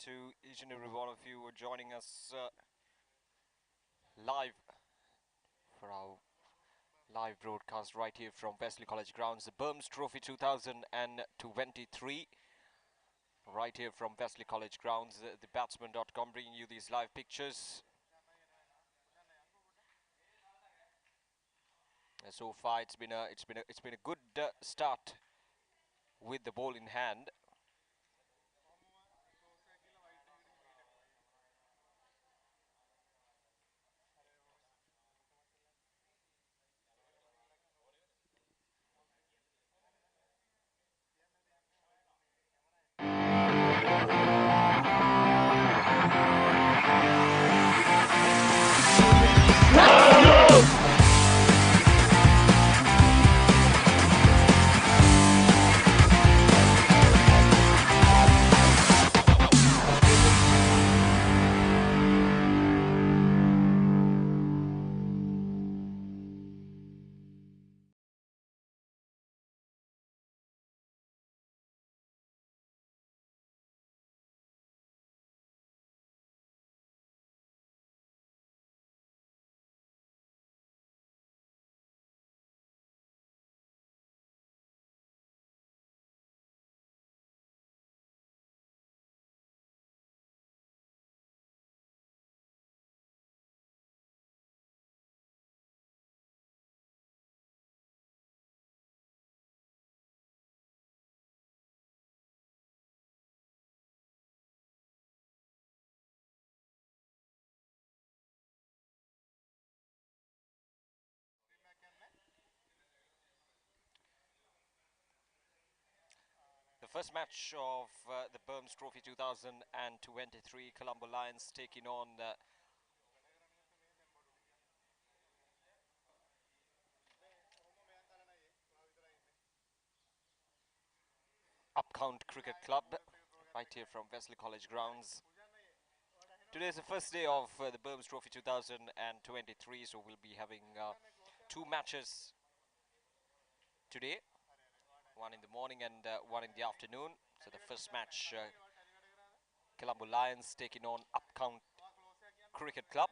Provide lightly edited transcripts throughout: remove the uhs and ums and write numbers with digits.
to each and every one of you who are joining us live for our live broadcast right here from Wesley College grounds, the Berms Trophy 2023, right here from Wesley College grounds, the Batsman.com bringing you these live pictures. So far, it's been a good start with the ball in hand. The first match of the Berms Trophy 2023, Colombo Lions taking on Upcount Cricket Club, right here from Wesley College grounds. Today is the first day of the Berms Trophy 2023, so we'll be having two matches today, one in the morning and one in the afternoon. So the first match, Colombo Lions taking on Upcount Cricket Club,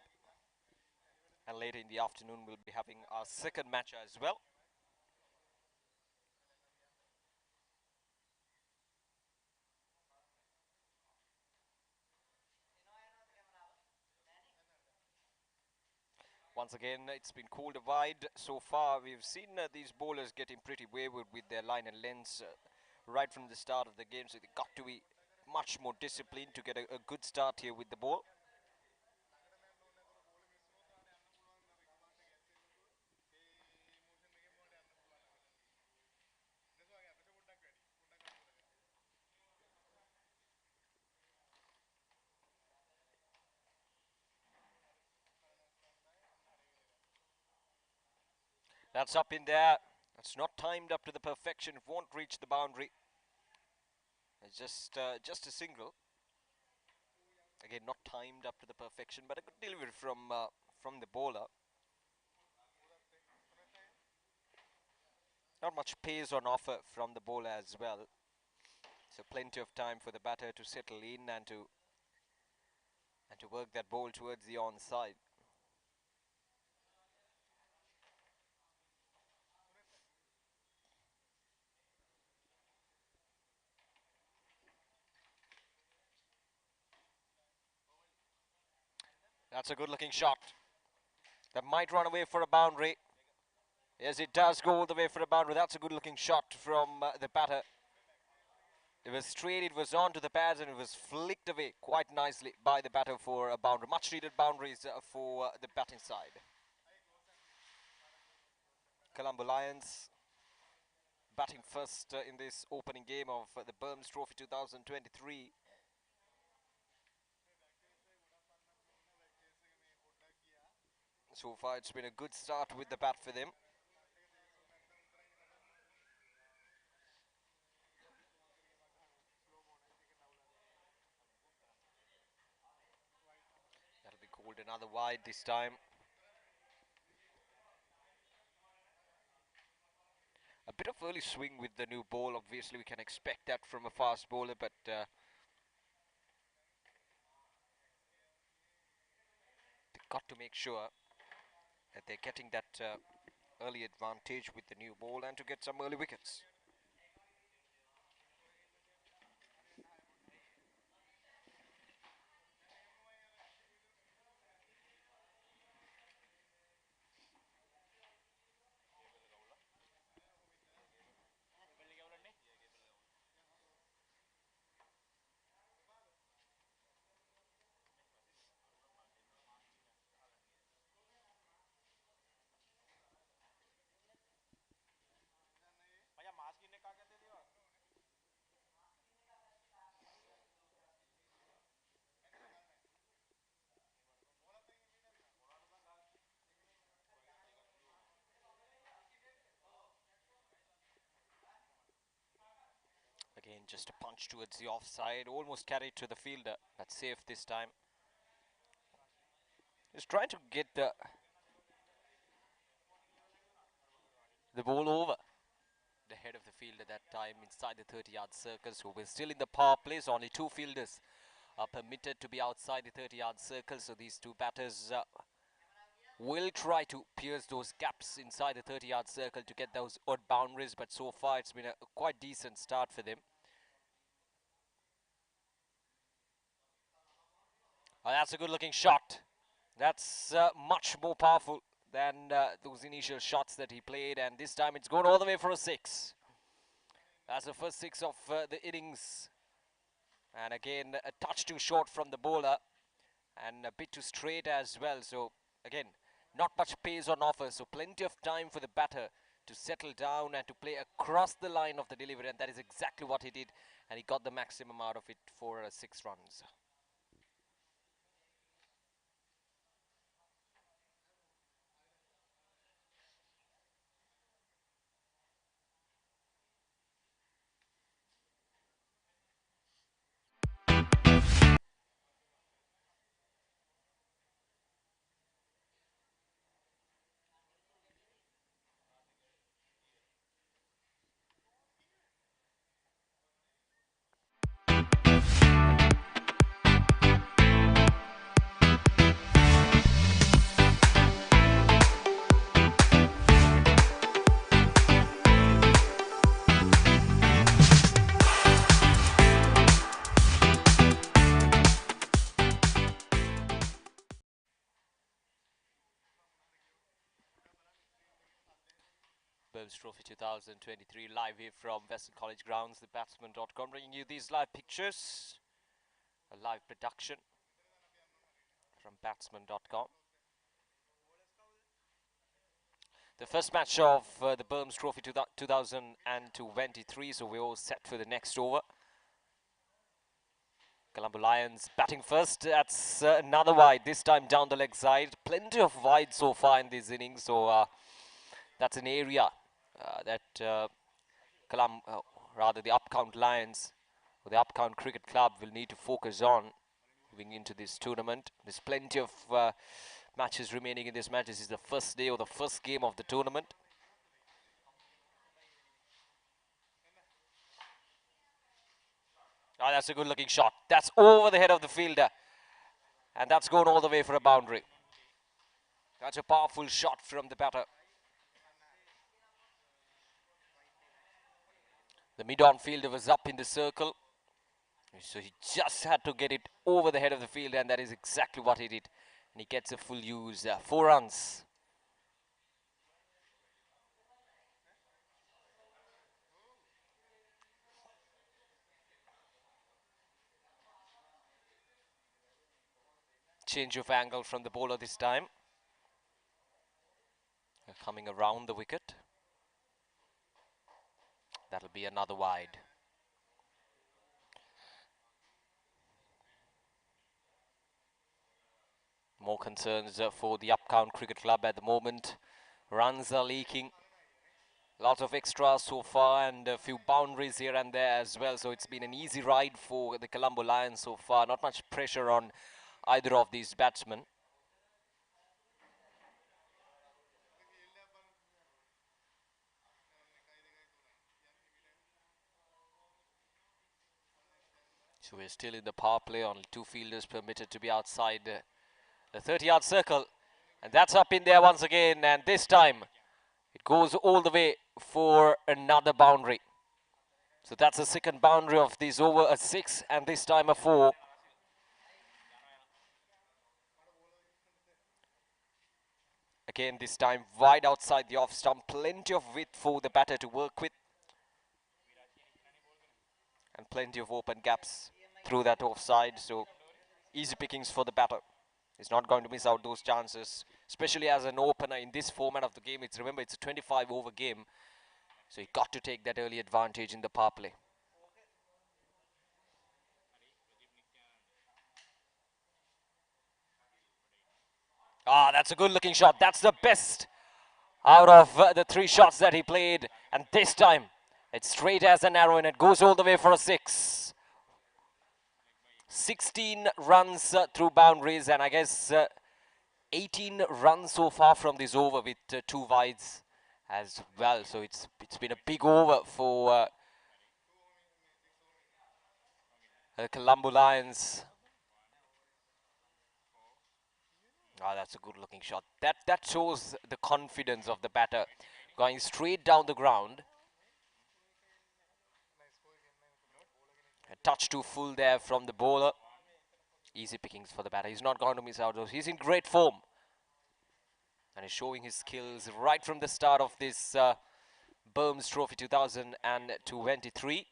and later in the afternoon we'll be having our second match as well. Once again, it's been called a wide so far. We've seen these bowlers getting pretty wayward with their line and lengths right from the start of the game, so they've got to be much more disciplined to get a good start here with the ball. That's up in there. That's not timed up to the perfection. It won't reach the boundary. It's just a single. Again, not timed up to the perfection, but a good delivery from the bowler. Not much pace on offer from the bowler as well. So plenty of time for the batter to settle in and to work that ball towards the onside. That's a good looking shot. That might run away for a boundary. Yes, it does go all the way for a boundary. That's a good looking shot from the batter. It was straight, it was onto the pads, and it was flicked away quite nicely by the batter for a boundary. Much needed boundaries for the batting side. Colombo Lions batting first in this opening game of the Berms Trophy 2023. So far, it's been a good start with the bat for them. That'll be called another wide this time. A bit of early swing with the new ball. Obviously, we can expect that from a fast bowler, but got to make sure that they're getting that early advantage with the new ball and to get some early wickets. Again, just a punch towards the offside, almost carried to the fielder, but safe this time. He's trying to get the ball over the head of the fielder that time inside the 30-yard circle. So we're still in the power play, so only two fielders are permitted to be outside the 30-yard circle. So these two batters will try to pierce those gaps inside the 30-yard circle to get those odd boundaries, but so far it's been a quite decent start for them. Oh, that's a good looking shot. That's much more powerful than those initial shots that he played, and this time it's going all the way for a six. That's the first six of the innings, and again a touch too short from the bowler and a bit too straight as well. So again, not much pace on offer, so plenty of time for the batter to settle down and to play across the line of the delivery, and that is exactly what he did, and he got the maximum out of it for 6 runs. Berms Trophy 2023 live here from Wesley College Grounds, the Batsman.com, bringing you these live pictures, a live production from Batsman.com. The first match of the Berms Trophy 2023, so we're all set for the next over. Colombo Lions batting first. That's another wide, this time down the leg side. Plenty of wide so far in this innings, so that's an area that rather the Upcount Lions or the Upcount Cricket Club will need to focus on moving into this tournament. There's plenty of matches remaining in this match. This is the first day or the first game of the tournament. Oh, that's a good looking shot. That's over the head of the fielder, and that's going all the way for a boundary. That's a powerful shot from the batter. The mid-on fielder was up in the circle, so he just had to get it over the head of the fielder, and that is exactly what he did. And he gets a full use, 4 runs. Change of angle from the bowler this time. Coming around the wicket. That'll be another wide. More concerns for the Upcount Cricket Club at the moment. Runs are leaking. Lots of extras so far and a few boundaries here and there as well. So it's been an easy ride for the Colombo Lions so far. Not much pressure on either of these batsmen. So we're still in the power play. Only 2 fielders permitted to be outside The 30-yard circle. And that's up in there once again. And this time it goes all the way for another boundary. So that's the second boundary of this over, a 6 and this time a 4. Again, this time wide outside the off stump. Plenty of width for the batter to work with. And plenty of open gaps through that offside. So easy pickings for the batter. He's not going to miss out those chances, especially as an opener in this format of the game. Remember, it's a 25 over game. So he got to take that early advantage in the power play. Ah, that's a good looking shot. That's the best out of the 3 shots that he played. And this time, it's straight as an arrow and it goes all the way for a 6. 16 runs through boundaries, and I guess 18 runs so far from this over with 2 wides as well. So it's been a big over for the Colombo Lions. Ah, that's a good looking shot. That shows the confidence of the batter, going straight down the ground. A touch too full there from the bowler. Easy pickings for the batter. He's not going to miss out those. He's in great form. And he's showing his skills right from the start of this Berms Trophy 2023.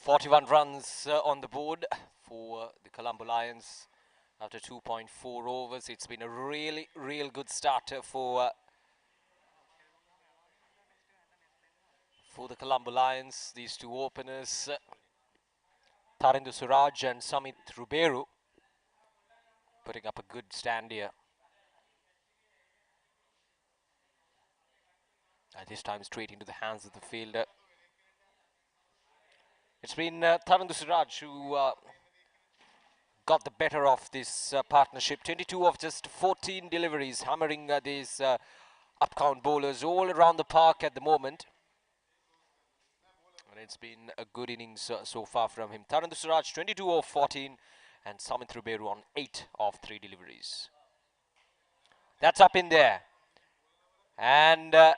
.41 runs on the board for the Colombo Lions after 2.4 overs. It's been a real good start for the Colombo Lions. These 2 openers, Tharindu Suraj and Samit Ruberu, putting up a good stand here. This time straight into the hands of the fielder. It's been Tharindu Suraj who got the better of this partnership. 22 of just 14 deliveries, hammering these Upcount bowlers all around the park at the moment. And it's been a good innings so far from him. Tharindu Suraj 22 of 14 and Samit Ruberu on 8 of 3 deliveries. That's up in there. And it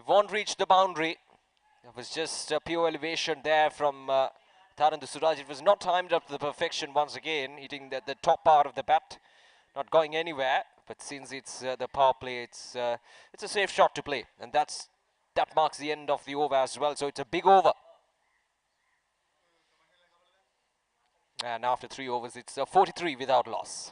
won't reach the boundary. It was just a pure elevation there from Tharindu Suraj. It was not timed up to the perfection once again, hitting the top part of the bat, not going anywhere. But since it's the power play, it's a safe shot to play, and that marks the end of the over as well. So it's a big over. And after 3 overs, it's 43 without loss.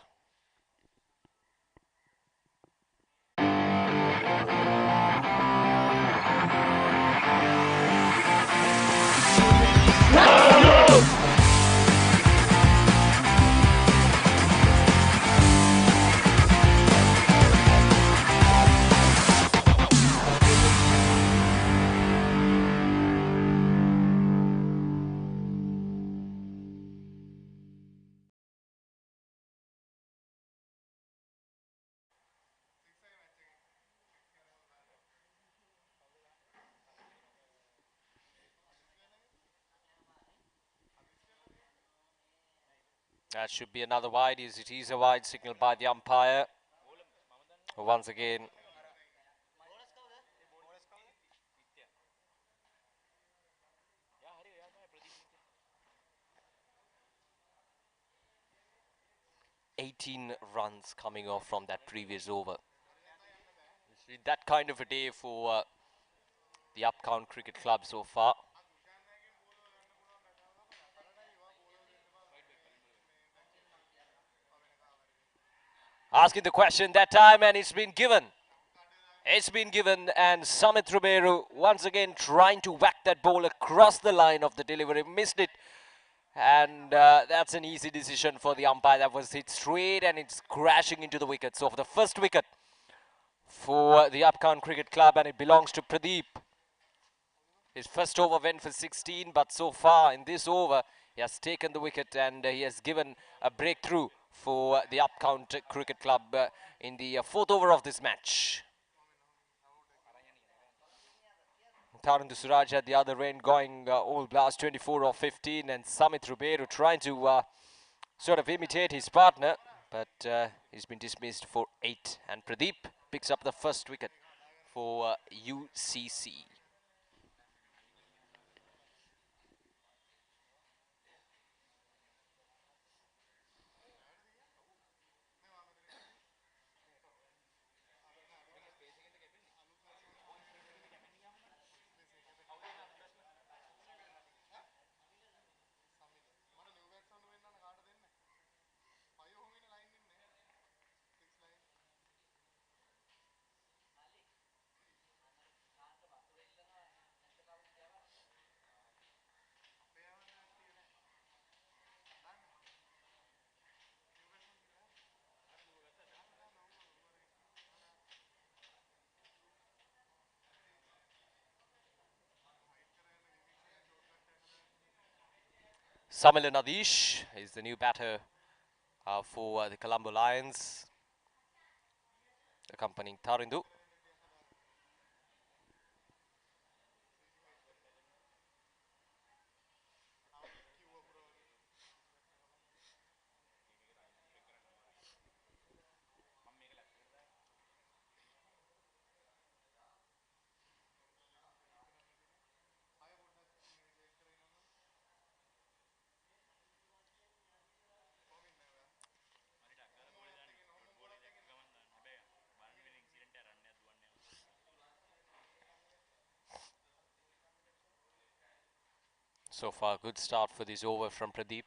That should be another wide. It is a wide signal by the umpire. Once again, 18 runs coming off from that previous over. That kind of a day for the Upcount Cricket Club so far. Asking the question that time, and it's been given. It's been given, and Samit Ribeiro once again trying to whack that ball across the line of the delivery. Missed it. And that's an easy decision for the umpire. That was hit straight, and it's crashing into the wicket. So for the first wicket for the Upcount Cricket Club, and it belongs to Pradeep. His first over went for 16, but so far in this over, he has taken the wicket, and he has given a breakthrough for the Upcount Cricket Club in the fourth over of this match. Tarandu Suraj at the other end going all blast, 24 of 15, and Samit Ribeiro trying to sort of imitate his partner, but he's been dismissed for 8, and Pradeep picks up the first wicket for UCC. Samil Nadish is the new batter for the Colombo Lions, accompanying Tarindu. So far, good start for this over from Pradeep.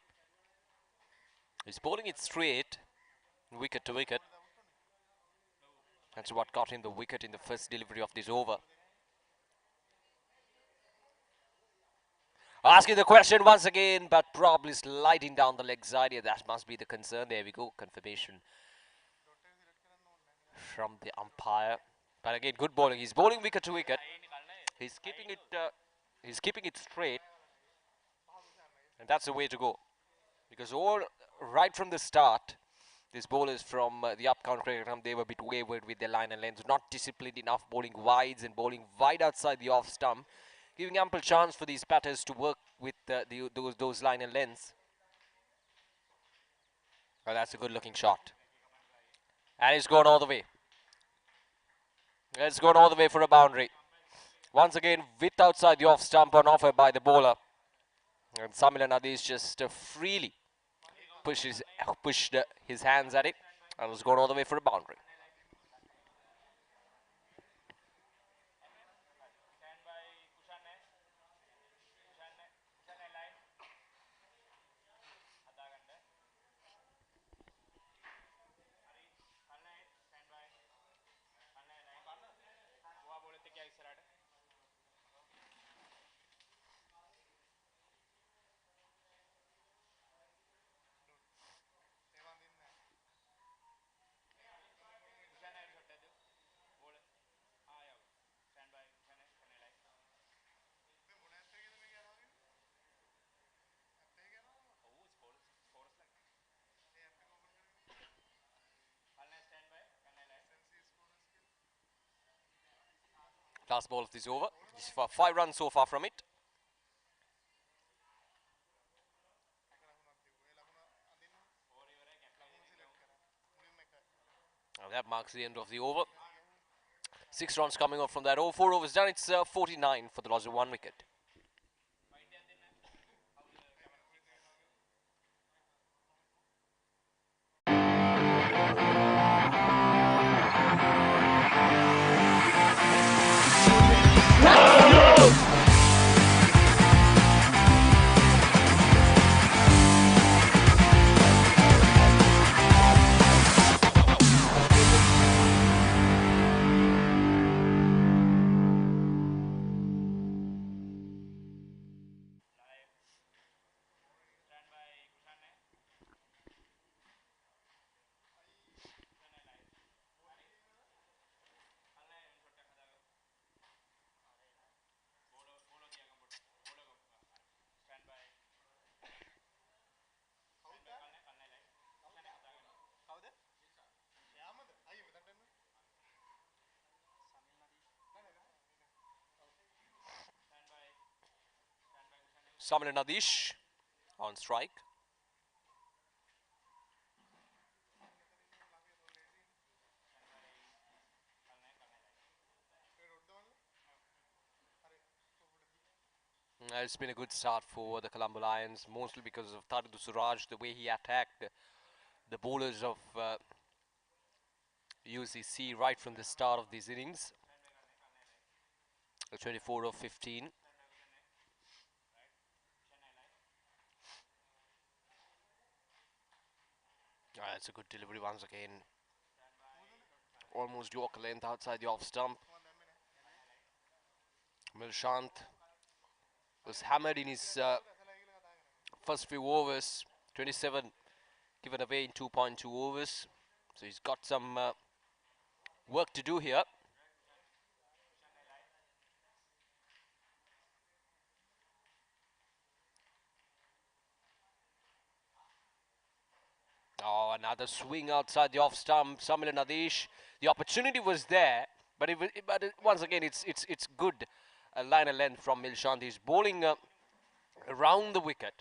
He's bowling it straight, wicket to wicket. That's what got him the wicket in the first delivery of this over. Asking the question once again, but probably sliding down the leg side here. That must be the concern. There we go, confirmation from the umpire. But again, good bowling. He's bowling wicket to wicket. He's keeping it straight, and that's the way to go. Because all right from the start, these bowlers from the Upcount Cricket Club, they were a bit wayward with their line and length, not disciplined enough, bowling wides and bowling wide outside the off stump, giving ample chance for these batters to work with those line and lengths. Well, that's a good-looking shot, and it's gone all the way. It's gone all the way for a boundary. Once again, width outside the off stump on offer by the bowler, and Samil Nadish just freely pushed his hands at it, and was gone all the way for a boundary. Last ball of this over. It's for 5 runs so far from it. And that marks the end of the over. 6 runs coming off from that. 4 overs done. It's 49 for the loss of 1 wicket. Samir Nadish on strike. It's been a good start for the Colombo Lions, mostly because of Taridu Suraj, the way he attacked the bowlers of UCC right from the start of these innings. 24 of 15. It's a good delivery once again. Almost Yorker length outside the off stump. Milshant was hammered in his first few overs. 27 given away in 2.2 overs. So he's got some work to do here. Oh, another swing outside the off stump. Samil Nadish. The opportunity was there, but once again, it's good. A line of length from Milshant. He's bowling around the wicket,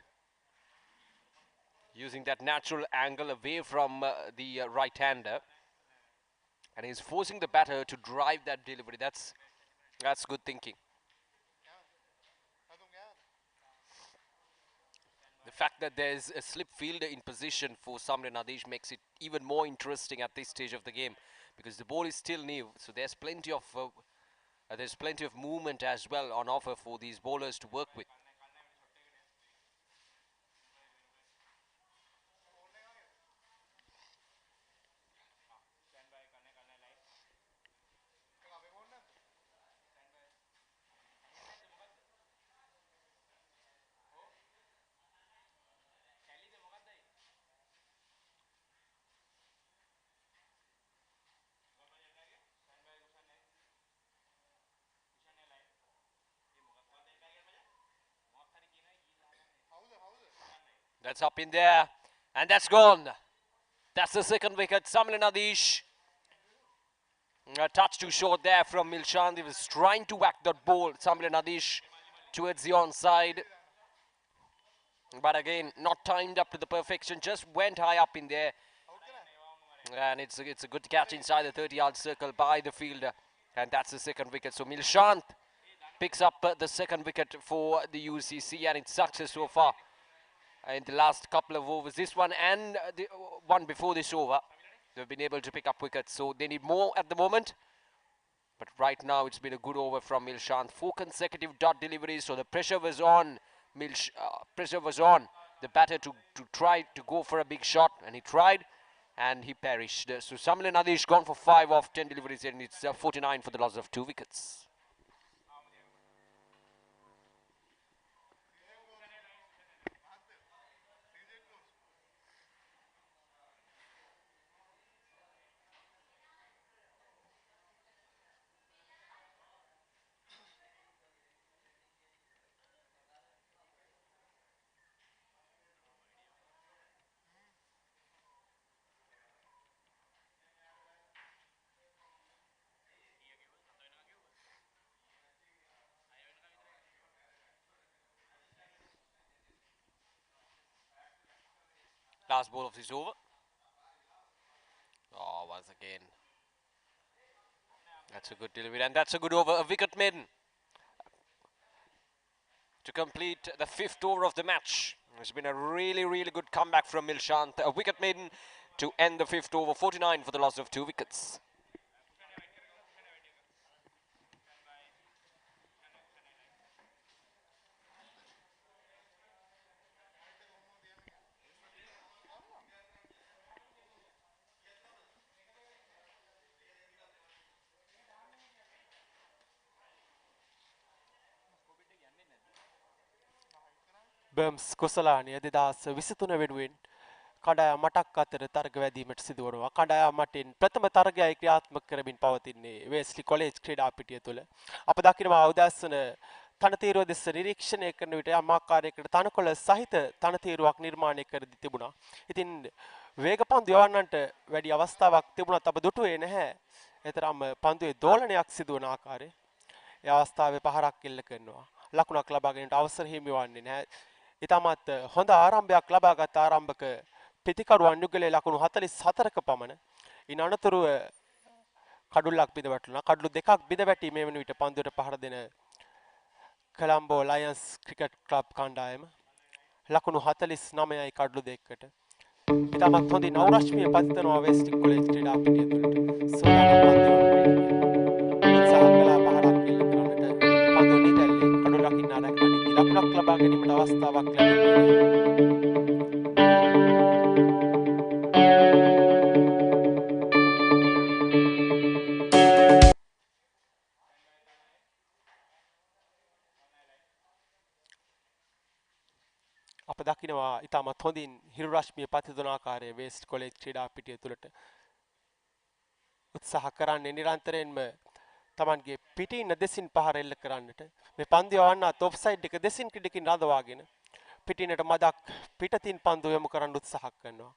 using that natural angle away from the right-hander, and he's forcing the batter to drive that delivery. That's good thinking. The fact that there's a slip fielder in position for Samir Nadish makes it even more interesting at this stage of the game, because the ball is still new, so there's plenty of movement as well on offer for these bowlers to work with. That's up in there, and that's gone. That's the second wicket. Samir Nadish. A touch too short there from Milshant. He was trying to whack that ball, Samir Nadish, towards the onside. But again, not timed up to the perfection. Just went high up in there. And it's a good catch inside the 30-yard circle by the fielder. And that's the second wicket. So Milshant picks up the second wicket for the UCC, and it's success so far in the last couple of overs. This one and the one before this over, they've been able to pick up wickets. So they need more at the moment. But right now, it's been a good over from Milshant. 4 consecutive dot deliveries. So the pressure was on the batter to try to go for a big shot, and he tried, and he perished. So Samir Nadish gone for 5 of 10 deliveries, and it's 49 for the loss of 2 wickets. Last ball of this over. Oh, once again. That's a good delivery, and that's a good over. A wicket maiden to complete the 5th over of the match. It's been a really, really good comeback from Milshant. A wicket maiden to end the 5th over. 49 for the loss of 2 wickets. Berms කුසලානිය 2023 වෙනුවෙන් කණ්ඩායම් මටක් අතර තරග වැදීමට සිදු වනවා. කණ්ඩායම් මටින් ප්‍රථම තරගයයි ක්‍රියාත්මක කරමින් පවතින්නේ වෙස්ලි කොලෙජ් ක්‍රීඩා පිටිය තුළ. අප දකිනවා උදෑසන තනතීරුව දෙස නිරීක්ෂණය කරන විට යම් ආකාරයකට තනකොළ සහිත තනතීරුවක් නිර්මාණය කර දී තිබුණා. ඉතින් වේග පන්දු යවන්නන්ට වැඩි අවස්ථාවක් තිබුණත් අප දුටුවේ නැහැ. ඒතරම් පන්දුවේ දෝලනයක් සිදු වන ආකාරය. ඒ අවස්ථාවේ පහරක් එල්ල කරනවා. ලකුණක් ලබා ගැනීමට අවසර හිමි වන්නේ නැහැ. ඉතාමත් හොඳ ආරම්භයක් ලබාගත් ආරම්භක පිතිකරුවන් යුගලේ ලකුණු 44ක පමණ. ඉන් අනතුරුව කඩුල්ලක් බිඳ වැටුණා. කඩලු දෙකක් බිඳ වැටි මේ වන විට පන්දුවට පහර දෙන කොලම්බෝ ලයන්ස් ක්‍රිකට් ක්ලබ් කණ්ඩායම ලකුණු 49යි කඩලු දෙකකට. ඉතාමත් හොඳින් නවරශ්මිය පතිතනවා වෙස්ලි කොලෙජ් ක්‍රීඩා පිටිය තුළට. සෝදානම් පන්දු උත්සාහ කළා පහරක් එල්ල කරන්නට. පන්දු නිදැල්ලේ කඩුලකින් අනිත් ලකුණක් ලබා ගැනීමට අවස්ථාවක් ලැබෙන්නේ අප දකිනවා ඉතාමත් හොඳින් හිරු රශ්මිය පතිතන ආකාරයේ වෙස්ට් කොලෙජ් ක්‍රීඩා පිටිය තුළට උත්සාහ කරන්නේ නිරන්තරයෙන්ම තමන්ගේ පිටින් දෙසින් පහර එල්ල කරන්නට. මේ පන්දු යවන්නත් ඔෆ්සයිඩ් එක දෙසින් කිඩකින් රඳවාගෙන පිටිනට මදක් පිටතින් පන්දු යොමු කරන්න උත්සාහ කරනවා.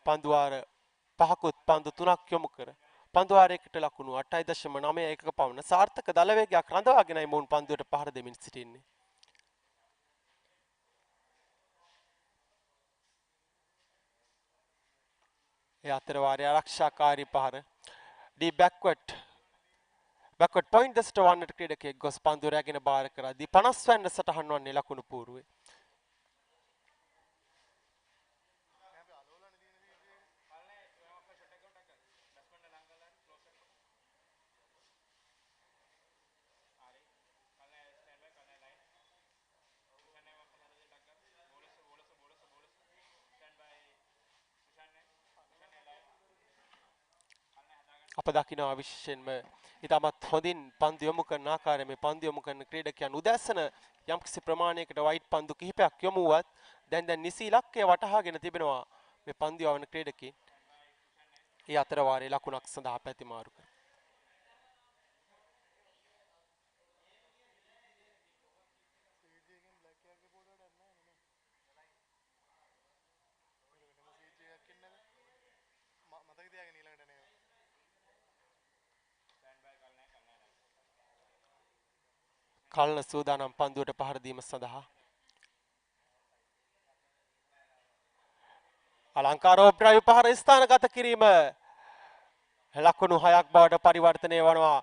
පන්දු වාර පහකුත් පන්දු තුනක් යොමු කර පන්දු වාරයකට ලකුණු 8.91ක පමණ සාර්ථක දල වේගයක් රඳවාගෙනයි මොවුන් පන්දුවට පහර දෙමින් සිටින්නේ. ඒ අතර වාරයේ ආරක්ෂාකාරී පහර දී බැක්වර්ඩ් පොයින්ට් දෙසට වන්නට ක්‍රීඩකයෙක් ගොස් පන්දු රැගෙන බාර කරද්දී 50 වැන්න සටහන් වන්නේ ලකුණු පූර්වේ. අප දකිනවා විශේෂයෙන්ම ඉතාමත් හොඳින් පන්දු යොමු කරන ආකාරය මේ පන්දු යොමු කරන ක්‍රීඩකයන් උදැසන යම්කිසි ප්‍රමාණයකට වයිට් පන්දු කිහිපයක් යොමු වුවත් දැන් නිසි ඉලක්කය වටහාගෙන තිබෙනවා මේ පන්දු යවන ක්‍රීඩකයින්. ඒ අතර වාරයේ ලකුණක් සඳහා පැතිමාරු කර. කල්න සූදානම් පන්දුවට පහර දීම සඳහා අලංකාර ඔප්ඩ්‍රයිව් පහර ස්ථානගත කිරීම ලකුණු 6ක් බවට පරිවර්තනය වනවා.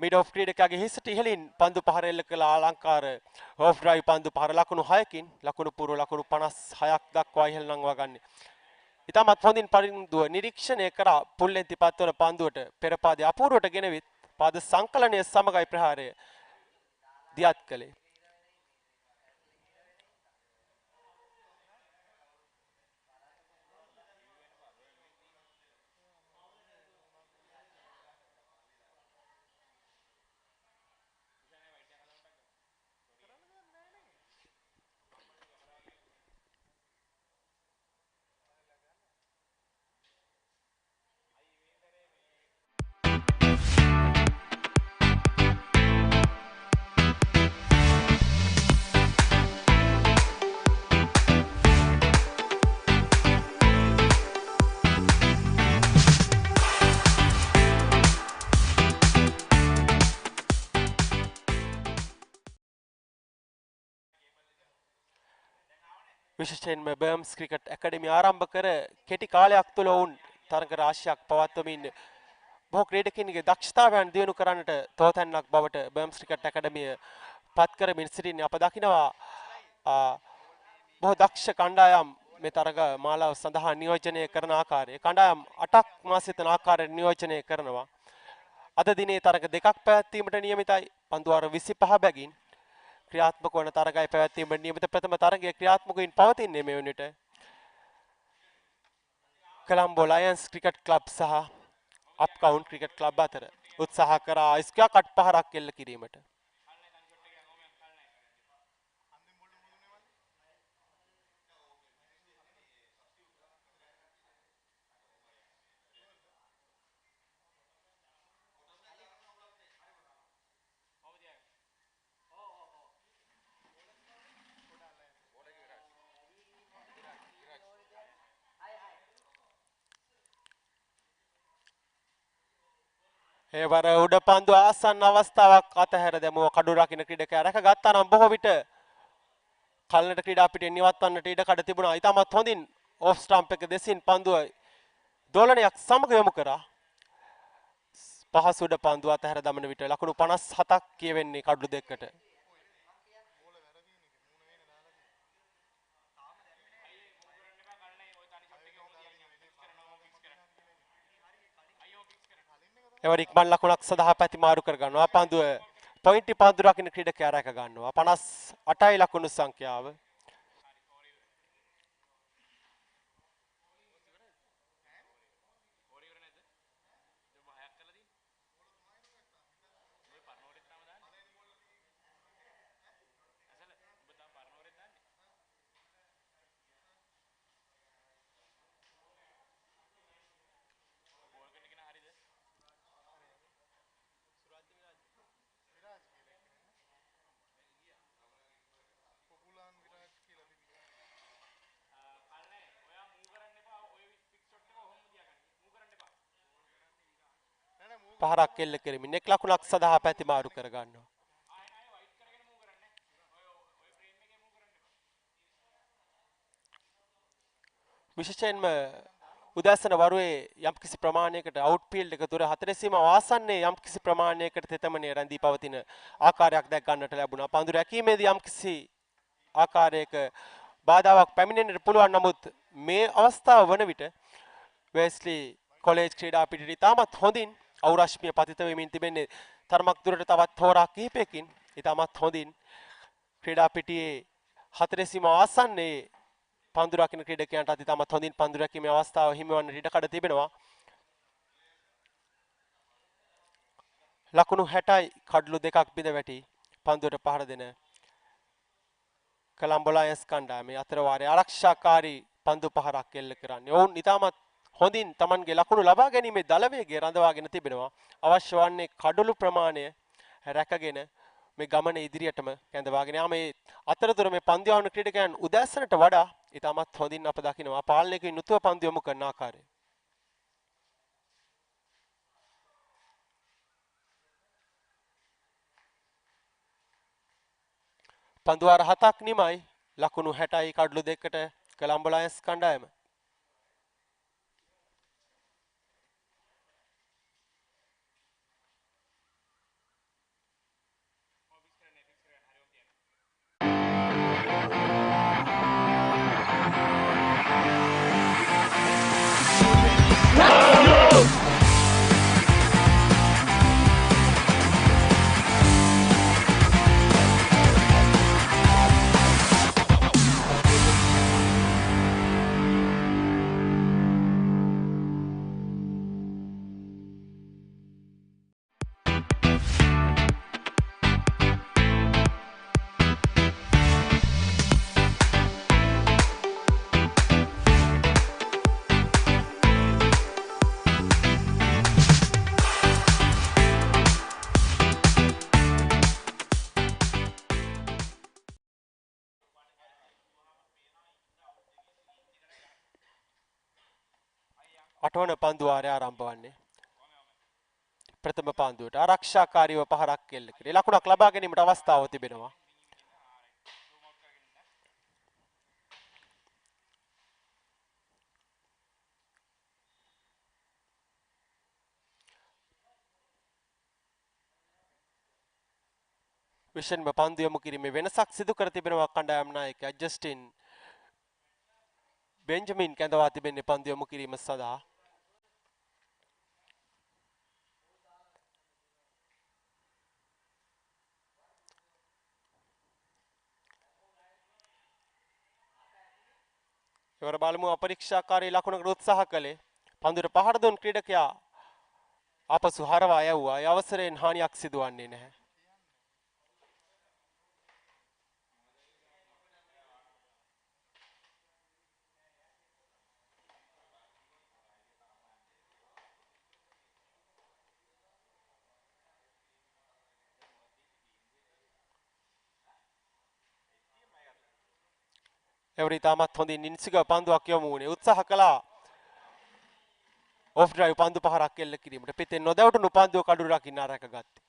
මිඩ් ඔෆ් ක්‍රීඩකයාගේ හිසට ඉහළින් පන්දු පහර එල්ල කළ අලංකාර ඔෆ් ඩ්‍රයිව් පන්දු පහර ලකුණු 6කින් ලකුණු පූර්ව ලකුණු 56ක් දක්වා ඉහළ නංවා ගන්නේ. ඉතාමත් හොඳින් පරිඳුව නිරීක්ෂණය කරා පුල්ලෙන් තිපත්වන පන්දුවට පෙර පාදයේ අපූර්වට ගෙනවිත් පාද සංකලනය සමගයි ප්‍රහාරය දියත් කළේ. විශේෂයෙන්ම බර්ම්ස් ක්‍රිකට් ඇකඩමි ආරම්භ කර කෙටි කාලයක් තුළ ඔවුන් තරඟ රාශියක් පවත්වමින් බොහෝ ක්‍රීඩකින්ගේ දක්ෂතාවයන් දියුණු කරන්නට තෝතැන්නක් බවට බර්ම්ස් ක්‍රිකට් ඇකඩමිය පත් කරමින් සිටින්නේ. අප දකිනවා බොහෝ දක්ෂ කණ්ඩායම් මේ තරඟ මාලාව සඳහා නියෝජනය කරන ආකාරය කණ්ඩායම් 8ක් මා සිතන ආකාරයට නියෝජනය කරනවා. අද දිනේ තරඟ දෙකක් පැවැත්වීමට නියමිතයි. පන්දු වාර 25 බැගින් ක්‍රියාත්මක වන තරගයි පැවැත්වීමට නියමිත ප්‍රථම තරගය ක්‍රියාත්මකයින් පවතින්නේ මේ වනට කොලම්බෝ ලයන්ස් ක්‍රිකට් ක්ලබ් සහ අප්කවුන්ට් ක්‍රිකට් ක්ලබ් අතර උත්සාහ කරා ස්ක්වයර් කට් පහරක් එල්ල කිරීමට. ඒ වර උඩ පන්දු ආසන්න අවස්ථාවක් අතහැර දැමුව කඩු රකින්න ක්‍රීඩකයා රැක ගත්තා නම් බොහෝ විට කලනට ක්‍රීඩා පිටින් නිවත්වන්නට ඉඩ කඩ තිබුණා. ඉතාමත් හොඳින් ඔෆ් ස්ටම්ප් එක දෙසින් පන්දුව දෝලනයක් සමග යොමු කරා. පහසු උඩ පන්දු අතහැර දමන විට ලකුණු 57ක් කියවෙන්නේ කඩු දෙකකට. එවර ඉක්මන් ලකුණක් සඳහා පැති මාරු කර ගන්නවා. පන්දුව පොයින්ට් පන්දු රකින්න ක්‍රීඩකයා රැක ගන්නවා. 58යි ලකුණු සංඛ්‍යාව. පහරක් එල්ල කරමින් එක් ලකුණක් සඳහා පැති මාරු කර ගන්නවා. විශේෂයෙන්ම උදැසන වරුවේ යම්කිසි ප්‍රමාණයකට අවුට්ෆීල්ඩ් එක තුර හතරේ සීමාව ආසන්නයේ යම්කිසි ප්‍රමාණයකට තෙතමනේ රැඳී පවතින ආකාරයක් දැක් ගන්නට ලැබුණා. පන්දු රැකීමේදී යම්කිසි ආකාරයක බාධාවක් පැමිණෙන්නට පුළුවන්. නමුත් මේ අවස්ථාව වන විට වෙස්ලි කොලේජ් ක්‍රීඩා පිටියට ඉතාමත් හොඳින් අවුරශ්මිය පතිත වෙමින් තිබෙන්නේ. තරමක් දුරට තවත් හෝරා කිහිපයකින් ඉතාමත් හොඳින් ක්‍රීඩා පිටියේ හතරේ සීමාව ආසන්නයේ පන්දු රකින්න ක්‍රීඩකයන්ට ඉතාමත් හොඳින් පන්දු රැකීමේ අවස්ථාව හිමිවන්නට ඉඩ කඩ තිබෙනවා. ලකුණු 60යි කඩලු දෙකක් බිඳ වැටි පන්දුවට පහර දෙන කොලම්බෝ ලයන්ස් කණ්ඩායමේ අතර වාරයේ ආරක්ෂාකාරී පන්දු පහරක් එල්ල කරන්නේ. ඔවුන් ඉතාමත් හොඳින් Tamanගේ ලකුණු ලබා ගැනීමේ දල වේගය රඳවාගෙන තිබෙනවා. අවශ්‍ය වන්නේ කඩලු ප්‍රමාණය රැකගෙන මේ ගමන ඉදිරියටම කැඳවාගෙන යාම. මේ අතරතුර මේ පන්දු යවන ක්‍රීඩකයන් උදැස්සනට වඩා ඉතාමත් හොඳින් අප දකිනවා පාලනයකින් යුතුව පන්දු යොමු කරන ආකාරය. පන්දු වාර 7ක් නිමයි. ලකුණු 60යි කඩලු දෙකකට කොලම්බෝ ලයන්ස් කණ්ඩායම. අටවන පන්දු වාරය ආරම්භ වන්නේ. ප්‍රථම පන්දුවට ආරක්ෂාකාරීව පහරක් එල්ල කරේ. ලකුණක් ලබා ගැනීමට අවස්ථාව තිබෙනවා. විෂන්ම පන්දු යොමු කිරීමේ වෙනසක් සිදු කර තිබෙනවා කණ්ඩායම් නායකයා ජස්ටින් බෙන්ජමින් කැඳවා තිබෙන්නේ පන්දු යොමු කිරීම සඳහා. එවර බලමු අපරීක්ෂාකාරී ලකුණකට උත්සාහ කළේ පන්දුවට පහර දුන් ක්‍රීඩකයා ආපසු හරවා යවුවා. ඒ අවසරයෙන් හානියක් සිදුවන්නේ නැහැ. එවර ඉතාමත් හොඳින් නින්සිග පන්දුවක් යොමු වුණේ. උත්සාහ කළා ඔෆ් ඩ්‍රයිව් පන්දු පහරක් එල්ල කිරීමට පිටේ නොදැවටුණු පන්දුව කඩු රකින්න රැකගත්තේ.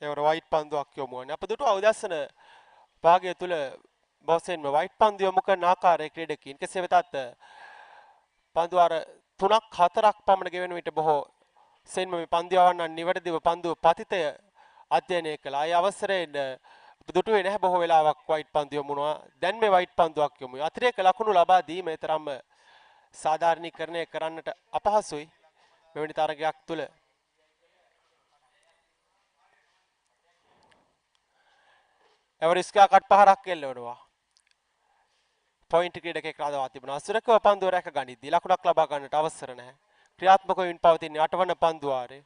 ඒවර වයිට් පන්දුවක් යොමු වන්නේ. අප දුටු අවදස්සන භාගය තුල බොසෙන්ම වයිට් පන්දු යොමු කරන ආකාරයේ ක්‍රීඩකයින් කෙසේ වෙතත් පන්දු අර 3ක් 4ක් පමණ ගෙවෙන විට බොහෝ සෙන්ම මේ පන්දු යවන්නන් නිවැරදිව පන්දු පතිතය අධ්‍යයනය කළා. ඒ අවසරයෙන් දුටුවේ නැහැ බොහෝ වෙලාවක් වයිට් පන්දු යොමුනවා. දැන් මේ වයිට් පන්දුවක් යොමුයි. අතිරේක ලකුණු ලබා දීම තරම්ම සාධාරණීකරණය කරන්නට අපහසුයි මෙවැනි තරගයක් තුල. එවරිස්කා කට් පහරක් එල්ලවනවා. පොයින්ට් ක්‍රීඩකයෙක් රඳවා තිබෙනවා. සුරකව පන්දුව රැක ගනිද්දී ලකුණක් ලබා ගන්නට අවසර නැහැ. ක්‍රියාත්මක වෙමින් පවතින 8 වන පන්දු වාරය.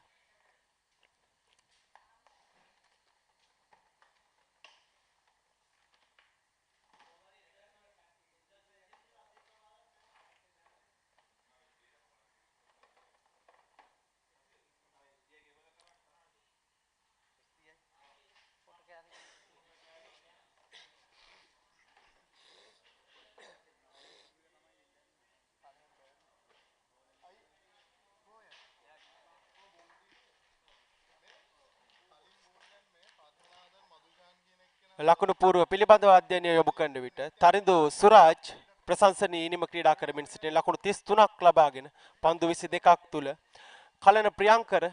ලකුණු පූර්ව පිළිබඳව අධ්‍යයනය යොමු කරන විට තරිඳු සුරාජ් ප්‍රශංසනීය ඉනිම ක්‍රීඩා කරමින් සිටින ලකුණු 33ක් ලබාගෙන පන්දු 22ක් තුල කලන ප්‍රියංකර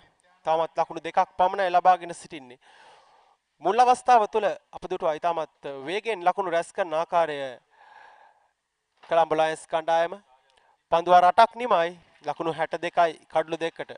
තාමත් ලකුණු 2ක් පමණයි ලබාගෙන සිටින්නේ. මුල් අවස්ථාව තුල අප දුටුවා ඊටමත් වේගෙන් ලකුණු රැස් කරන ආකාරය කොළඹ ලයන්ස් කණ්ඩායම පන්දු වාර 8ක් නිමයි ලකුණු 62යි කඩලු 2කට.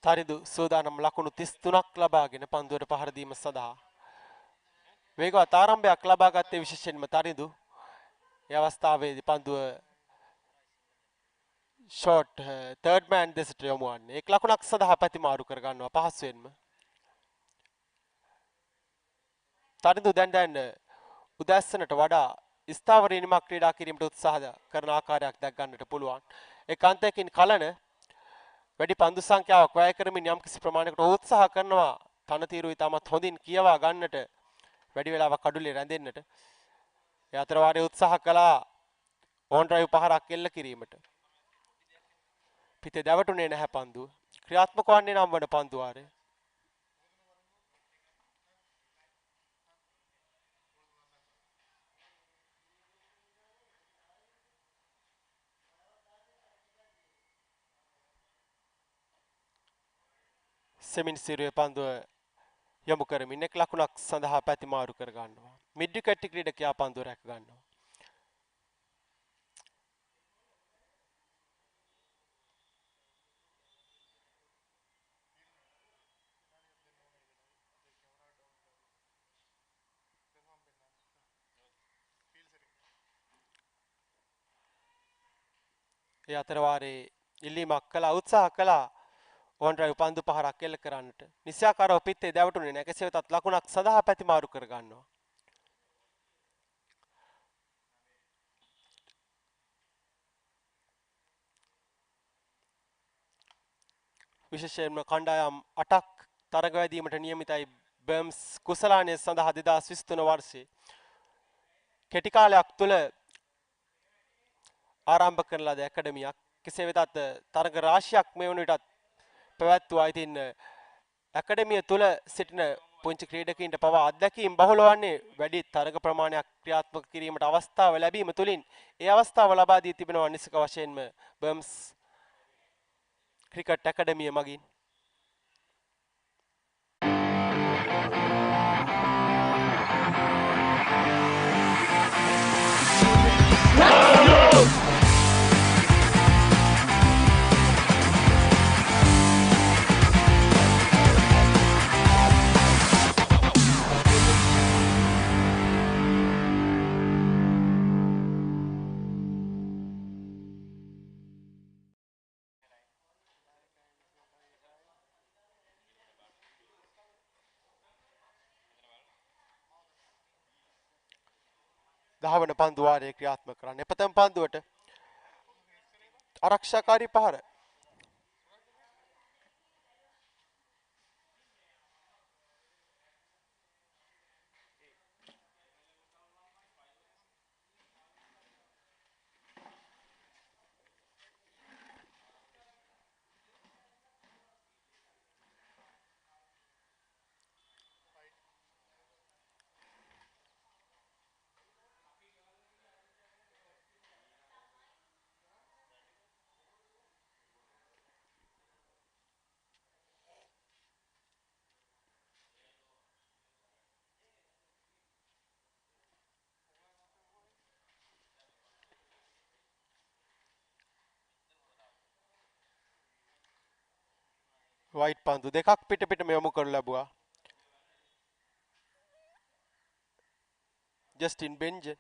තරිඳු සූදානම් ලකුණු 33ක් ලබාගෙන පන්දුවට පහර දීම සඳහා වේගවත් ආරම්භයක් ලබා ගත්තේ විශේෂයෙන්ම තරිඳු. ඒ අවස්ථාවේදී පන්දුව ෂෝට් තර්ඩ් මෑන් දෙසට යොමු වන්නේ. එක් ලකුණක් සඳහා පැතිමාරු කර ගන්නවා පහසුවෙන්ම. තරිඳු දැන් උදැස්සනට වඩා ස්ථාවර ඉනිමක් ක්‍රීඩා කිරීමට උත්සාහ කරන ආකාරයක් දැක් ගන්නට පුළුවන්. ඒ කාන්තයකින් කලන වැඩි පන්දු සංඛ්‍යාවක් වැය කරමින් යම්කිසි ප්‍රමාණයකට උත්සාහ කරනවා තනතිරු ඉතාමත් හොඳින් කියවා ගන්නට වැඩි වෙලාවක් කඩුලේ රැඳෙන්නට. ඒ අතර වාරයේ උත්සාහ කළා ඕන් ඩ්‍රයිව් පහරක් එල්ල කිරීමට. පිටේ දැවටුනේ නැහැ පන්දුව. ක්‍රියාත්මක වන්නේ නම් වන පන්දු වාරය. සෙමින් සිරුවේ පන්දුව යොමු කරමින් එක් ලකුණක් සඳහා පැතිමාරු කර ගන්නවා. මිඩ් විකට් ක්‍රීඩකයා පන්දුව රැක ගන්නවා. ඒ අතර වාරේ ඉල්ලීමක් කළා උත්සාහ කළා ඕන් ඩ්‍රයිව් පන්දු පහරක් එල්ල කරන්නට. නිසියාකාරව පිටේ දැවටුනේ නැහැ. කෙසේ වෙතත් ලකුණක් සඳහා පැතිමාරු කර ගන්නවා. විශේෂයෙන්ම කණ්ඩායම් 8ක් තරග වැදීමට නියමිතයි බර්ම්ස් කුසලානය සඳහා 2023 වර්ෂයේ කෙටි කාලයක් තුළ ආරම්භ කරන ලද ඇකඩමියක්. කෙසේ වෙතත් තරග රාශියක් මේ වන විටත් පැවැත්වුවා. ඉතින් ඇකඩමිය තුළ සිටින පුංචි ක්‍රීඩකයින්ට පවා අත්දැකීම් බහුල වන්නේ වැඩි තරග ප්‍රමාණයක් ක්‍රියාත්මක කිරීමට අවස්ථාව ලැබීම තුළින් ඒ අවස්ථාව ලබා දී තිබෙනවා නිසක වශයෙන්ම බර්ම්ස් ක්‍රිකට් ඇකඩමිය මගින්. දහවන පන්දු වාරයේ ක්‍රියාත්මක කරන්නේ. ප්‍රථම පන්දුවට ආරක්ෂාකාරී පහර. වයිට් පන්දු දෙකක් පිට පිටම යොමු කරනු ලැබුවා. ජස්ටින් බෙන්ජන්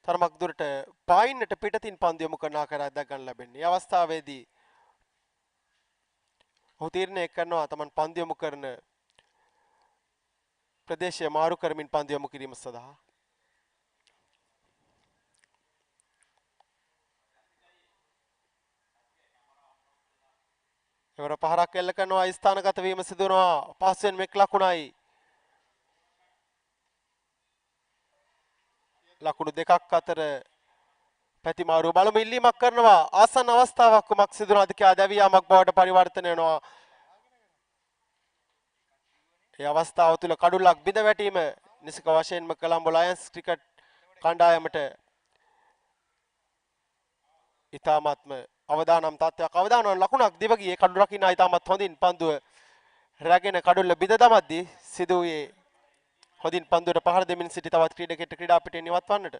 තරමක් දුරට පායින්නට පිටතින් පන්දු යොමු කරන ආකාරයක් දැක ගන්න ලැබෙන්නේ. මේ අවස්ථාවේදී ඔහු තීරණය කරනවා තමන් පන්දු යොමු කරන ප්‍රදේශය මාරු කරමින් පන්දු යොමු කිරීම සඳහා. එවර පහරක් එල්ල කරනවා ස්ථානගත වීම සිදු වෙනවා. පස්වෙන් මෙක් ලකුණයි. ලකුණු දෙකක් අතර පැතිමාරු බලමු ඉල්ලීමක් කරනවා. ආසන්න අවස්ථාවක් කුමක් සිදු වෙනවද කියලා දැවියාමක් බවට පරිවර්තනය වෙනවා. ඒ අවස්ථාව තුළ කඩුල්ලක් බිඳ වැටීම නිසක වශයෙන්ම කොළඹ ලයන්ස් ක්‍රිකට් කණ්ඩායමට ඉතාමත්ම අවදානම් තත්ත්වයක්. අවදානම් ලකුණක් දිව ගියේ කඩුල රකින්න ඉතාමත් හොඳින් පන්දුව රැගෙන කඩුල්ල බිඳ දමද්දී සිදු වූයේ හොඳින් පන්දුවට පහර දෙමින් සිටි තවත් ක්‍රීඩකෙක්ට ක්‍රීඩා පිටින් ඉවත් වන්නට.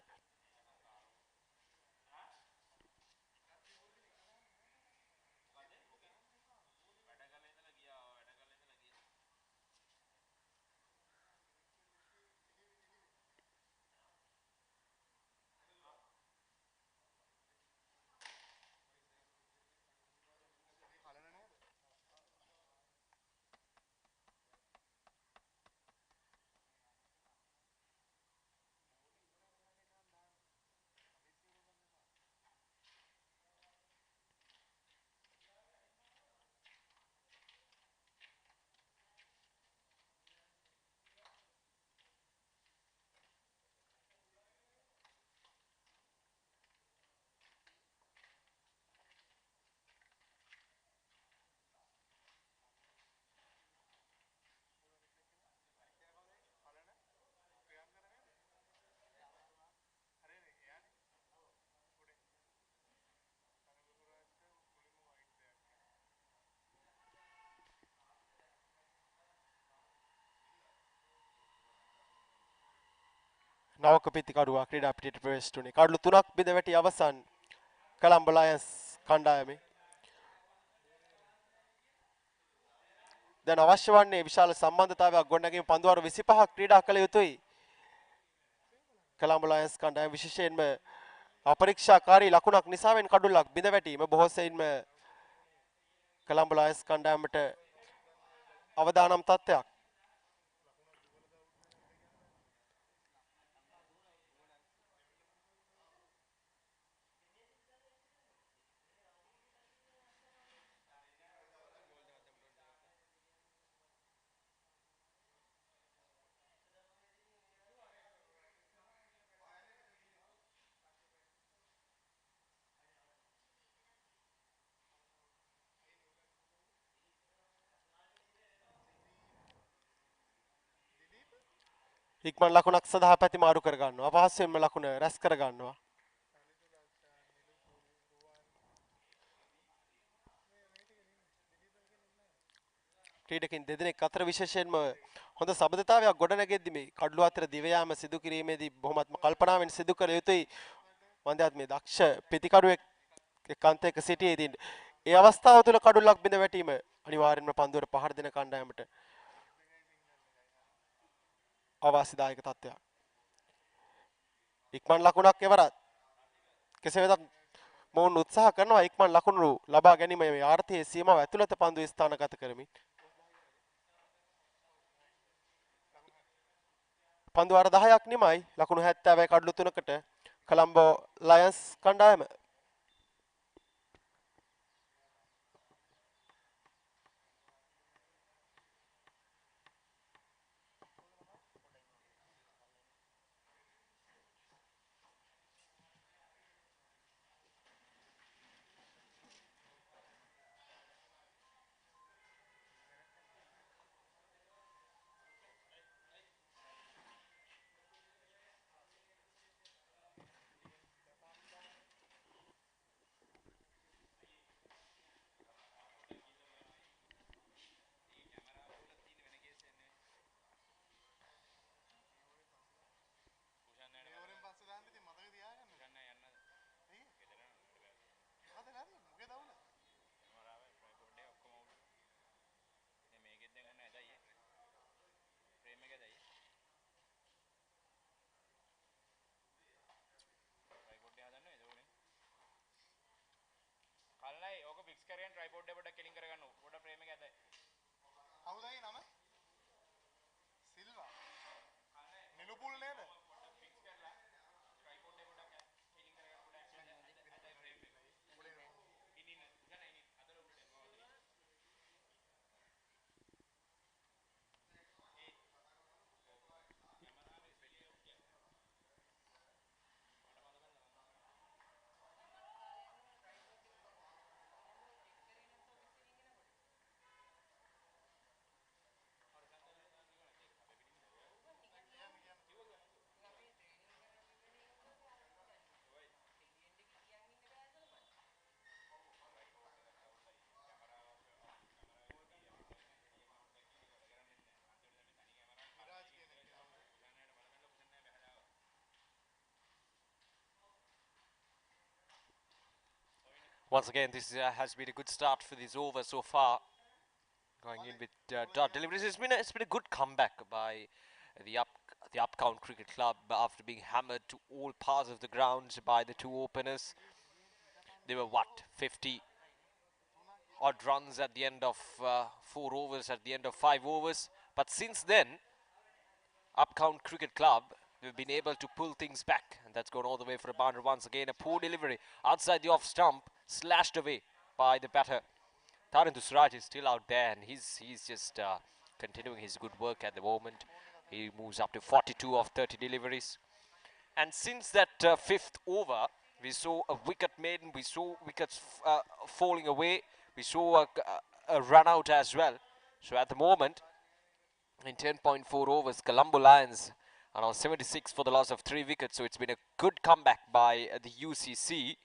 නවක පිතිකරුවා ක්‍රීඩා පිටියට ප්‍රවේශ වුණේ. කඩලු 3ක් බිඳ වැටි අවසන් කොළඹ ලයන්ස් කණ්ඩායමේ. දැන් අවශ්‍ය වන්නේ විශාල සම්බන්ධතාවයක් ගොඩනැගීම පන්දුවාරු 25ක් ක්‍රීඩා කළ යුතුයි. කොළඹ ලයන්ස් කණ්ඩායම විශේෂයෙන්ම අපරීක්ෂාකාරී ලකුණක් නිසාවෙන් කඩුල්ලක් බිඳ වැටීම බොහෝ සෙයින්ම කොළඹ ලයන්ස් කණ්ඩායමට අවදානම් තත්ත්වයක්. ඉක්මන් ලකුණක් සඳහා පැති මාරු කර ගන්නවා. අපහසුයෙන්ම ලකුණ රැස් කර ගන්නවා. ක්‍රීඩකින් දෙදෙනෙක් අතර විශේෂයෙන්ම හොඳ සබඳතාවයක් ගොඩනැගෙද්දී මේ කඩළු අතර දිව යාම සිදු කිරීමේදී බොහොමත්ම කල්පනාවෙන් සිදු කළ යුතුයි. වන්දයාත් මේ දක්ෂ පිතිකඩුවෙක් එක්කන්තයක සිටියේදී ඒ අවස්ථාව තුළ කඩුල්ලක් බිඳ වැටීම අනිවාර්යෙන්ම පන්දුවට පහර දෙන කණ්ඩායමට අවාසිදායක තත්ත්වයක්. ඉක්මන් ලකුණක් එවරත් කෙසේ වෙතත් මොවුන් උත්සාහ කරනවා ඉක්මන් ලකුණු ලබා ගැනීම මේ ආර්ථයේ සීමාව ඇතුළත පන්දු ස්ථානගත කරමින්. පන්දු අර 10ක් නිමයි ලකුණු 70යි කඩලු 3කට කොලම්බෝ ලයන්ස් කණ්ඩායම. Once again, this has been a good start for this over so far. Going in with dot deliveries. It's been a good comeback by the Upcount Cricket Club after being hammered to all parts of the ground by the two openers. They were what, 50 odd runs at the end of 4 overs, at the end of 5 overs. But since then, Upcount Cricket Club, they've been able to pull things back, and that's gone all the way for a boundary. Once again, a poor delivery outside the off stump, slashed away by the batter. Tarindu Suraj is still out there, and he's just continuing his good work at the moment. He moves up to 42 of 30 deliveries. And since that 5th over, we saw a wicket maiden, we saw wickets falling away, we saw a run out as well. So at the moment, in 10.4 overs, Colombo Lions are on 76 for the loss of 3 wickets. So it's been a good comeback by the UCC.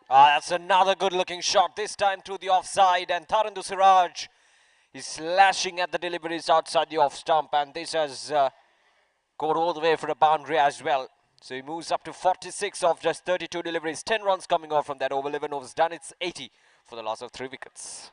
That's another good looking shot, this time through the offside, and Tarindu Siraj is slashing at the deliveries outside the off stump, and this has gone all the way for a boundary as well. So he moves up to 46 of just 32 deliveries, 10 runs coming off from that over 11 overs done. It's 80 for the loss of 3 wickets.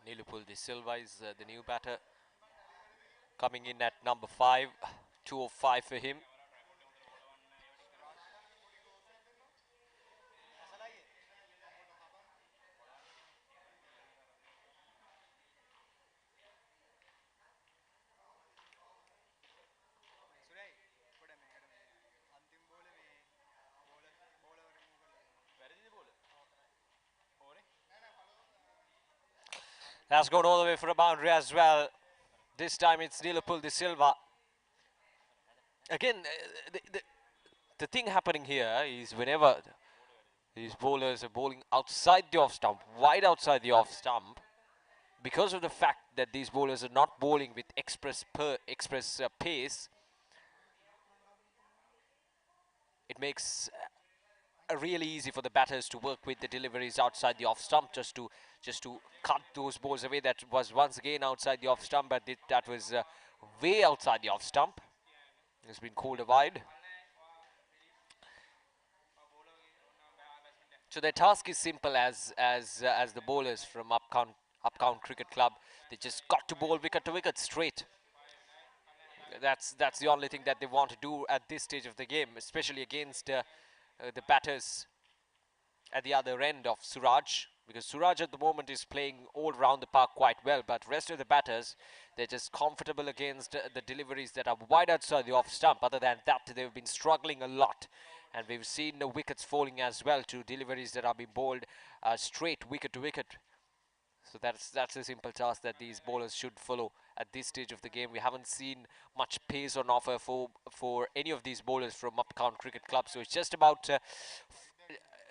Nilupul De Silva is the new batter coming in at number 5. 205 for him. That's gone all the way for a boundary as well. This time it's Nilupul De Silva. Again, the thing happening here is whenever these bowlers are bowling outside the off stump, wide outside the off stump, because of the fact that these bowlers are not bowling with express pace, it makes really easy for the batters to work with the deliveries outside the off stump, just to cut those balls away. That was once again outside the off stump, but that was way outside the off stump. It's been called a wide. So their task is simple as the bowlers from Upcount Cricket Club. They just got to bowl wicket to wicket straight. That's the only thing that they want to do at this stage of the game, especially against the batters at the other end of Suraj, because Suraj at the moment is playing all round the park quite well, but rest of the batters, they're just comfortable against the deliveries that are wide outside the off stump. Other than that, they've been struggling a lot, and we've seen the wickets falling as well to deliveries that are being bowled straight wicket to wicket. So that's a simple task that these bowlers should follow at this stage of the game. We haven't seen much pace on offer for any of these bowlers from Upcount Cricket Club, so it's just about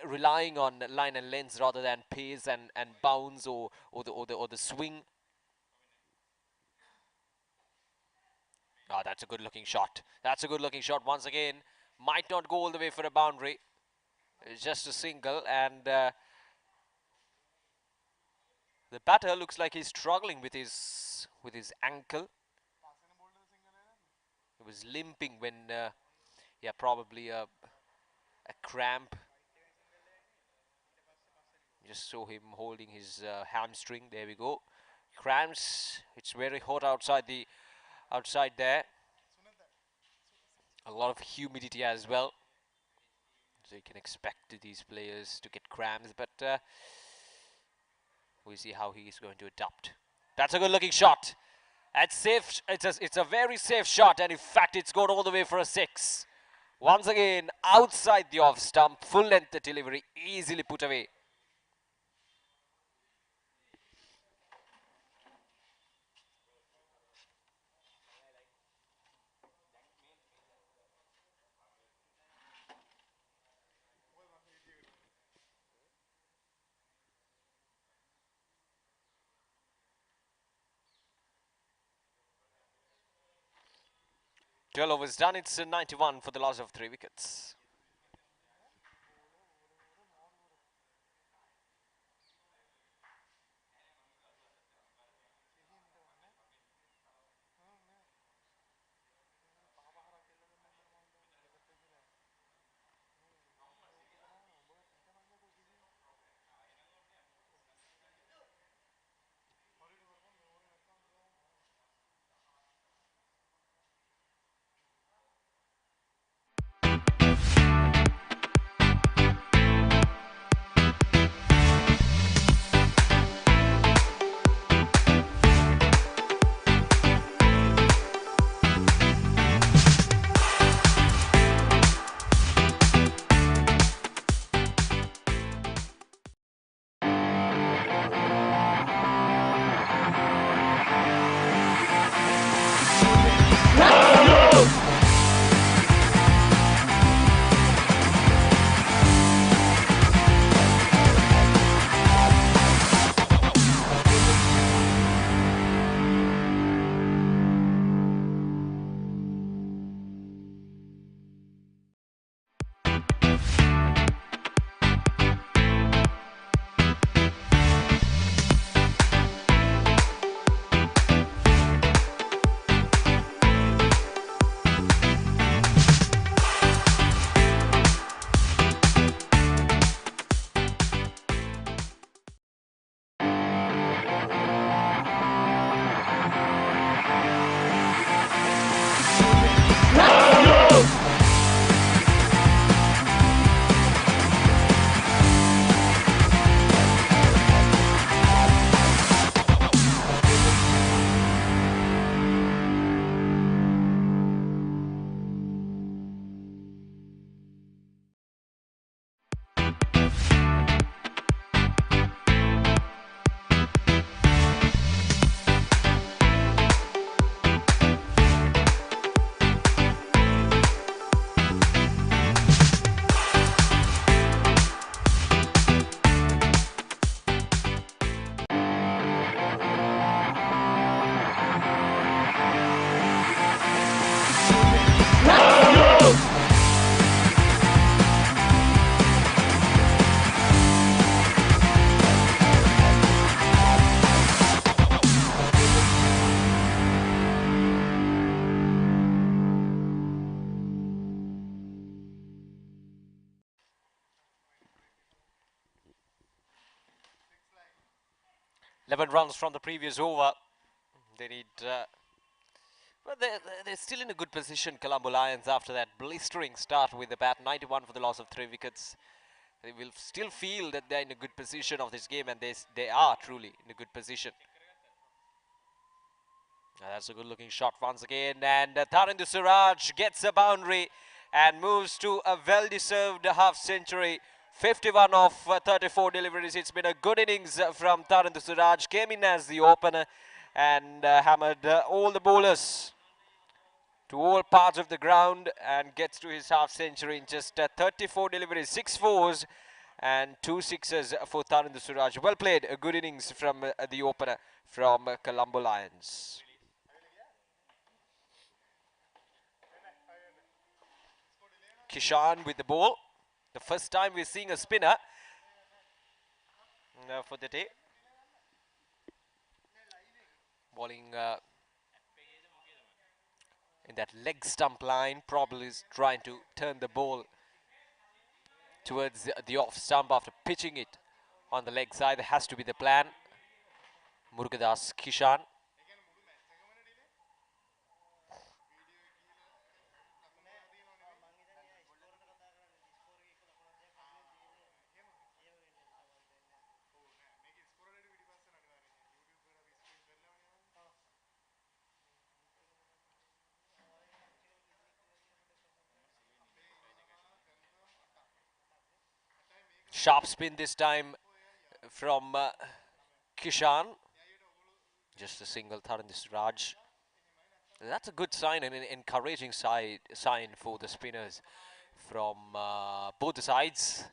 relying on line and length rather than pace and bounce or the swing. Ah, that's a good looking shot. That's a good looking shot once again. Might not go all the way for a boundary. It's just a single, and the batter looks like he's struggling with his ankle. He was limping when yeah, probably a cramp. Just saw him holding his hamstring. There we go. Cramps. It's very hot outside there. A lot of humidity as well, so you can expect these players to get cramps, but we'll see how he is going to adapt. That's a good looking shot. That's safe. It's a very safe shot, and in fact it's gone all the way for a 6. Once again outside the off stump, full length delivery, easily put away. Twelve overs done. It's 91 for the loss of 3 wickets. 11 runs from the previous over. They need... well, they're still in a good position, Colombo Lions, after that blistering start with the bat. 91 for the loss of 3 wickets. They will still feel that they're in a good position of this game, and they are truly in a good position. That's a good looking shot once again, and Tharindu Suraj gets a boundary and moves to a well-deserved half century. 51 of 34 deliveries. It's been a good innings from Tharindu Suraj. Came in as the opener and hammered all the bowlers to all parts of the ground and gets to his half century in just 34 deliveries, 6 fours and 2 sixes for Tharindu Suraj. Well played, a good innings from the opener from Colombo Lions. Kishan with the ball. The first time we're seeing a spinner for the day. Bowling in that leg stump line. Probably is trying to turn the ball towards the off stump after pitching it on the leg side. That has to be the plan. Murugadas Kishan. Sharp spin this time from Kishan. Just a single Tharindu Suraj. That's a good sign and an encouraging sign for the spinners from both the sides.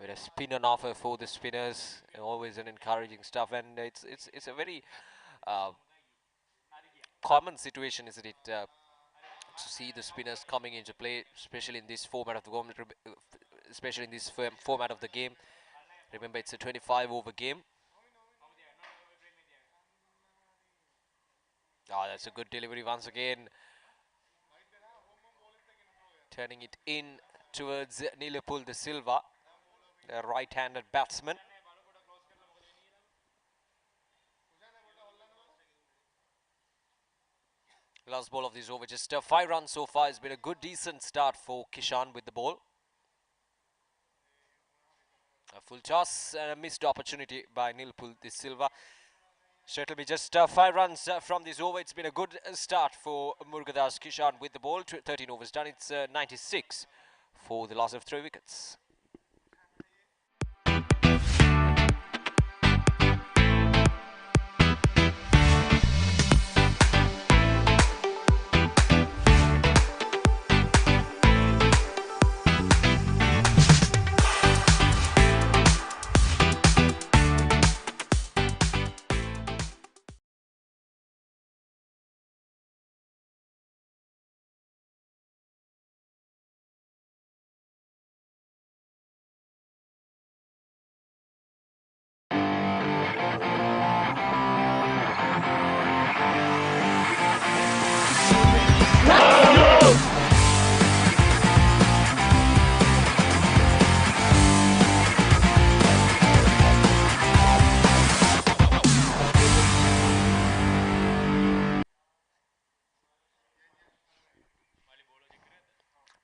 With a spin on offer for the spinners, always an encouraging stuff, and it's a very common situation, isn't it, to see the spinners coming into play, especially in this format of the game. Especially in this format of the game. Remember, it's a 25-over game. Ah, that's a good delivery once again. Turning it in towards Nilapul De Silva, a right-handed batsman. Last ball of this over, just 5 runs so far. It's been a good, decent start for Kishan with the ball. A full toss and a missed opportunity by Nilapul De Silva. So it'll be just 5 runs from this over. It's been a good start for Murugadas Kishan with the ball. 13 overs done. It's 96 for the loss of 3 wickets.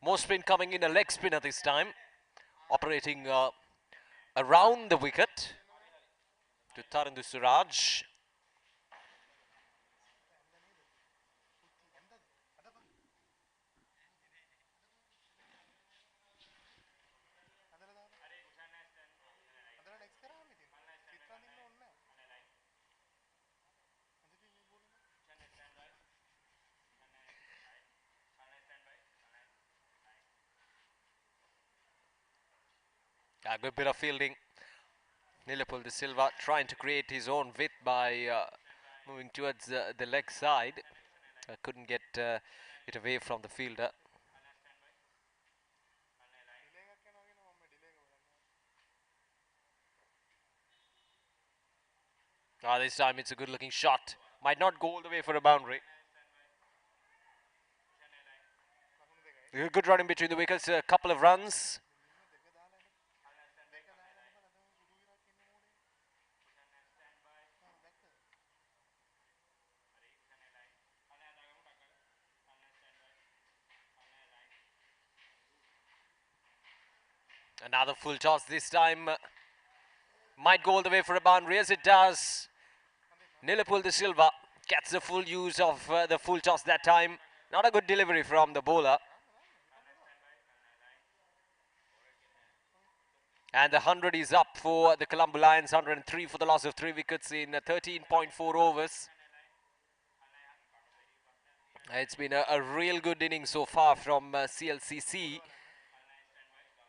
More spin coming in, a leg spinner this time, operating around the wicket to Tharindu Suraj. A good bit of fielding. Nilapul De Silva trying to create his own width by moving towards the leg side. Couldn't get it away from the fielder. This time it's a good looking shot. Might not go all the way for a boundary. Good run in between the wickets, a couple of runs. Another full toss this time. Might go all the way for a boundary. As it does, Nilipul de Silva gets the full use of the full toss that time. Not a good delivery from the bowler. And the 100 is up for the Colombo Lions. 103 for the loss of 3 wickets in 13.4 overs. It's been a real good inning so far from CLCC.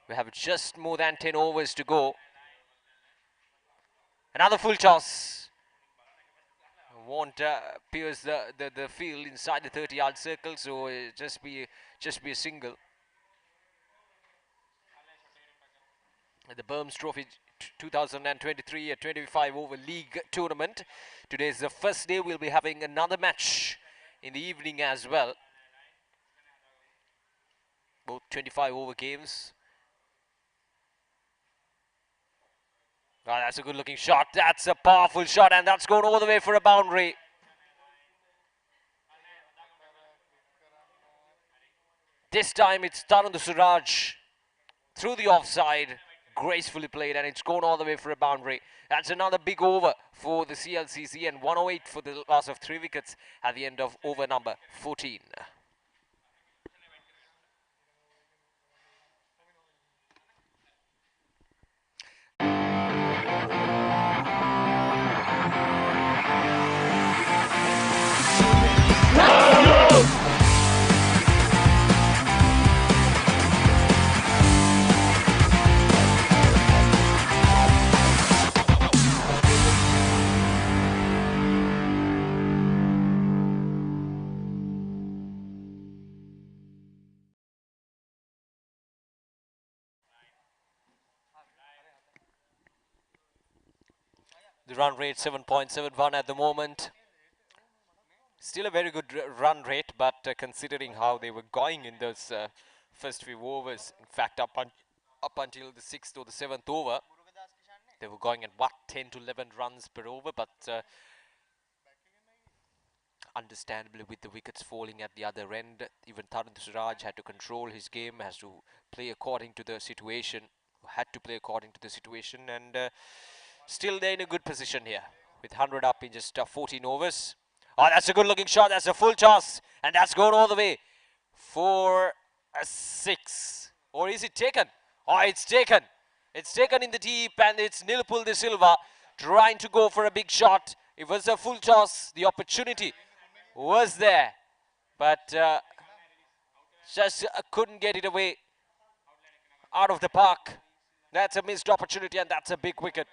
We have just more than 10 overs to go. Another full toss. Won't pierce the field inside the 30-yard circle, so just be a single. The Berms Trophy 2023 25 over league tournament. Today is the first day. We'll be having another match in the evening as well. Both 25 over games. Oh, that's a good looking shot. That's a powerful shot, and that's going all the way for a boundary. This time it's Tarun Suraj through the offside. Gracefully played, and it's gone all the way for a boundary. That's another big over for the CLCC, and 108 for the loss of 3 wickets at the end of over number 14. The run rate 7.71 at the moment. Still a very good run rate, but considering how they were going in those first few overs, in fact up until the 6th or the 7th over, they were going at what, 10 to 11 runs per over, but understandably with the wickets falling at the other end, even Tarun Suraj had to control his game, has to play according to the situation, and still they're in a good position here with 100 up in just 14 overs. Oh, that's a good looking shot. That's a full toss, and that's gone all the way for a 6. Or is it taken? Oh, it's taken. It's taken in the deep, and it's Nilipul de Silva trying to go for a big shot. It was a full toss. The opportunity was there, but just couldn't get it away out of the park. That's a missed opportunity, and that's a big wicket.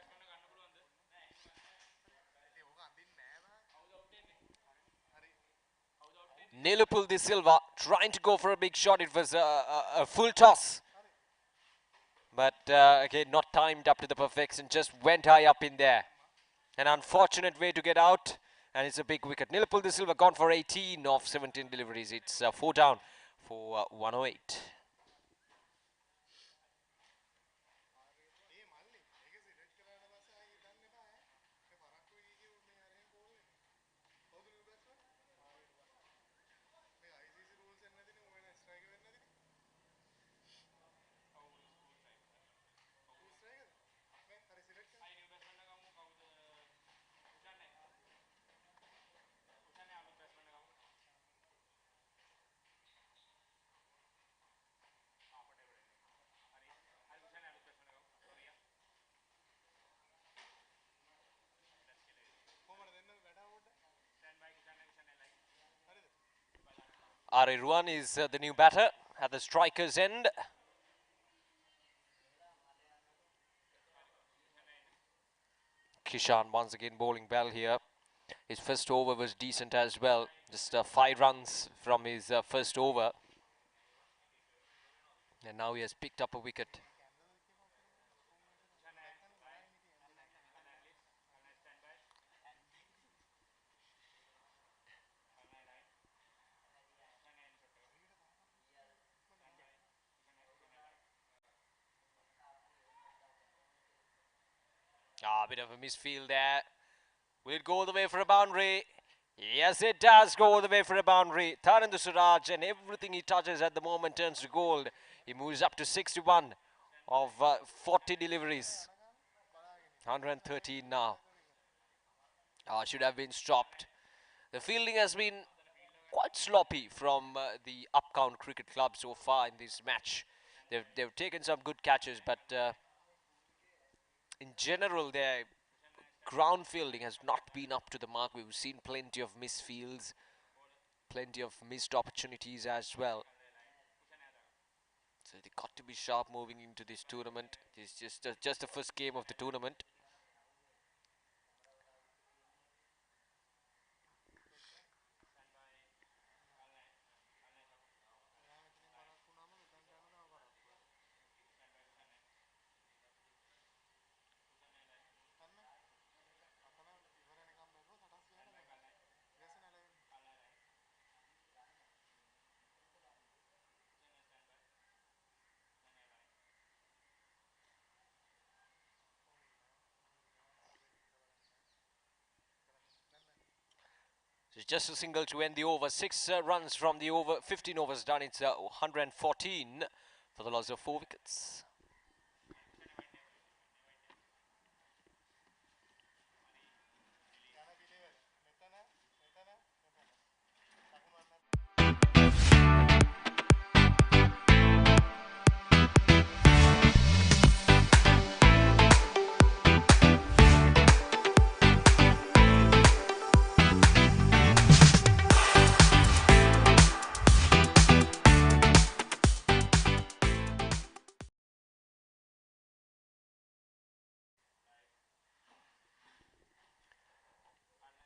Nilipul de Silva trying to go for a big shot. It was a full toss, but again not timed up to the perfection, just went high up in there. An unfortunate way to get out, and it's a big wicket. Nilipul de Silva gone for 18 of 17 deliveries. It's 4 down for 108. R.A. Ruan is the new batter at the striker's end. Kishan once again bowling well here. His first over was decent as well. Just 5 runs from his first over. And now he has picked up a wicket. A bit of a misfield there. Will it go all the way for a boundary? Yes, it does go all the way for a boundary. Tarun Suraj, and everything he touches at the moment turns to gold. He moves up to 61. of 40 deliveries. 113 now. Should have been stopped. The fielding has been quite sloppy from the Upcount Cricket Club so far in this match. They've taken some good catches, but in general, their ground fielding has not been up to the mark. We've seen plenty of misfields, plenty of missed opportunities as well. So they got to be sharp moving into this tournament. This is just the first game of the tournament. So it's just a single to end the over. 6 runs from the over. 15 overs done. It's 114 for the loss of 4 wickets.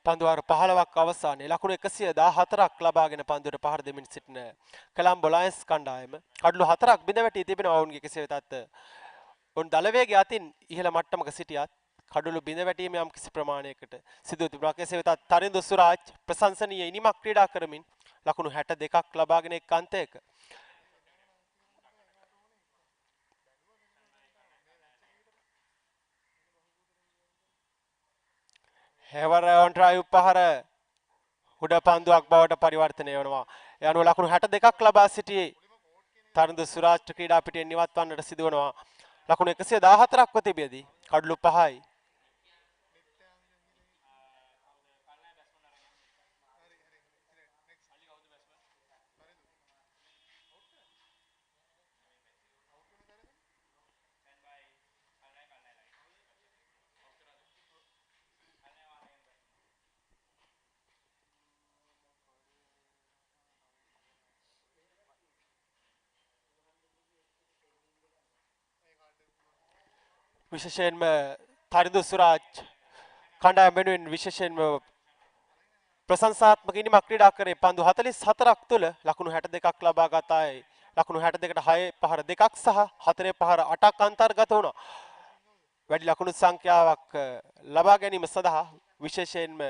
පන්දුවාර 15ක් අවසානයේ ලකුණු 114ක් ලබාගෙන පන්දුවට පහර දෙමින් සිටින කොලම්බෝ lions කණ්ඩායම කඩලු 4ක් බිඳ වැටී තිබෙනවා ඔවුන්ගේ කෙසේ වෙතත් ඔවුන් දල වේගය අතින් ඉහළ මට්ටමක සිටියත් කඩලු බිඳ වැටීම යම් කිසි ප්‍රමාණයකට සිදු තිබුණා. කෙසේ වෙතත් තරිඳු සුරාජ් ප්‍රශංසනීය ඉනිමක් ක්‍රීඩා කරමින් ලකුණු 62ක් ලබාගෙන එක් අන්තයක හෙවර ඔන් ඩ්‍රයිව් පහර උඩ පන්දුවක් බවට පරිවර්තනය වෙනවා. ඒ අනුව ලකුණු 62ක් ලබා සිටි තරිඳු සුරාජ් ක්‍රීඩා පිටියෙන් ඉවත් වන්නට සිදු වෙනවා. ලකුණු 114ක්ව තිබෙදී කඩලු 5යි. විශේෂයෙන්ම තරිඳු සුරාජ් කණ්ඩායම වෙනුවෙන් විශේෂයෙන්ම ප්‍රශංසාත්මක ඉනිමක් ක්‍රීඩා කරේ පන්දු 44ක් තුළ ලකුණු 62ක් ලබාගත් අය ලකුණු 62කට 6 පහර දෙකක් සහ 4 පහර 8ක් අන්තර්ගත වුණා. වැඩි ලකුණු සංඛ්‍යාවක් ලබා ගැනීම සඳහා විශේෂයෙන්ම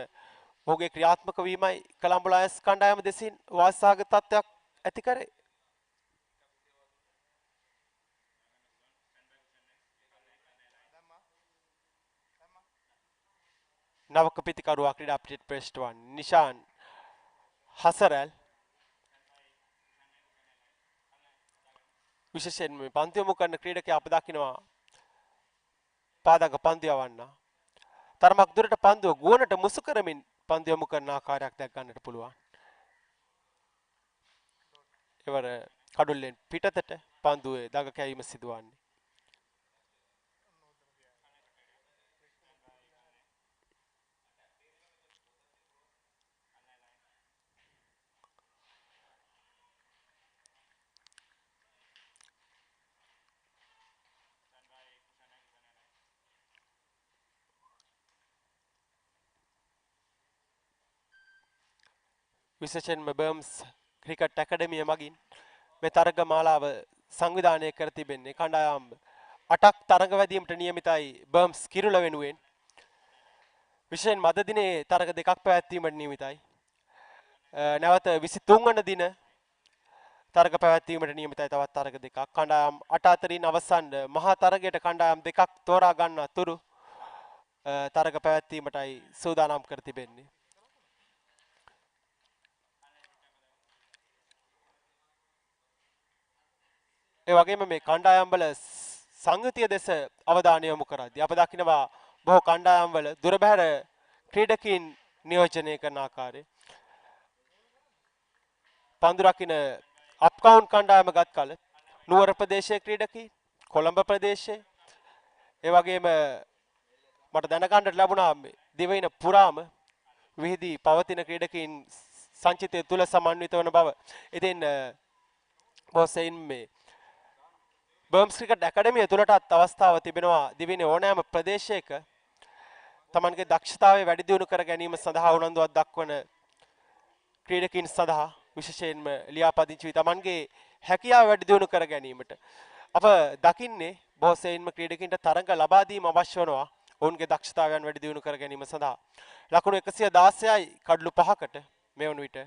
ඔහුගේ ක්‍රියාත්මක වීමයි කොලම්බෝ ලයන්ස් කණ්ඩායම දෙසින් වාසාගත තත්ත්වයක් ඇති කරේ. නවක පිතිකරුවා ක්‍රීඩා පිටියට ප්‍රේෂ්ඨ වන්නේ නිෂාන් හසරල් විශේෂයෙන්ම පන්දු යොමු කරන ක්‍රීඩකයා අප දකිනවා පාදක පන්දු යවන්න තරමක් දුරට පන්දුව ගුවනට මුසු කරමින් පන්දු යොමු කරන ආකාරයක් දැක් ගන්නට පුළුවන්. එවර කඩුල්ලෙන් පිටතට පන්දුවේ දග කැවීම සිදුවන්නේ. විශේෂයෙන්ම බර්ම්ස් ක්‍රිකට් ඇකඩමිය මගින් මේ තරග මාලාව සංවිධානය කර තිබෙන්නේ. කණ්ඩායම් 8ක් තරග වැදීමට නියමිතයි බර්ම්ස් කිරුළ වෙනුවෙන්. විශේෂයෙන් මද දිනේ තරග දෙකක් පැවැත්වීමට නියමිතයි. නැවත 23 වන දින තරග පැවැත්වීමට නියමිතයි තවත් තරග දෙකක්. කණ්ඩායම් 8 අතරින් අවසන් මහා තරගයට කණ්ඩායම් දෙකක් තෝරා ගන්න අතුරු තරග පැවැත්වීමටයි සූදානම් කර තිබෙන්නේ. ඒ වගේම මේ කණ්ඩායම් වල සංගතිය දෙස අවධානය යොමු කරද්දී අප දකිනවා බොහෝ කණ්ඩායම්වල දුරබැහැර ක්‍රීඩකීන් නියෝජනය කරන ආකාරය. පන්දු රකින්න අප්කවුන්ට් කණ්ඩායම ගත් කල නුවර ප්‍රදේශයේ ක්‍රීඩකීන්, කොළඹ ප්‍රදේශයේ, ඒ වගේම මට දැනගන්නට ලැබුණා දිවයින පුරාම විහිදී පවතින ක්‍රීඩකීන් සංචිතය තුල සමන්විත වන බව. ඉතින් බොසෙයින් මේ බර්ම්ස් ක්‍රිකට් ඇකඩමිය තුලටත් අවස්ථාව තිබෙනවා දිවයින ඕනෑම ප්‍රදේශයක තමන්ගේ දක්ෂතාවය වැඩි දියුණු කර ගැනීම සඳහා උනන්දුවක් දක්වන ක්‍රීඩකීන් සඳහා විශේෂයෙන්ම ලියාපදිංචි වී තමන්ගේ හැකියාව වැඩි දියුණු කර ගැනීමට අප දකින්නේ බොහෝසෙයින්ම ක්‍රීඩකීන්ට තරඟ ලබා දීම අවශ්‍ය වෙනවා ඔවුන්ගේ දක්ෂතාවයන් වැඩි දියුණු කර ගැනීම සඳහා. ලකුණු 116යි කඩලු 5කට මේ වන විට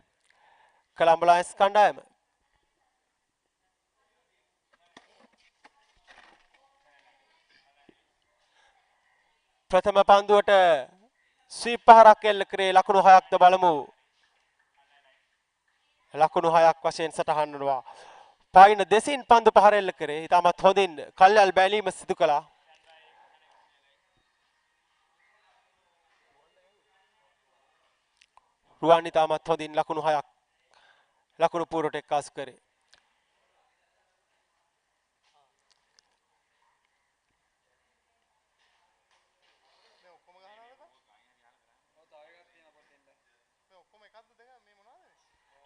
කොළඹ ලයන්ස් කණ්ඩායම ප්‍රථම පන්දුවට ස්වීප් පහරක් එල්ල කරේ ලකුණු 6ක්ද බලමු. ලකුණු 6ක් වශයෙන් සටහන් වෙනවා. පායින දෙසින් පන්දු පහර එල්ල කරේ. ඉතාමත් හොඳින් කල්යල් බැලීම සිදු කළා. රුවන් ඉතාමත් හොඳින් ලකුණු 6ක් ලකුණු පුරට එක්කාසු කරේ.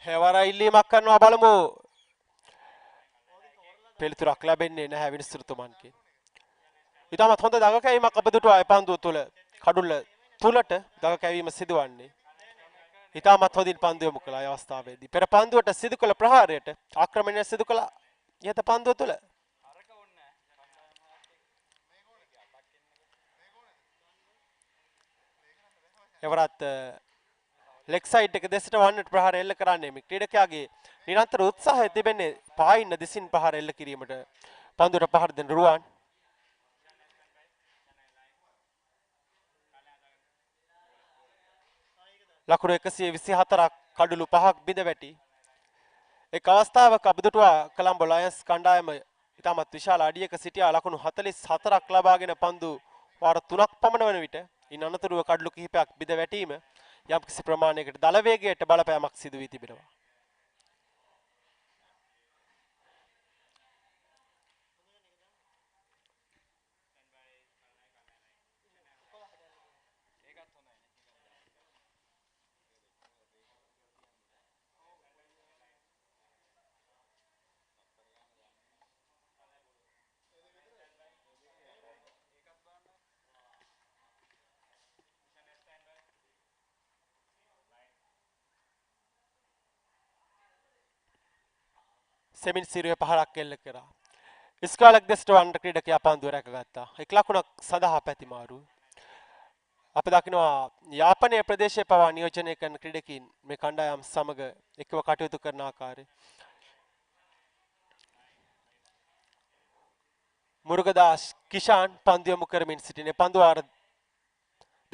හෙවර ඉල්ලීමක් කරනවා බලමු. පිළිතුරක් ලැබෙන්නේ නැහැ විනිසුරුතුමන්ගේ. ඉතාමත් හොඳ දගකැවීමක් අප දුටුවා ඒ පන්දුව තුළ කඩුල්ල තුලට දගකැවීම සිදුවන්නේ. ඉතාමත් හොඳින් පන්දු යොමු කළා ඒ අවස්ථාවේදී. පෙර පන්දුවට සිදු කළ ප්‍රහාරයට ආක්‍රමණය සිදු කළා යත පන්දුව තුළ. එවරත් ලෙග් සයිඩ් එක දෙසට වන්නට ප්‍රහාර එල්ල කරන්නේ මේ ක්‍රීඩකයාගේ නිරන්තර උත්සාහය තිබෙන්නේ පායින්න දෙසින් ප්‍රහාර එල්ල කිරීමට. පන්දුවට පහර දෙන රුවන් ලකුණු 124ක් කඩලු 5ක් බිඳ වැටි. එක් අවස්ථාවක අපදුටුවා කොළඹ ලයන්ස් කණ්ඩායම ඉතාමත් විශාල අඩියක සිටියා ලකුණු 44ක් ලබාගෙන පන්දු වාර 3ක් පමණ වන විට ඉන් අනතුරුව කඩලු කිහිපයක් බිඳ වැටීම යම්කිසි ප්‍රමාණයකට දල වේගයට බලපෑමක් සිදු වී තිබෙනවා. සෙමින් සිරුවේ පහරක් එල්ල කරා. ඉස්කාලක් දෙසට වන්න ක්‍රීඩකයා පන්දුව රැකගත්තා. එක් ලකුණක් සඳහා පැතිමාරු. අප දකිනවා යාපනයේ ප්‍රදේශයේ පවා නියෝජනය කරන ක්‍රීඩකීන් මේ කණ්ඩායම් සමග එක්ව කටයුතු කරන ආකාරය. මුරුගදාස් කිෂාන් පන්දු යොමු කරමින් සිටිනේ. පන්දු වාර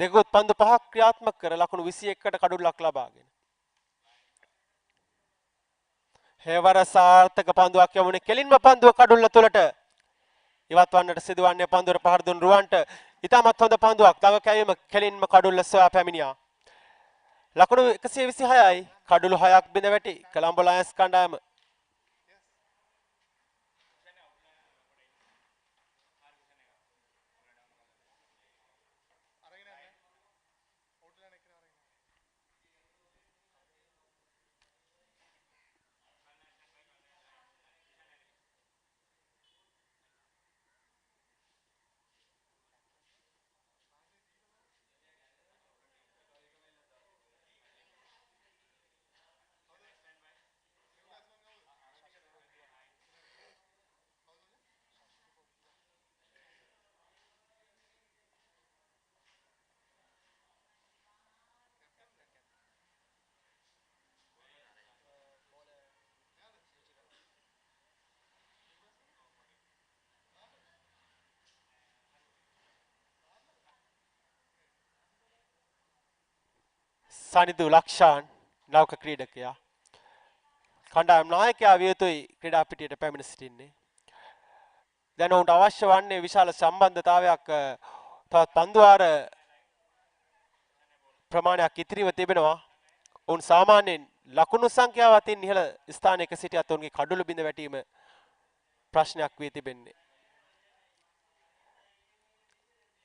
දෙකකුත් පන්දු පහක් ක්‍රියාත්මක කර ලකුණු 21කට කඩුල්ලක් ලබාගෙන. හෙවර සාර්ථක පන්දුවක් යමුනේ කෙලින්ම පන්දුව කඩුල්ල තුලට ඉවත් වන්නට සිදුවන්නේ පන්දුවට පහර දුන් රුවන්ට ඉතාමත් හොඳ පන්දුවක් දඟ කැවීම කෙලින්ම කඩුල්ල සොයා පැමිණියා. ලකුණු 126යි කඩුළු 6ක් බිඳ වැටි කොළඹ ලයන්ස් කණ්ඩායම. සනිදු ලක්ෂාන් නෞක ක්‍රීඩකයා කණ්ඩායම් නායකයා විය යුතුයි ක්‍රීඩා පිටියට පැමිණ සිටින්නේ. දැන් ඔවුන්ට අවශ්‍ය වන්නේ විශාල සම්බන්ධතාවයක් තවත් පන්දු වාර ප්‍රමාණයක් ඉතිරිව තිබෙනවා. ඔවුන් සාමාන්‍යයෙන් ලකුණු සංඛ්‍යාව අතින් ඉහළ ස්ථානයක සිටියත් ඔවුන්ගේ කඩුළු බිඳ වැටීම ප්‍රශ්නයක් වී තිබෙන්නේ.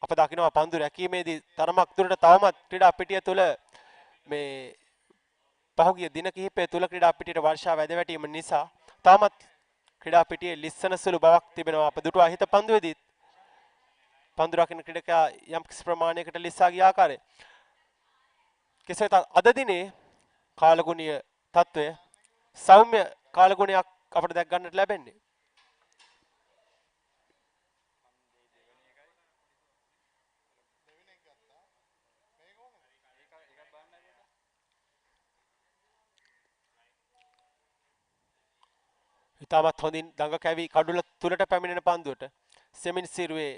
අප දකිනවා පන්දු රැකීමේදී තරමක් දුරට තවමත් ක්‍රීඩා පිටිය තුළ මේ පහුගිය දින කිහිපය තුළ ක්‍රීඩා පිටියට වර්ෂාව වැද වැටීම නිසා තාමත් ක්‍රීඩා පිටියේ ලිස්සන සුළු බවක් තිබෙනවා. අප දුටුවා හිත පන්දුවේදී පන්දු රකින්න ක්‍රීඩකයා යම් කිසි ප්‍රමාණයකට ලිස්සා ගිය ආකාරය. කෙසේ වෙතත් අද දිනේ කාලගුණීය තත්වය සෞම්‍ය කාලගුණයක් අපට දැක් ගන්නට ලැබෙන්නේ. ඉතාමත් හොඳින් දඟ කැවි කඩුල තුලට පැමිණෙන පන්දුවට සෙමින් සිරුවේ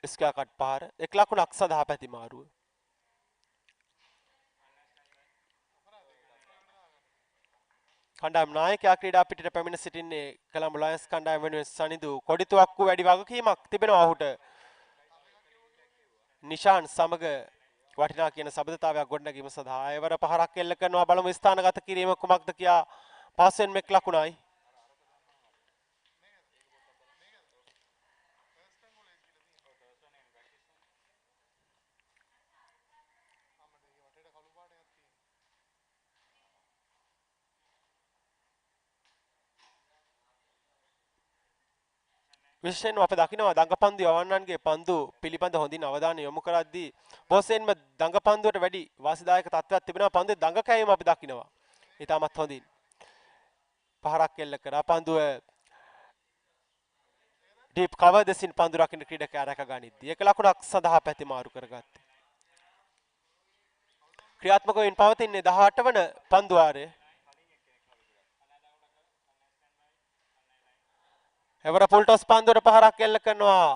ස්ක්වයර් කට් පාර 1 ලකුණක් සඳහා පැතිමාරුව. කණ්ඩායම් නායකයා ක්‍රීඩා පිටියට පැමිණ සිටින්නේ කොළඹ ලයන්ස් කණ්ඩායම වෙනුවෙන් සනිදු කොඩිතුවක්කු වැඩි වගකීමක් තිබෙනවා ඔහුට. නිෂාන් සමග වටිනා කියන සබඳතාවයක් ගොඩනැගීම සඳහා එවර පහරක් එල්ල කරනවා. බලමු ස්ථානගත කිරීම කුමක්ද කියා. පාසෙන් මෙක් ලකුණයි. විශේෂයෙන්ම අප දකිනවා දඟපන්දු යවන්නන්ගේ පන්දු පිළිබඳ හොඳින් අවධානය යොමු කරද්දී බොහෝසෙන්ම දඟපන්දුවට වැඩි වාසිදායක තත්ත්වයක් තිබෙනවා. පන්දුවේ දඟ කැවීම අපි දකිනවා. ඊටමත් හොඳින් පහරක් එල්ල කරා පන්දුව ඩීප් කවර් දෙසින් පන්දු රකින්න ක්‍රීඩකයා රැක ගනිද්දී 1 ලකුණක් සඳහා පැතිමාරු කරගත්තේ. ක්‍රියාත්මක වෙමින් පවතින්නේ 18 වන පන්දු වාරය. එවර ෆුල් ටොස් පන්දුවට පහරක් එල්ල කරනවා.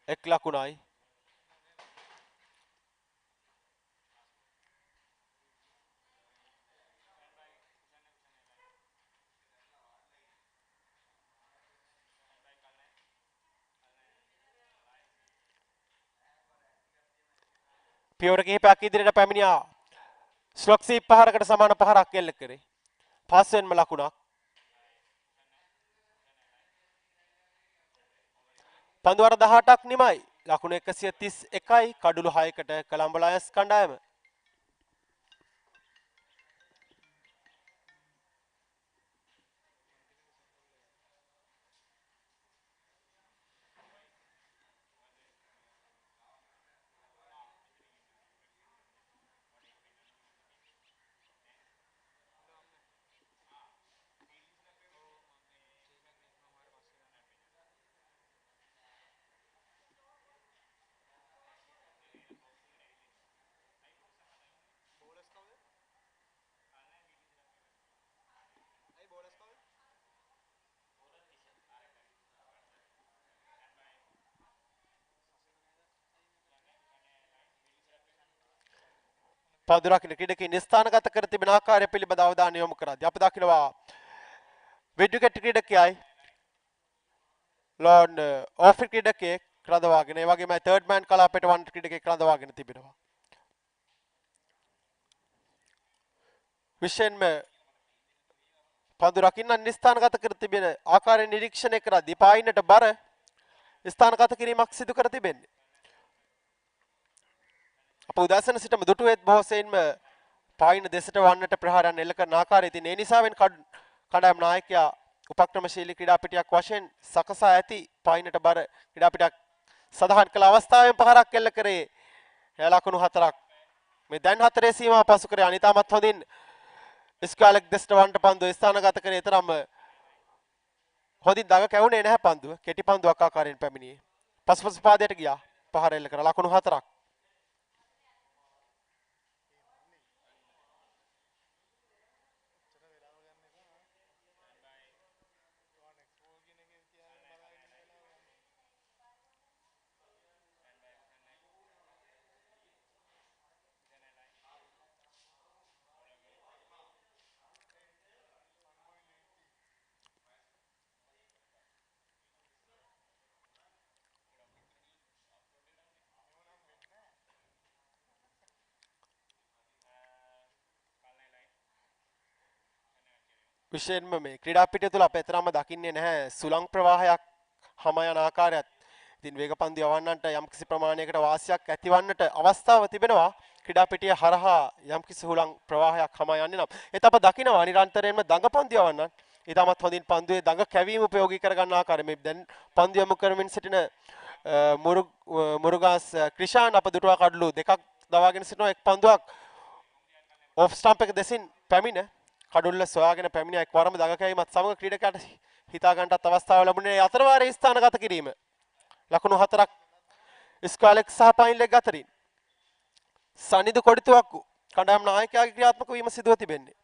එක් ලකුණයි. පියවර කිහිපයක් ඉදිරියට පැමිණියා. ස්ලොක්සී පහරකට සමාන පහරක් එල්ල කරේ. පස්වෙන්ම ලකුණක්. පන්දු වාර 18ක් නිමයි. ලකුණු 131යි කඩුළු 6කට කොළඹ ලයන්ස් කණ්ඩායම. පන්දු රකින්න ක්‍රීඩකයින් ස්ථානගත කර තිබෙන ආකාරය පිළිබඳ අවධානය යොමු කරද්දී අපි දකිනවා විඩ්විකට් ක්‍රීඩකයයි ලෝන් ඕෆ් ක්‍රීඩකයෙක් රඳවාගෙන ඒ වගේම තර්ඩ් මෑන් කලාපයට වන් ක්‍රීඩකයෙක් රඳවාගෙන තිබෙනවා. විශේෂයෙන්ම පන්දු රකින්න ස්ථානගත කර තිබෙන ආකාරය නිරීක්ෂණය කරද්දී පායින්නට බර ස්ථානගත කිරීමක් සිදු කර තිබෙන්නේ. අප උදෑසන සිටම දුටුවෙත් බොහෝසෙයින්ම පායින දෙසට වන්නට ප්‍රහාරයන් එල්ල කරන ආකාරය ඉතින් ඒ නිසාවෙන් කණ්ඩායම් නායකයා උපක්‍රමශීලී ක්‍රීඩා පිටියක් වශයෙන් සකසා ඇති පායිනට බර ක්‍රීඩා පිටක් සඳහන් කළ අවස්ථාවෙන් පහරක් එල්ල කරේ. ලකුණු 4ක්. මේ දැන් 4 සීමාව පසු කරේ අනිතාමත් හොඳින් ස්කාලෙක් දෙසට වන්නට පන්දුව ස්ථානගත කරේ තරම් හොඳින් දඟ කැවුනේ නැහැ පන්දුව. කෙටි පන්දුවක් ආකාරයෙන් පැමිණියේ. පසුපස පාදයට ගියා. පහර එල්ල කරලා ලකුණු 4ක්. විශේෂයෙන්ම මේ ක්‍රීඩා පිටිය තුල අපේ තරම්ම දකින්නේ නැහැ සුළං ප්‍රවාහයක් හම යන ආකාරයත්. ඉතින් වේග පන්දු යවන්නන්ට යම්කිසි ප්‍රමාණයකට වාසියක් ඇතිවන්නට අවස්ථාව තිබෙනවා. ක්‍රීඩා පිටිය හරහා යම්කිසි හුළං ප්‍රවාහයක් හම යන්නේ නම් ඒත් අප දකිනවා නිරන්තරයෙන්ම දඟ පන්දු යවන්නන් ඊටමත් හොඳින් පන්දුවේ දඟ කැවීම ප්‍රයෝගී කර ගන්න ආකාරය මේ දැන් පන්දු යමු කරමින් සිටින මුරුගාස් ක්‍රිෂාන් අප දුටුවා කඩලු දෙකක් දවාගෙන සිටිනවා එක් පන්දුවක් ඔෆ් ස්ටම්ප් එක දෙසින් පැමිණ කඩුල්ල සොයාගෙන පැමිණ එක්වරම දඟ කැවීමත් සමග ක්‍රීඩකයාට හිතා ගන්නටත් අවස්ථාව ලැබුණේ අතර වාරයේ ස්ථානගත කිරීම ලකුණු 4ක් ස්ක්වැලෙක්ස් සහ පයින් ලෙග් අතරින් සනිදු කොඩිතුවක්කු කණ්ඩායම් නායකයාගේ ක්‍රියාත්මක වීම සිදුව තිබෙන්නේ.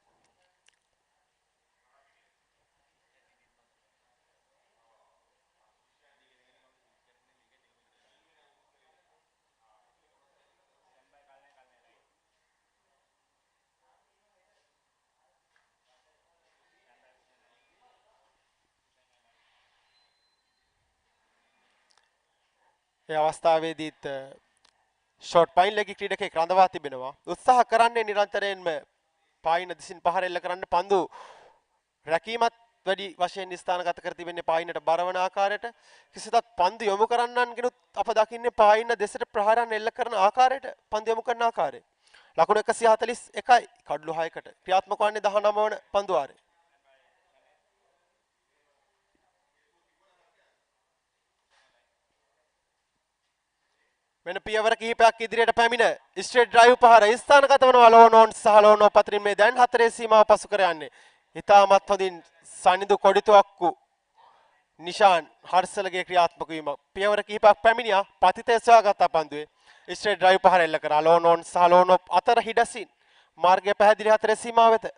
ඒ අවස්ථාවේදීත් ෂොට් පයින් ලෙග් ක්‍රීඩකෙක් රඳවා තිබෙනවා. උත්සාහ කරන්නේ නිරන්තරයෙන්ම පායින දිසින් පහර එල්ල කරන්න පන්දු රැකීමත් වැඩි වශයෙන් ස්ථානගත කර තිබෙන්නේ පායිනට බරවන ආකාරයට. කිසිදත් පන්දු යොමු කරන්නන්ගෙනුත් අප දකින්නේ පායින දෙසට ප්‍රහාරයන් එල්ල කරන ආකාරයට පන්දු යොමු කරන ආකාරය. ලකුණු 141යි කඩලු 6කට ක්‍රියාත්මක වන්නේ 19 වන පන්දු වාරය. මෙන්න පියවර කිහිපයක් ඉදිරියට පැමිණ ස්ට්‍රේට් ඩ්‍රයිව් පහර ස්ථානගත වනවා ලෝනෝන් සහ ලෝනෝ පතරින් මේ දැන් 4 සීමාව පසු කර යන්නේ. ඉතාමත් හොඳින් සනිදු කොඩිතුවක්කු නිෂාන් හර්සලගේ ක්‍රියාත්මක වීම පියවර කිහිපයක් පැමිණියා පතිතය සොයාගත් පන්දුවේ ස්ට්‍රේට් ඩ්‍රයිව් පහර එල්ල කරා ලෝනෝන් සහ ලෝනෝ අතර හිඩසින් මාර්ගය පැහැදිලි 4 සීමාව වෙත.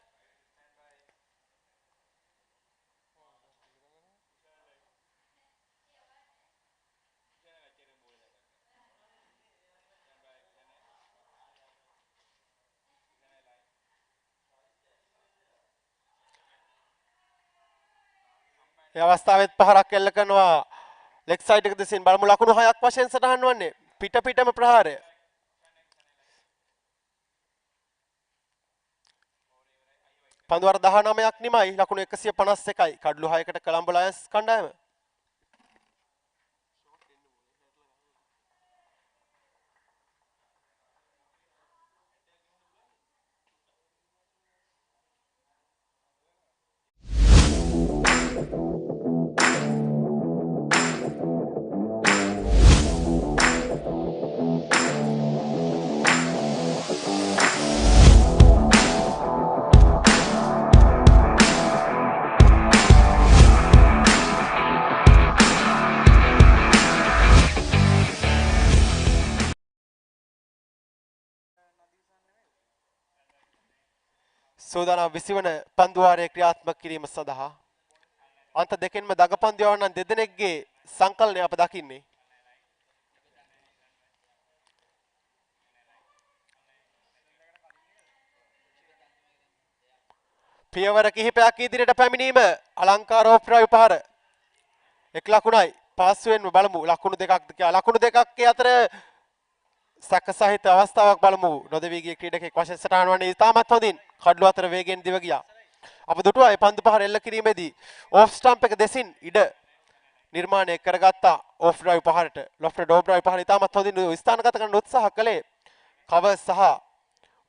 මේ අවස්ථාවෙත් පහරක් එල්ල කරනවා ලෙග් සයිඩ් එක දෙසින් බලමු ලකුණු 6ක් වශයෙන් සටහන් වන්නේ පිට පිටම ප්‍රහාරය. පන්දු වර 19ක් නිමයි ලකුණු 151යි කඩලු 6කට කොළඹ ලයන්ස් කණ්ඩායම. සෝදානම් 20 වන පන්දු වාරයේ ක්‍රියාත්මක කිරීම සඳහා අන්ත දෙකෙන්ම දගපන්දු යවන්නන් දෙදෙනෙක්ගේ සංකලනය අප දකින්නේ. පියවර කිහිපයක් ඉදිරියට පැමිණීම අලංකාර ඕෆ් ඩ්‍රයිව් පහර එක් ලකුණයි පාස්ුවෙන්ම බලමු ලකුණු දෙකක්ද කියලා ලකුණු දෙකක් අතර සැක සහිත අවස්ථාවක් බලමු නොදෙවී ගිය ක්‍රීඩකෙක් වශයෙන් සටහන් වන්නේ ඉතාමත් හොඳින් කඩලු අතර වේගෙන් දිව ගියා. අප දුටුවා ඒ පන්දු පහර එල්ල කිරීමේදී ඕෆ් ස්ටම්ප් එක දෙසින් ඉඩ නිර්මාණය කරගත්තා ඕෆ් ඩ්‍රයිව් පහරට ලොෆ්ටඩ් ඕෆ් ඩ්‍රයිව් පහර ඉතාමත් හොඳින් ස්ථානගත කරන්න උත්සාහ කළේ කවර් සහ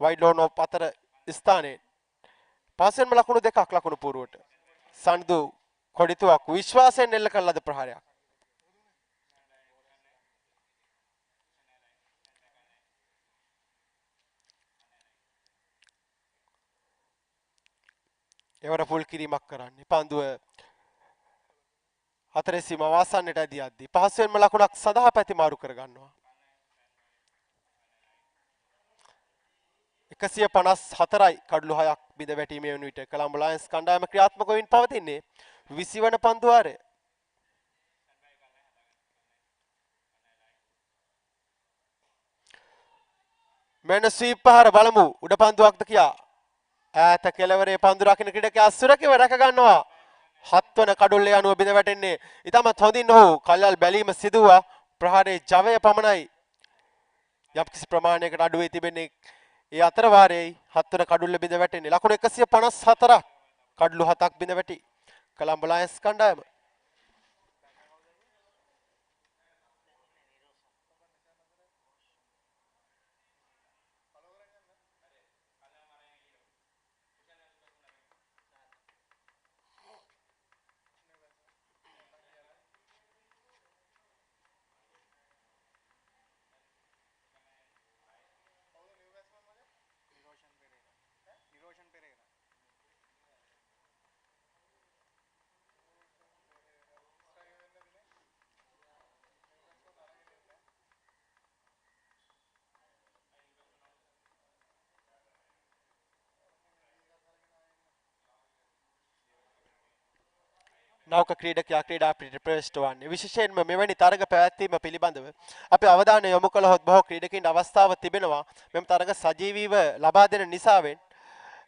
වයිඩ් ලෝන් ඔෆ් අතර ස්ථානයේ පාසෙන්ම ලකුණු දෙකක් ලකුණු පූර්වට සන්දු කොඩිතුවක් විශ්වාසයෙන් එල්ල කළ ලද ප්‍රහාරයක්. එවර ෆුල් කිරීමක් කරන්නේ පන්දුව හතරේ සීමාව ආසන්නට ඇදී යද්දී පහසුවෙන්ම ලකුණක් සඳහා පැති මාරු කර ගන්නවා. 154යි කඩලු 6ක් බිඳ වැටීමේ වන විට කොළඹ ලයන්ස් කණ්ඩායම ක්‍රියාත්මක වෙමින් පවතින්නේ 20 වන පන්දු වාරය. මෙන්න ස්වීප් පහර බලමු උඩ පන්දුවක්ද කියා. ඈත කෙළවරේ පන්දු රකින්න ක්‍රීඩකයා සුරකිව රැක ගන්නවා. 7 වන කඩුල්ලේ අනුව බිඳ වැටෙන්නේ. ඊටමත් හොඳින් ඔහු කල්යල් බැලීම සිදුවා ප්‍රහාරයේ ජවය පමණයි. යම්කිසි ප්‍රමාණයකට අඩු වෙයි තිබෙන්නේ. ඒ අතර වාරයේ 7 වන කඩුල්ල බිඳ වැටෙන්නේ. ලකුණු 154ක් කඩලු 7ක් බිඳ වැටි. කොළඹ ලයන්ස් කණ්ඩායම. නෞක ක්‍රීඩකයා ක්‍රීඩා පිටියට ප්‍රවේශ වන්නේ විශේෂයෙන්ම මෙවැනි තරග පැවැත්වීම පිළිබඳව අපි අවධානය යොමු කළහොත් බොහෝ ක්‍රීඩකයින්ට අවස්ථාව තිබෙනවා මෙම තරග සජීවීව ලබා දෙන නිසාවෙන්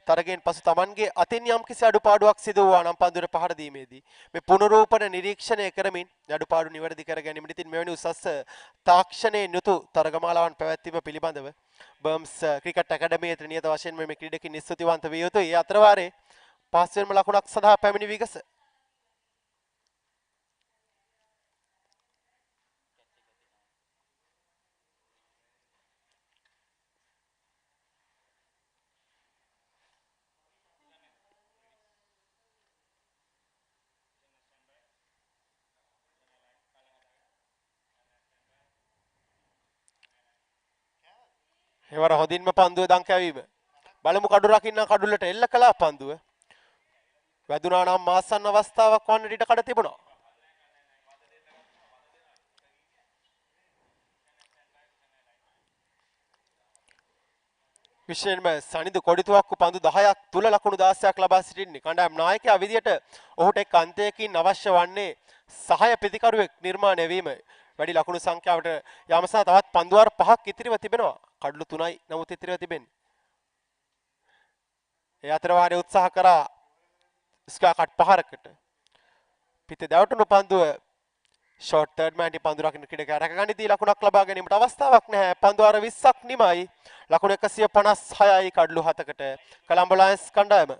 තරගයෙන් පසු Tamanගේ අතින් යම්කිසි අඩුපාඩුවක් සිදු වුණා නම් පන්දුවට පහර දීමේදී මේ පුනරූපණ නිරීක්ෂණය කරමින් අඩුපාඩු නිවැරදි කර ගැනීමට ඉතින් මෙවැනි උසස් තාක්ෂණයෙන් යුතු තරගමාලාවන් පැවැත්වීම පිළිබඳව බර්ම්ස් ක්‍රිකට් ඇකඩමියේ නියත වශයෙන්ම මේ ක්‍රීඩකින් ස්තුතිවන්ත විය යුතුයි. ඒ අතර වාරේ පස්වෙනිම ලකුණක් සඳහා පැමිණි විගස එවර හොඳින්ම පන්දුව දන් කැවීම. බලමු කඩු රකින්න කඩුලට එල්ල කළා පන්දුව. වැදුනා නම් ආසන්න අවස්ථාවක් වන්නට ඉඩ කඩ තිබුණා. විශේෂයෙන්ම සනිදු කොඩිතුවක්කු පන්දු 10ක් තුල ලකුණු 16ක් ලබා සිටින්නේ. කණ්ඩායම් නායකයා විදියට ඔහුට එක් අන්තයකින් අවශ්‍ය වන්නේ සහාය ප්‍රතිකරුවෙක් නිර්මාණය වීම. වැඩි ලකුණු සංඛ්‍යාවට යාම සහ තවත් පන්දු වාර 5ක් ඉතිරිව තිබෙනවා. කඩලු 3යි නමුත් ඉතිරිව තිබෙන්නේ. ඒ අතර වාරේ උත්සාහ කරා ස්ක්වයර් කට් පහරකට. පිටේ දැවටුණු පන්දුව ෂෝට් තර්ඩ් මෑන් පන්දු රකින්න ක්‍රීඩකයා රැකගනිදී ලකුණක් ලබා ගැනීමට අවස්ථාවක් නැහැ. පන්දු වාර 20ක් නිමයි. ලකුණු 156යි කඩලු 7කට කොළඹ ලයන්ස් කණ්ඩායම.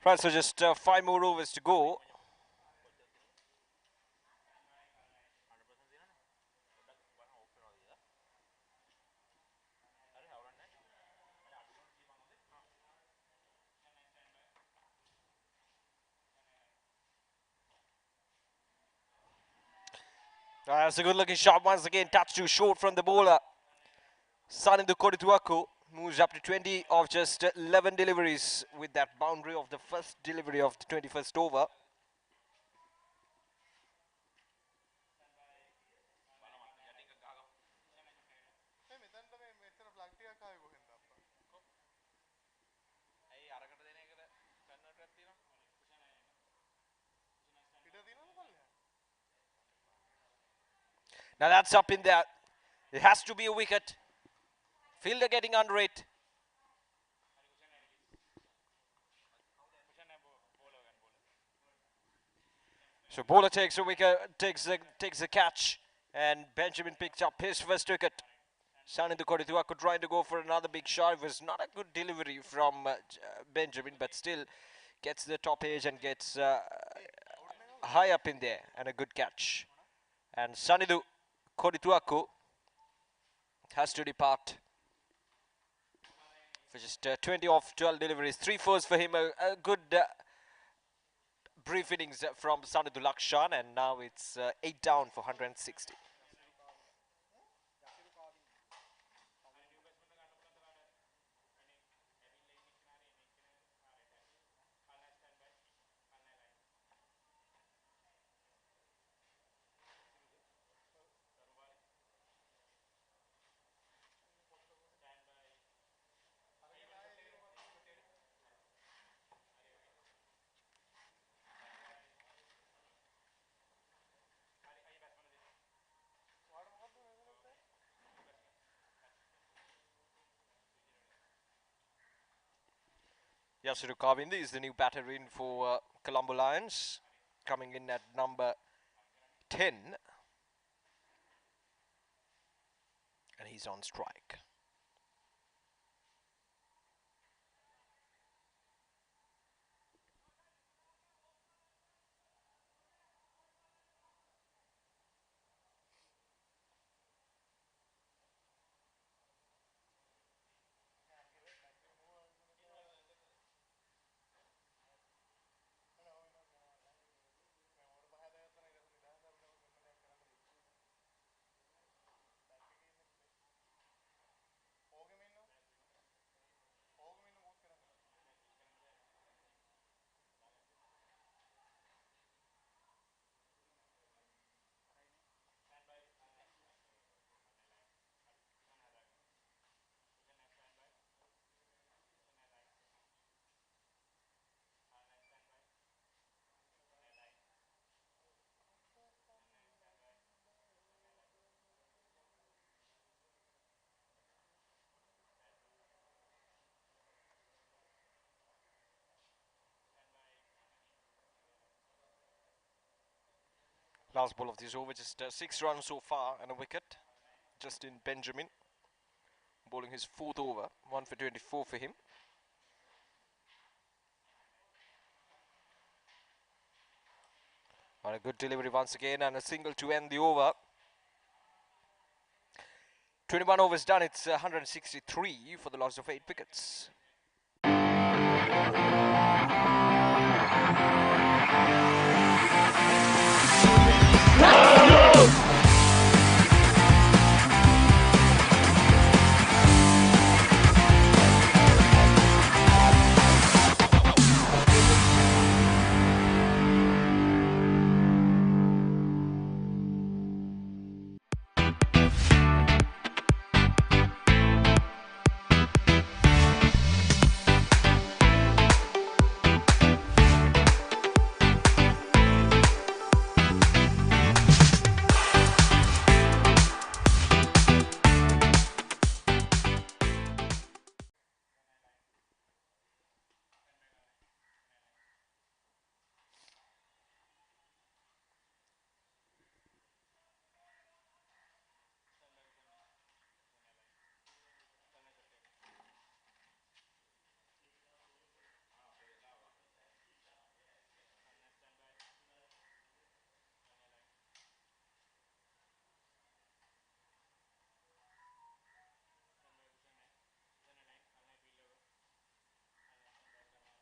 Right, so just 5 more overs to go. That's a good looking shot once again. Touch too short from the bowler. Sanindu Kodituaku moves up to 20 of just 11 deliveries with that boundary of the first delivery of the 21st over. Now that's up in there. It has to be a wicket. Fielder getting under it. So bowler takes a wicket, takes a catch, and Benjamin picks up his first wicket. Sanindu Kodituaku trying to go for another big shot. It was not a good delivery from Benjamin, but still gets the top edge and gets high up in there, and a good catch. And Sanindu Kodituaku has to depart for just 20 of 12 deliveries. 3 fours for him, a good brief innings from Sanidul Akshan, and now it's 8 down for 160. Yasuru Kavindi is the new batter in for Colombo Lions, coming in at number 10, and he's on strike. Last ball of this over, just 6 runs so far and a wicket. Justin Benjamin bowling his 4th over, 1 for 24 for him. And a good delivery once again, and a single to end the over. 21 overs done, it's 163 for the loss of 8 wickets.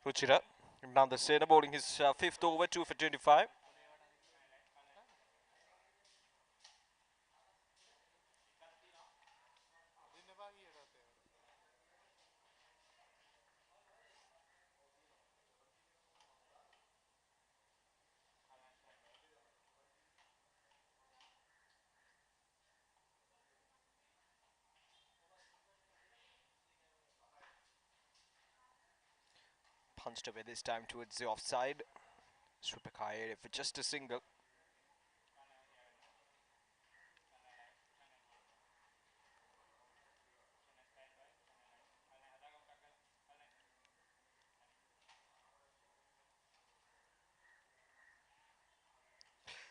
Ruchira, now the Sena bowling his 5th over, 2 for 25. Punched away this time towards the offside. Sripakai for just a single.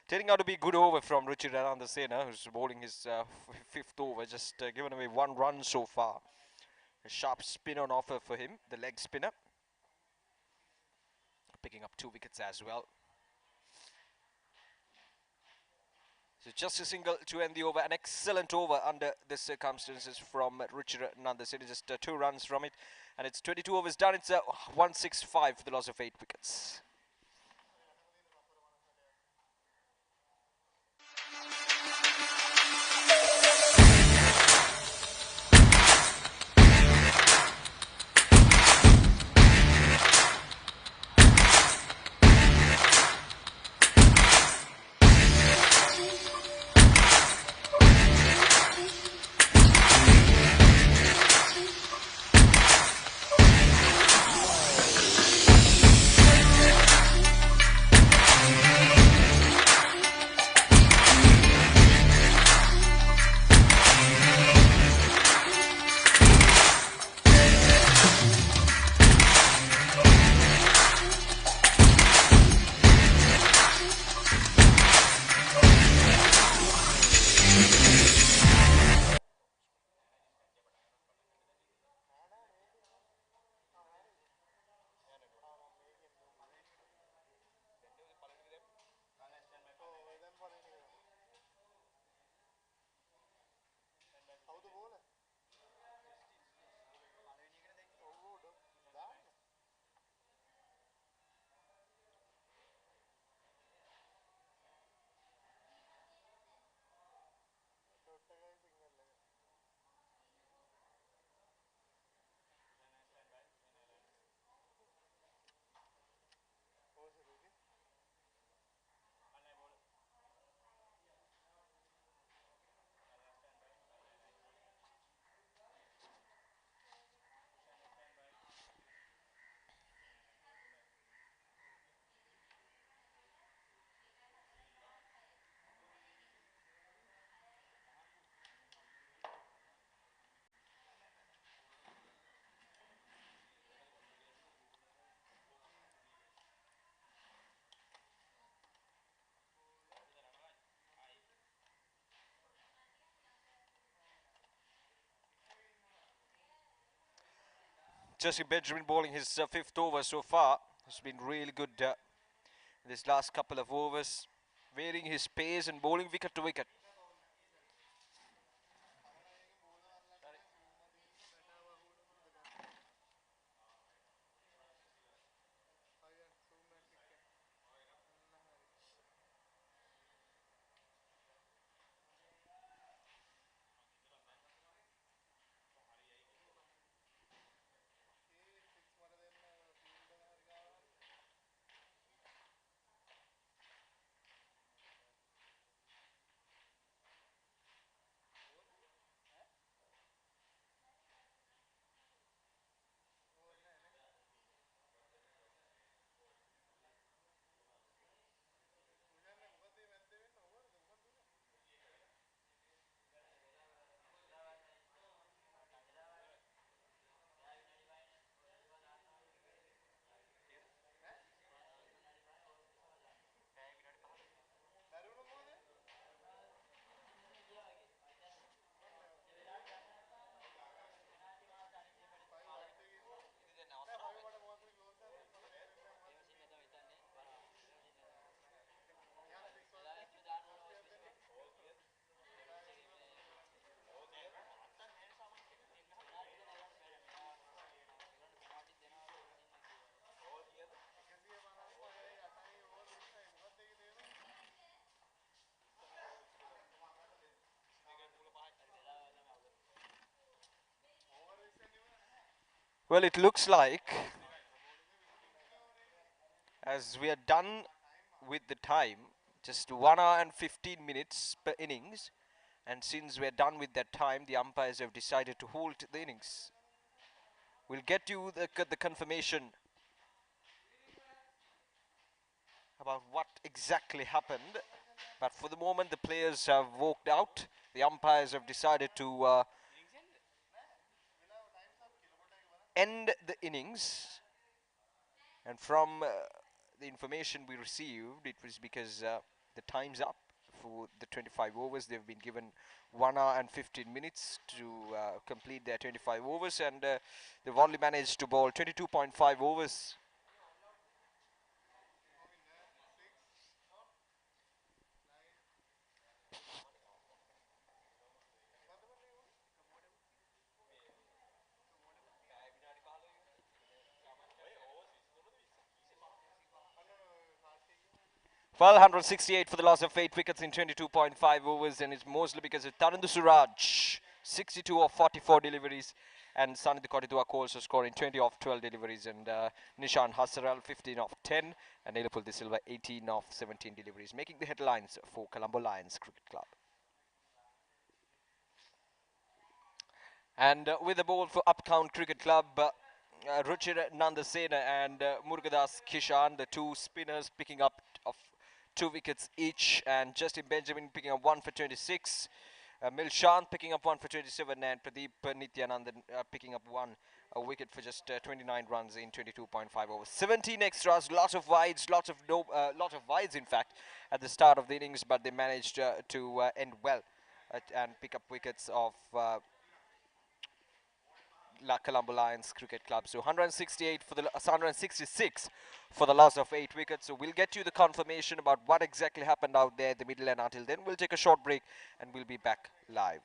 Turning out to be a good over from Ruchira Sena, who's bowling his 5th over, just given away 1 run so far. A sharp spin on offer for him, the leg spinner. Picking up 2 wickets as well. So just a single to end the over. An excellent over under the circumstances from Ruchira Nandasena. Just 2 runs from it. And it's 22 overs done. It's 165 for the loss of 8 wickets. Jesse Benjamin bowling his fifth over so far. Has been really good this last couple of overs, varying his pace and bowling wicket to wicket. Well, it looks like as we are done with the time, just 1 hour and 15 minutes per innings, and since we're done with that time, the umpires have decided to hold the innings. We'll get you the confirmation about what exactly happened, but for the moment the players have walked out. The umpires have decided to end the innings, and from the information we received, it was because the time's up for the 25 overs. They've been given 1 hour and 15 minutes to complete their 25 overs, and they've only managed to bowl 22.5 overs. Well, 168 for the loss of 8 wickets in 22.5 overs, and it's mostly because of Tarun Suraj, 62 of 44 deliveries, and Sanidhi Kodidua also scoring 20 of 12 deliveries, and Nishan Hasaral 15 of 10, and Nilapul De Silva 18 of 17 deliveries, making the headlines for Colombo Lions Cricket Club. And with the ball for Upcount Cricket Club, Ruchir Nandasena and Murugadas Kishan, the two spinners, picking up of 2 wickets each, and Justin Benjamin picking up 1 for 26. Milshant picking up 1 for 27, and Pradeep Nityanandan picking up 1 wicket for just 29 runs in 22.5 overs. 17 extras, lots of wides, lot of wides in fact at the start of the innings, but they managed to end well and pick up wickets of Colombo Lions Cricket Club. So 168 for the 166 for the loss of 8 wickets. So we'll get you the confirmation about what exactly happened out there in the middle, and until then we'll take a short break and we'll be back live.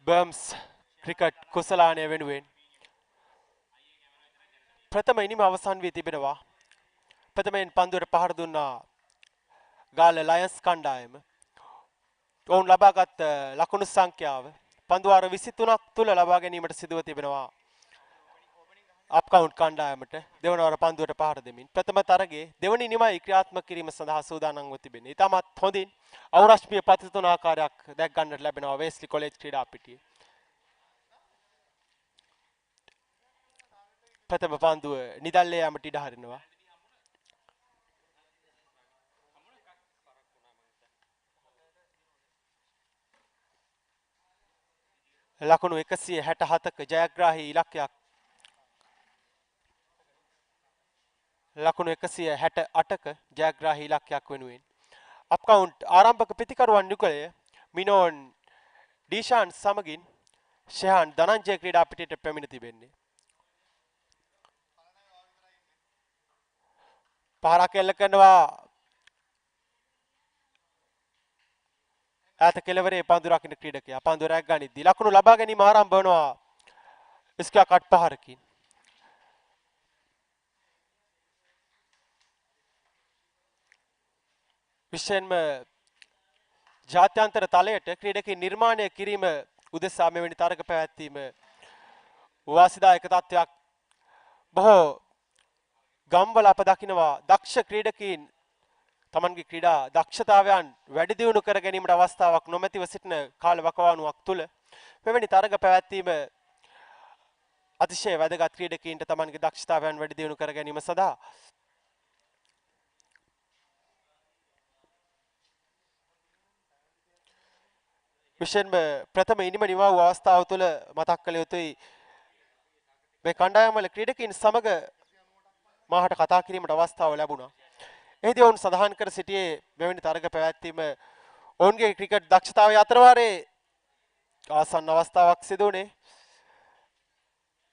බර්ම්ස් cricket කුසලානය වෙනුවෙන් ප්‍රථම ඉනිම අවසන් වී තිබෙනවා. ප්‍රථමයෙන් පන්දුවට පහර දුන්නා ගාල lions කණ්ඩායම. ඔවුන් ලබාගත් ලකුණු සංඛ්‍යාව පන්දුවාර 23ක් තුල ලබා ගැනීමට සිදුව තිබෙනවා. අප්කවුන්ට් කණ්ඩායමට දෙවන වර පන්දුවට පහර දෙමින් ප්‍රථම තරගයේ දෙවනි නිමයි ක්‍රියාත්මක කිරීම සඳහා සූදානම්ව තිබෙනවා. ඉතාමත් හොඳින් අවරශ්මීය පතිතුන ආකාරයක් දැක් ගන්නට ලැබෙනවා වෙස්ලි කොලෙජ් ක්‍රීඩා පිටියේ. ප්‍රථම පන්දුව නිදල්ලේ යමට ඉඩ හරිනවා. ලකුණු 167ක ජයග්‍රාහී ඉලක්කයක් ලකුණු 168ක ජයග්‍රාහී ඉලක්කයක් වෙනුවෙන් අප්කවුන්ට් ආරම්භක පිතිකරුවන් යුගලය මිනෝන් ඩීෂාන් සමගින් ෂෙහාන් ධනංජය ක්‍රීඩා පිටියට පැමිණ තිබෙන්නේ. පහරක් එල්ල කරනවා ඈත කෙළවරේ පන්දු රකින්න ක්‍රීඩකයා. පන්දු රැග් ගනිද්දී ලකුණු ලබා ගැනීම ආරම්භ වෙනවා ඉස්කා කට් පහරකින්. විශේෂයෙන්ම ජාත්‍යන්තර තලයට ක්‍රීඩකයන් නිර්මාණය කිරීම උදෙසා මෙවැනි තරග පැවැත්වීම වාසිදායක තත්ත්වයක්. බොහෝ ගම්වල අප දකිනවා දක්ෂ ක්‍රීඩකයන් තමන්ගේ ක්‍රීඩා දක්ෂතාවයන් වැඩි දියුණු කර ගැනීමට අවස්ථාවක් නොමැතිව සිටින කාල වකවානුවක් තුළ මෙවැනි තරග පැවැත්වීම අතිශය වැදගත් ක්‍රීඩකයන්ට තමන්ගේ දක්ෂතාවයන් වැඩි දියුණු කර ගැනීම සඳහා විශේෂයෙන්ම ප්‍රථම ඉනිම නිවා වූ අවස්ථාව තුළ මතක් කළ යුතුයි මේ කණ්ඩායම් වල ක්‍රීඩකයන් සමග මාහට කතා කිරීමට අවස්ථාව ලැබුණා. එහිදී ඔවුන් සඳහන් කර සිටියේ මෙවැනි තරග පැවැත්වීම ඔවුන්ගේ ක්‍රිකට් දක්ෂතාවය අතරවාරේ ආසන්න අවස්ථාවක් සිදු වුණේ.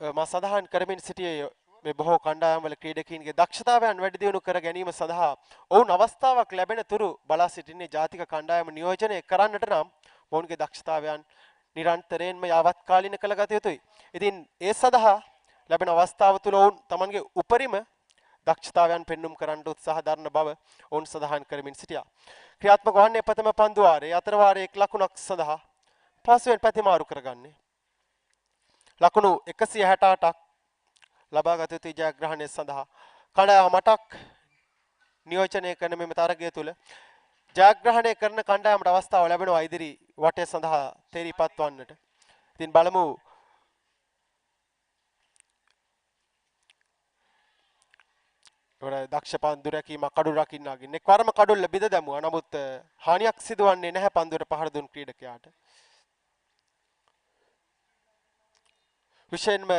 මා සඳහන් කරමින් සිටියේ මේ බොහෝ කණ්ඩායම් වල ක්‍රීඩකයන්ගේ දක්ෂතාවයන් වැඩි දියුණු කර ගැනීම සඳහා ඔවුන් අවස්ථාවක් ලැබෙන තුරු බලා සිටින්නේ ජාතික කණ්ඩායම නියෝජනය කරන්නට නම් ඔවුන්ගේ දක්ෂතාවයන් නිරන්තරයෙන්ම යාවත් කාලීන කළ ගත යුතුයි. ඉතින් ඒ සඳහා ලැබෙන අවස්ථාව තුළ ඔවුන් තමන්ගේ උපරිම දක්ෂතාවයන් පෙන්눔 කරන්නට උත්සාහ දරන බව ඔවුන් සඳහන් කරමින් සිටියා. ක්‍රියාත්මක වන්නේ ප්‍රථම පන්දු වාරයේ අතර වාරයේ එක් ලකුණක් සඳහා පසුවෙන් පැතිමාරු කරගන්නේ. ලකුණු 168ක් ලබා ගත යුතු ජයග්‍රහණය සඳහා කණ්ඩායම 8ක් නියෝජනය කරන මෙම තරගය තුළ ජයග්‍රහණය කරන කණ්ඩායමට අවස්ථාව ලැබෙනවා ඉදිරි වටය සඳහා තේරීපත් වන්නට. ඉතින් බලමු දක්ෂ පන්දු රැකීමක් කඩු රකින්නාගෙන් එක්වරම කඩුල්ල බිඳ දැමුවා. නමුත් හානියක් සිදුවන්නේ නැහැ පන්දුවට පහර දුන් ක්‍රීඩකයාට. විශේෂයෙන්ම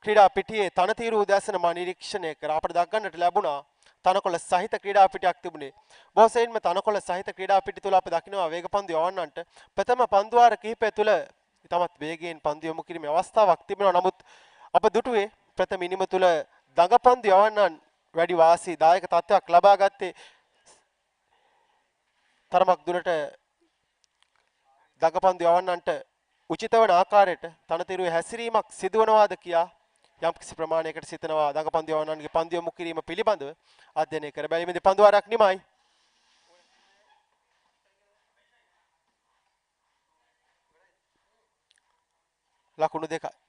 ක්‍රීඩා පිටියේ තනතිරු උදැසන මා නිරීක්ෂණය කර අපට දක්වන්නට ලැබුණා තනකොළ සහිත ක්‍රීඩා පිටියක් තිබුණේ. බොහෝ සෙයින්ම තනකොළ සහිත ක්‍රීඩා පිටි තුල අපි දකිනවා වේග පන්දු යවන්නන්ට ප්‍රථම පන්දු වාර කිහිපය තුල ඉතාමත් වේගයෙන් පන්දු යොමු කිරීමේ අවස්ථාවක් තිබෙනවා. නමුත් අප දුටුවේ ප්‍රථම ඉනිම තුල දඟපන්දු යවන්නන් වැඩි වාසිදායක තත්ත්වයක් ලබා ගත්තේ තරමක් දුරට දඟපන්දු යවන්නන්ට උචිත වන ආකාරයට තනතිරුවේ හැසිරීමක් සිදුවනවාද කියා යම්කිසි ප්‍රමාණයකට සිතනවා දඟපන්දු යවන්නන්ගේ පන්දු යොමු කිරීම පිළිබඳව අධ්‍යයනය කර බැලීමේදී පන්දු වාරයක් නිමයි. ලකුණු 2යි.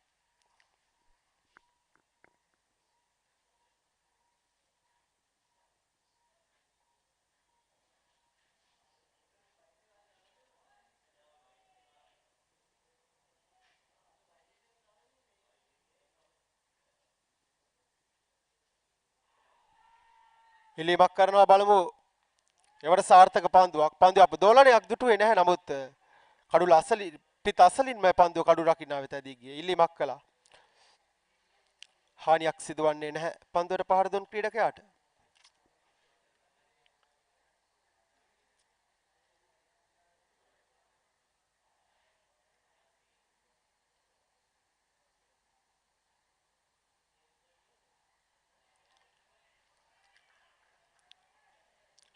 ඉල්ලීමක් කරනවා බලමු. එවට සාර්ථක පන්දුවක්. පන්දුව අප දෝලනයක් දුටුවේ නැහැ. නමුත් කඩුල අසලින් පිට අසලින්ම පන්දුව කඩු රකින්නා වෙත ඇදී ගියේ. ඉල්ලීමක් කළා. හානියක් සිදුවන්නේ නැහැ පන්දුවට පහර දුන් ක්‍රීඩකයාට.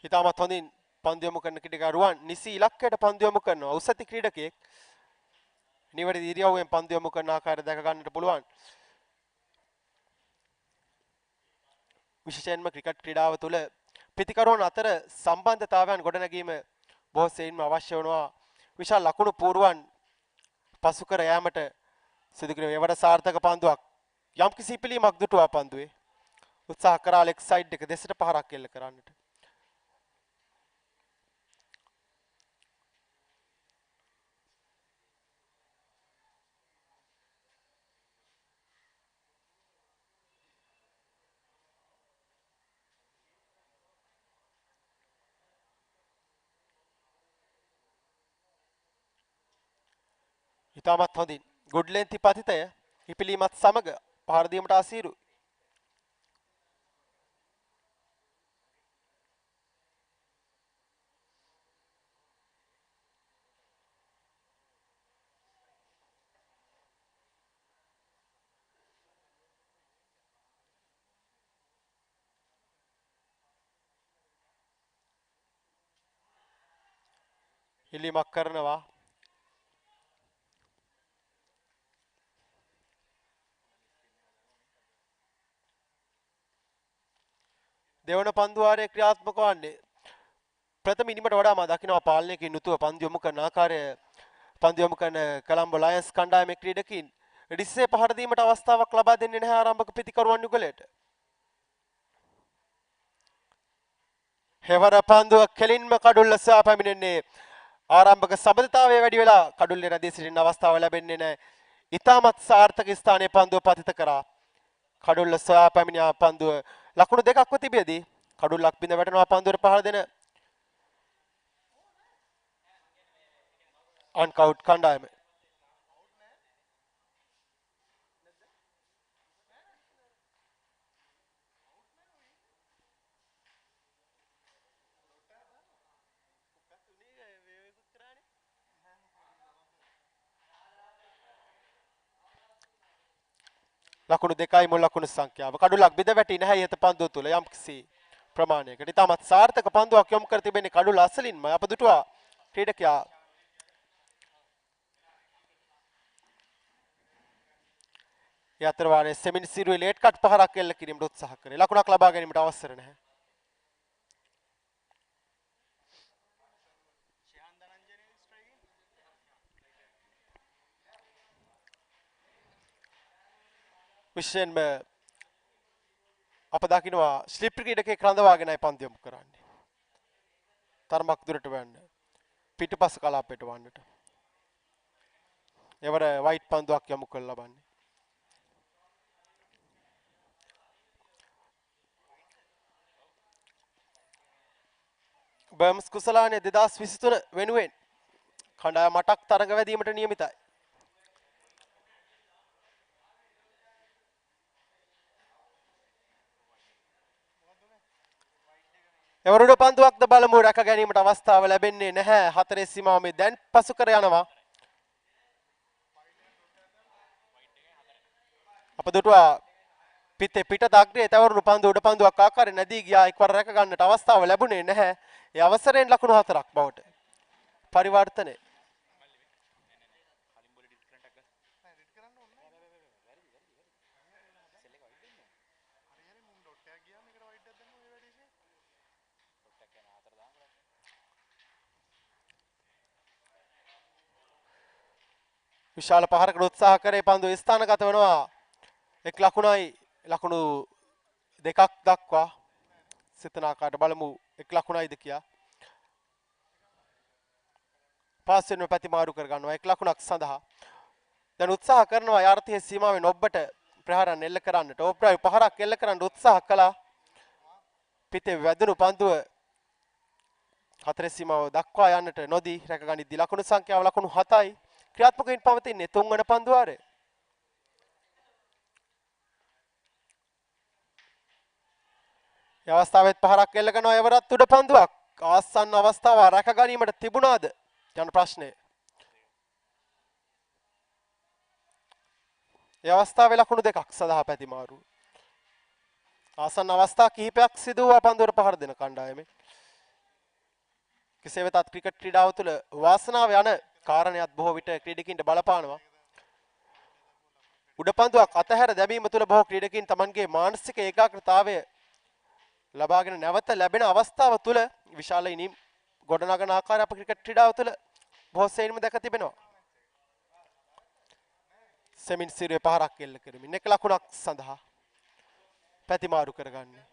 ඉතාමත් හොඳින් පන්දු යොමු කරන ක්‍රීඩකයා රුවන් නිසි ඉලක්කයට පන්දු යොමු කරනවා. උසති ක්‍රීඩකයෙක් නිවැරදි ඉරියව්වෙන් පන්දු යොමු කරන ආකාරය දැක ගන්නට පුළුවන්. විශේෂයෙන්ම ක්‍රිකට් ක්‍රීඩාව තුළ පිතිකරුවන් අතර සම්බන්ධතාවයන් ගොඩනැගීම බොහෝ සෙයින්ම අවශ්‍ය වෙනවා. විශාල ලකුණු පුරුවන් පසු කර යාමට සිදු කිරීම. ඒවට සාර්ථක පන්දුවක් යම්කිසි පිළීමක් දුටුවා පන්දුවේ. උත්සාහ කරා ලෙග් සයිඩ් එක දෙසට පහරක් එල්ල කරන්නට. ඉතාමත් හොඳින් ගුඩ්ලෙන්ති පතිතය ඉපිලීමත් සමග පහර දීමට අසීරු. ඉල්ලීමක් කරනවා. දෙවන පන්දු වාරයේ ක්‍රියාත්මක වන්නේ ප්‍රථම ඉනිමට වඩා මා දකිනවා පාලනයකින් යුතුව පන්දු යොමු කරන ආකාරය. පන්දු යොමු කරන කොළඹ ලයන්ස් කණ්ඩායමේ ක්‍රීඩකින් රිස්සේ පහර දීමට අවස්ථාවක් ලබා දෙන්නේ නැහැ ආරම්භක පිතිකරුවන් යුගලයට. හෙවර පන්දුව කෙලින්ම කඩුල්ල සොයා පැමිණෙන්නේ ආරම්භක සබඳතාවය වැඩි වෙලා කඩුල්ලේ රැඳී සිටින අවස්ථාව ලැබෙන්නේ නැහැ. ඉතාමත් සාර්ථක ස්ථානයේ පන්දුව පතිත කරා. කඩුල්ල සොයා පැමිණියා පන්දුව ලකුණු දෙකක්ව තිබියදී කඩුල්ලක් බිඳ වැටෙනවා පන්දුවට පහර දෙන අන්කවුට් කණ්ඩායම. ලකුණු දෙකයි මුල් ලකුණු සංඛ්‍යාව. කඩුලක් බිඳ වැටි නැහැ යත පන්දුව තුල යම්කිසි ප්‍රමාණයකට. ඉතාමත් සාර්ථක පන්දුවක් යොමු කර තිබෙන්නේ කඩුල අසලින්ම අප දුටුවා ක්‍රීඩකයා ඒ අතර වාරයේ සෙමින් සිරුවේ ලේට් කට් පහරක් එල්ල කිරීමට උත්සාහ කරේ. ලකුණක් ලබා ගැනීමට අවසර නැහැ. විශේෂයෙන්ම අප දකිනවා ස්ලිප් ක්‍රීඩකයෙක් රඳවාගෙනයි පන්දු යොමු කරන්නේ. තරමක් දුරට වෙන්න පිටුපස කලාපයට වන්නට. එවර වයිට් පන්දුවක් යොමු කළ ලබන්නේ. බර්ම්ස් කුසලානේ 2023 වෙනුවෙන් කණ්ඩායම 8ක් තරඟ වැදීමට නියමිතයි. එවරුඩ පන්දුවක්ද බලමු රැක ගැනීමට අවස්ථාව ලැබෙන්නේ නැහැ. හතරේ සීමාව මේ දැන් පසු කර යනවා. අප දුටුවා පිටේ පිට දග්‍රයේ තවරුණු පන්දු උඩ පන්දුවක් ආකාරයෙන් නැදී ගියා. එක්වර රැක ගන්නට අවස්ථාව ලැබුණේ නැහැ. ඒ අවසරයෙන් ලකුණු 4ක් බවට පරිවර්තනය. විශාල පහරකට උත්සාහ කරේ පන්දුව ස්ථානගත වෙනවා. එක් ලකුණයි ලකුණු දෙකක් දක්වා සිතන ආකාරයට බලමු එක් ලකුණයිද කියා. පාස් වෙනව පැති මාරු කර ගන්නවා එක් ලකුණක් සඳහා. දැන් උත්සාහ කරනවා යාර්ථයේ සීමාවෙන් ඔබට ප්‍රහාරන් එල්ල කරන්නට. ඕප්‍රායි පහරක් එල්ල කරන්න උත්සාහ කළා. පිටේ වැදුණු පන්දුව හතරේ සීමාව දක්වා යන්නට නොදී රැකගනිද්දී ලකුණු සංඛ්‍යාව ලකුණු 7යි. ක්‍රියාත්මක වෙමින් පවතින්නේ තුන්වන පන්දු වාරය. මේ අවස්ථාවෙත් පහරක් එල්ල කරනවා එවරත් උඩ පන්දුවක්. ආසන්න අවස්ථාව රැක ගැනීමට තිබුණාද යන ප්‍රශ්නය. මේ අවස්ථාවේ ලකුණු දෙකක් සඳහා පැතිමාරු. ආසන්න අවස්ථා කිහිපයක් සිදු වූ පන්දුවට පහර දෙන කණ්ඩායමේ. කෙසේ වෙතත් ක්‍රිකට් ක්‍රීඩාව තුළ වාසනාව යන කාරණයක් බොහෝ විට ක්‍රීඩකින්ට බලපානවා. උඩ පන්දුවක් අතහැර දැමීම තුළ බොහෝ ක්‍රීඩකින් තමන්ගේ මානසික ඒකාග්‍රතාවය ලබාගෙන නැවත ලැබෙන අවස්ථාව තුළ විශාල ඉනිම් ගොඩනගන ආකාරය අප ක්‍රිකට් ක්‍රීඩාව තුළ බොහෝ සෙයින්ම දැක තිබෙනවා. සෙමින් සිරුවේ පහරක් එල්ල කරමින් එක ලකුණක් සඳහා පැතිමාරු කරගන්නේ.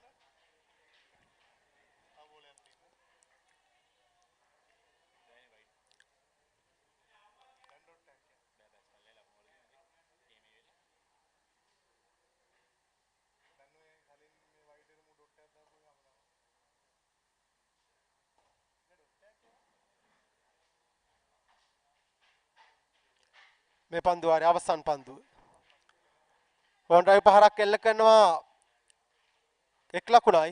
මේ පන්දු වාරයේ අවසන් පන්දුව. බවුන්ඩරි පහරක් එල්ල කරනවා එක් ලකුණයි.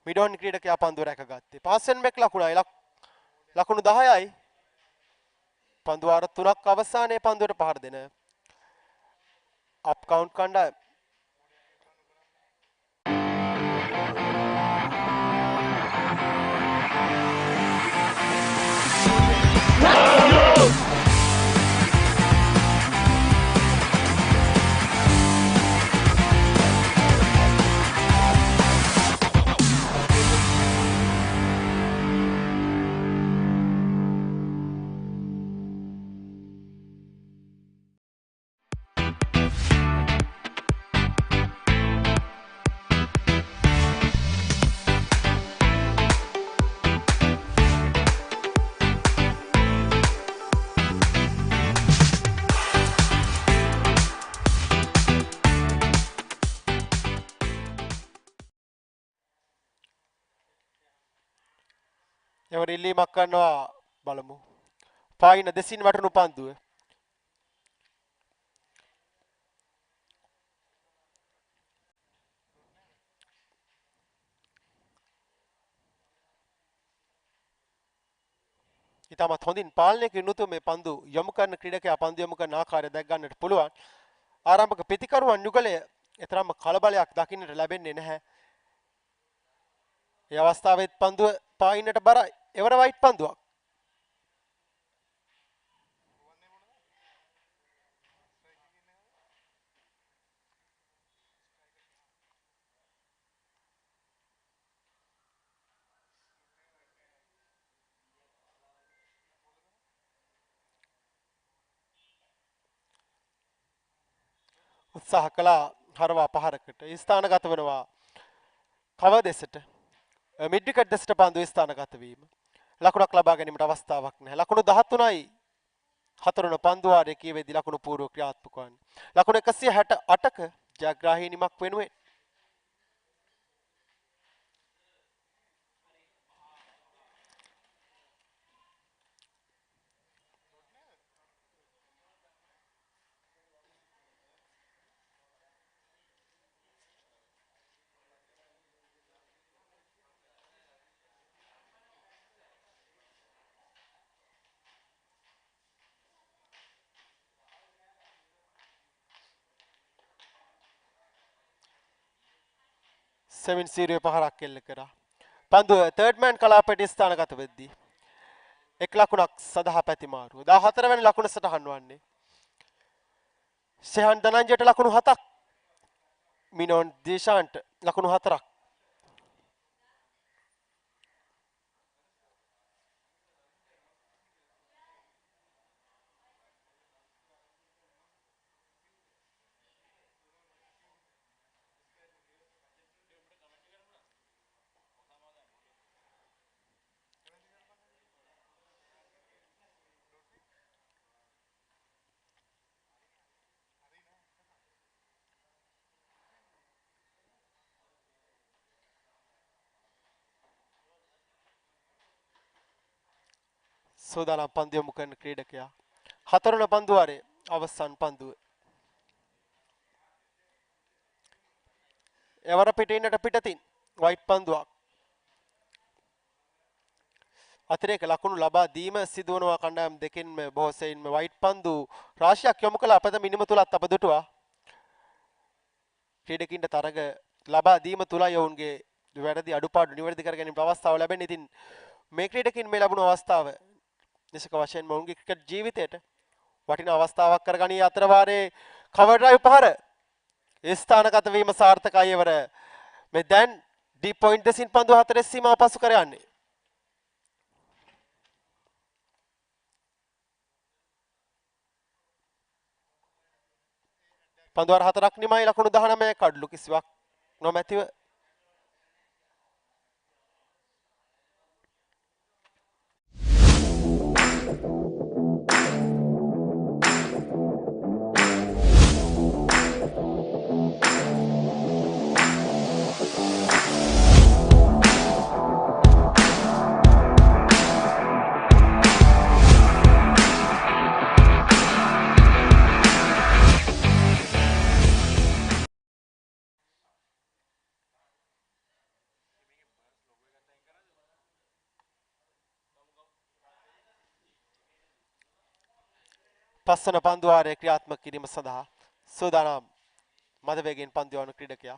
මිඩෝන් ක්‍රීඩකයා පන්දුව රැකගත්තේ. පාසෙන් බෙක් ලකුණයි ලකුණු 10යි. පන්දු වාර 3ක් අවසානයේ පන්දුවට පහර දෙන අප්කවුන්ට් කණ්ඩායම. එවර ඉල්ලීමක් කරනවා බලමු. පායින දෙසින් වටුණු පන්දුව. ඉතාමත් හොඳින් පාලනය කිරීම යුතු මේ පන්දු යොමු කරන ක්‍රීඩකයා පන්දු යොමු කරන ආකාරය දැක් ගන්නට පුළුවන්. ආරම්භක ප්‍රතිකරුවන් යුගලය එතරම්ම කලබලයක් දකින්නට ලැබෙන්නේ නැහැ. ඒ අවස්ථාවෙත් පන්දුව පායින්නට බරයි. එවර වයිට් පන්දුවක්. උත්සාහ කළා හරවා පහරකට. ස්ථානගත වෙනවා කව දෙසට. මිඩ් විකට් දෙසට පන්දු ස්ථානගත වීම. ලකුණක් ලබා ගැනීමට අවස්ථාවක් නැහැ. ලකුණු 13යි. හතරවන පන්දු වාරයේ කීවේදී ලකුණු පූර්ව ක්‍රියාත්මක වන්නේ. ලකුණු 168ක ජයග්‍රාහී නිමක් වෙනුවෙන් සෙවන් සීරිය පහරක් එල්ල කරා. පන්දුව තර්ඩ් මෑන් කලාපයට ස්ථානගත වෙද්දී එක් ලකුණක් සඳහා පැතිමාරුව. 14 වෙනි ලකුණ සටහන් වන්නේ. ෂෙහන් දනංජයට ලකුණු 7ක්. මිනෝන් දේශාන්ට ලකුණු 4ක්. සෝදානම් පන්දු යොමු කරන ක්‍රීඩකයා. හතරවන පන්දු වාරයේ අවසන් පන්දුව. එවර පිටින්නට පිටතින් වයිට් පන්දුවක්. අතිරේක ලකුණු ලබා දීම සිදුවනවා කණ්ඩායම් දෙකෙන්ම බොහෝ සෙයින්ම වයිට් පන්දු රාශියක් යොමු කළ අපද මිනිම තුලත් අප දුටුවා. ක්‍රීඩකින්ට තරග ලබා දීම තුලයි ඔවුන්ගේ වැරදි අඩුපාඩු නිවැරදි කර ගැනීමට අවස්ථාව ලැබෙන්නේ. ඉතින් මේ ක්‍රීඩකින් මේ ලැබුණු අවස්ථාව නිසක වශයෙන්ම ඔවුන්ගේ ක්‍රිකට් ජීවිතයට වටිනා අවස්ථාවක් කරගනී. අතර වාරයේ කවර් ඩ්‍රයිව් පහර ස්ථානගත වීම සාර්ථකයි. එවර මේ දැන් ඩීප් පොයින්ට් දෙසින් පන්දු 4 සීමාව පසු කර යන්නේ. පන්දු වාර 4ක් නිමයි ලකුණු 19 කඩලු කිසිවක් නොමැතිව පස්වන පන්දු වාරය ක්‍රියාත්මක කිරීම සඳහා සූදානම් මද වේගයෙන් පන්දු යවන ක්‍රීඩකයා.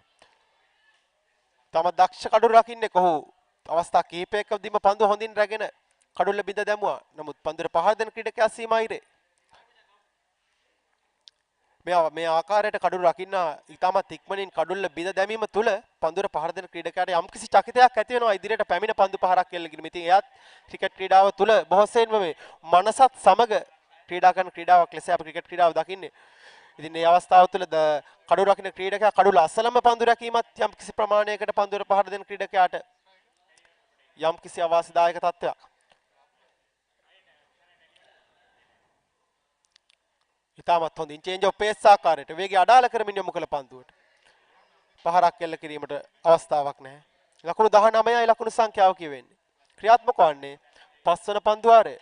තම දක්ෂ කඩුල රකින්නේ කොහු අවස්ථා කිහිපයකදීම පන්දු හොඳින් රැගෙන කඩුල්ල බිඳ දැමුවා. නමුත් පන්දුර පහර දෙන ක්‍රීඩකයා සීමායිරේ. මේ ආකාරයට කඩුල රකින්න ඉතාමත් ඉක්මනින් කඩුල්ල බිඳ දැමීම තුළ පන්දුර පහර දෙන ක්‍රීඩකයාට යම්කිසි චකිතයක් ඇති වෙනවා ඉදිරියට පැමිණ පන්දු පහරක් එල්ලගෙන. ඉතින් එයත් ක්‍රිකට් ක්‍රීඩාව තුළ බොහෝසෙයින්ම මේ මනසත් සමග ක්‍රීඩා කරන ක්‍රීඩාවක් ලෙස අපි ක්‍රිකට් ක්‍රීඩාව දකින්නේ. ඉතින් මේ අවස්ථාව තුළ කඩුල රකින්න ක්‍රීඩකයා කඩුල අසලම පන්දු රැකීමත් යම්කිසි ප්‍රමාණයකට පන්දුර පහර දෙන ක්‍රීඩකයාට යම්කිසි අවාසිදායක තත්ත්වයක්. ඉතාමත් හොඳින් චේන්ජ් ඔෆ් පේස් ආකාරයට වේගය අඩාල කරමින් යොමු කළ පන්දුවට පහරක් එල්ල කිරීමට අවස්ථාවක් නැහැ. ලකුණු 19යි ලකුණු සංඛ්‍යාව කියවෙන්නේ. ක්‍රියාත්මක වන්නේ පස්වන පන්දු වාරය.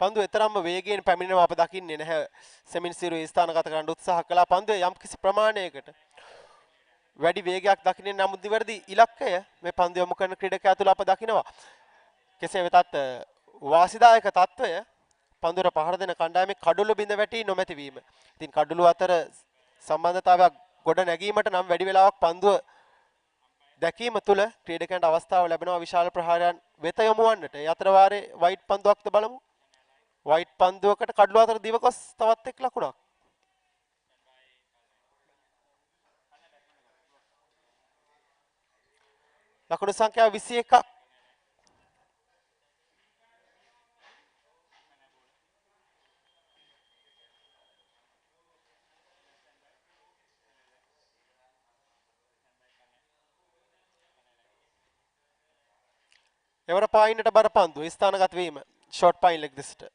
පන්දුව එතරම්ම වේගයෙන් පැමිණෙනවා අප දකින්නේ නැහැ. සෙමින් සිරුවේ ස්ථානගත කරන්න උත්සාහ කළා. පන්දුවේ යම්කිසි ප්‍රමාණයකට වැඩි වේගයක් දකින්නේ නමුත් නිවැරදි ඉලක්කය මේ පන්දු යොමු කරන ක්‍රීඩකයා තුළ අප දකිනවා. කෙසේ වෙතත් වාසිදායක තත්වය පන්දුර පහර දෙන කණ්ඩායමේ කඩුළු බිඳ වැටි නොමැති වීම. ඉතින් කඩුළු අතර සම්බන්ධතාවයක් ගොඩ නැගීමට නම් වැඩි වෙලාවක් පන්දුව දැකීම තුළ ක්‍රීඩකයන්ට අවස්ථාව ලැබෙනවා විශාල ප්‍රහාරයන් වෙත යොමු වන්නට. ඒ අතර වාරේ වයිට් පන්දුවක්ද බලමු. වයිට් පන්දුවකට කඩුළු අතර දිවකොස් තවත් එක් ලකුණක්. ලකුණු සංඛ්‍යාව 21ක්. එවර පායින්නට බර පන්දුව ස්ථානගත වීම ෂෝට් පයින් ලෙග් දෙසට.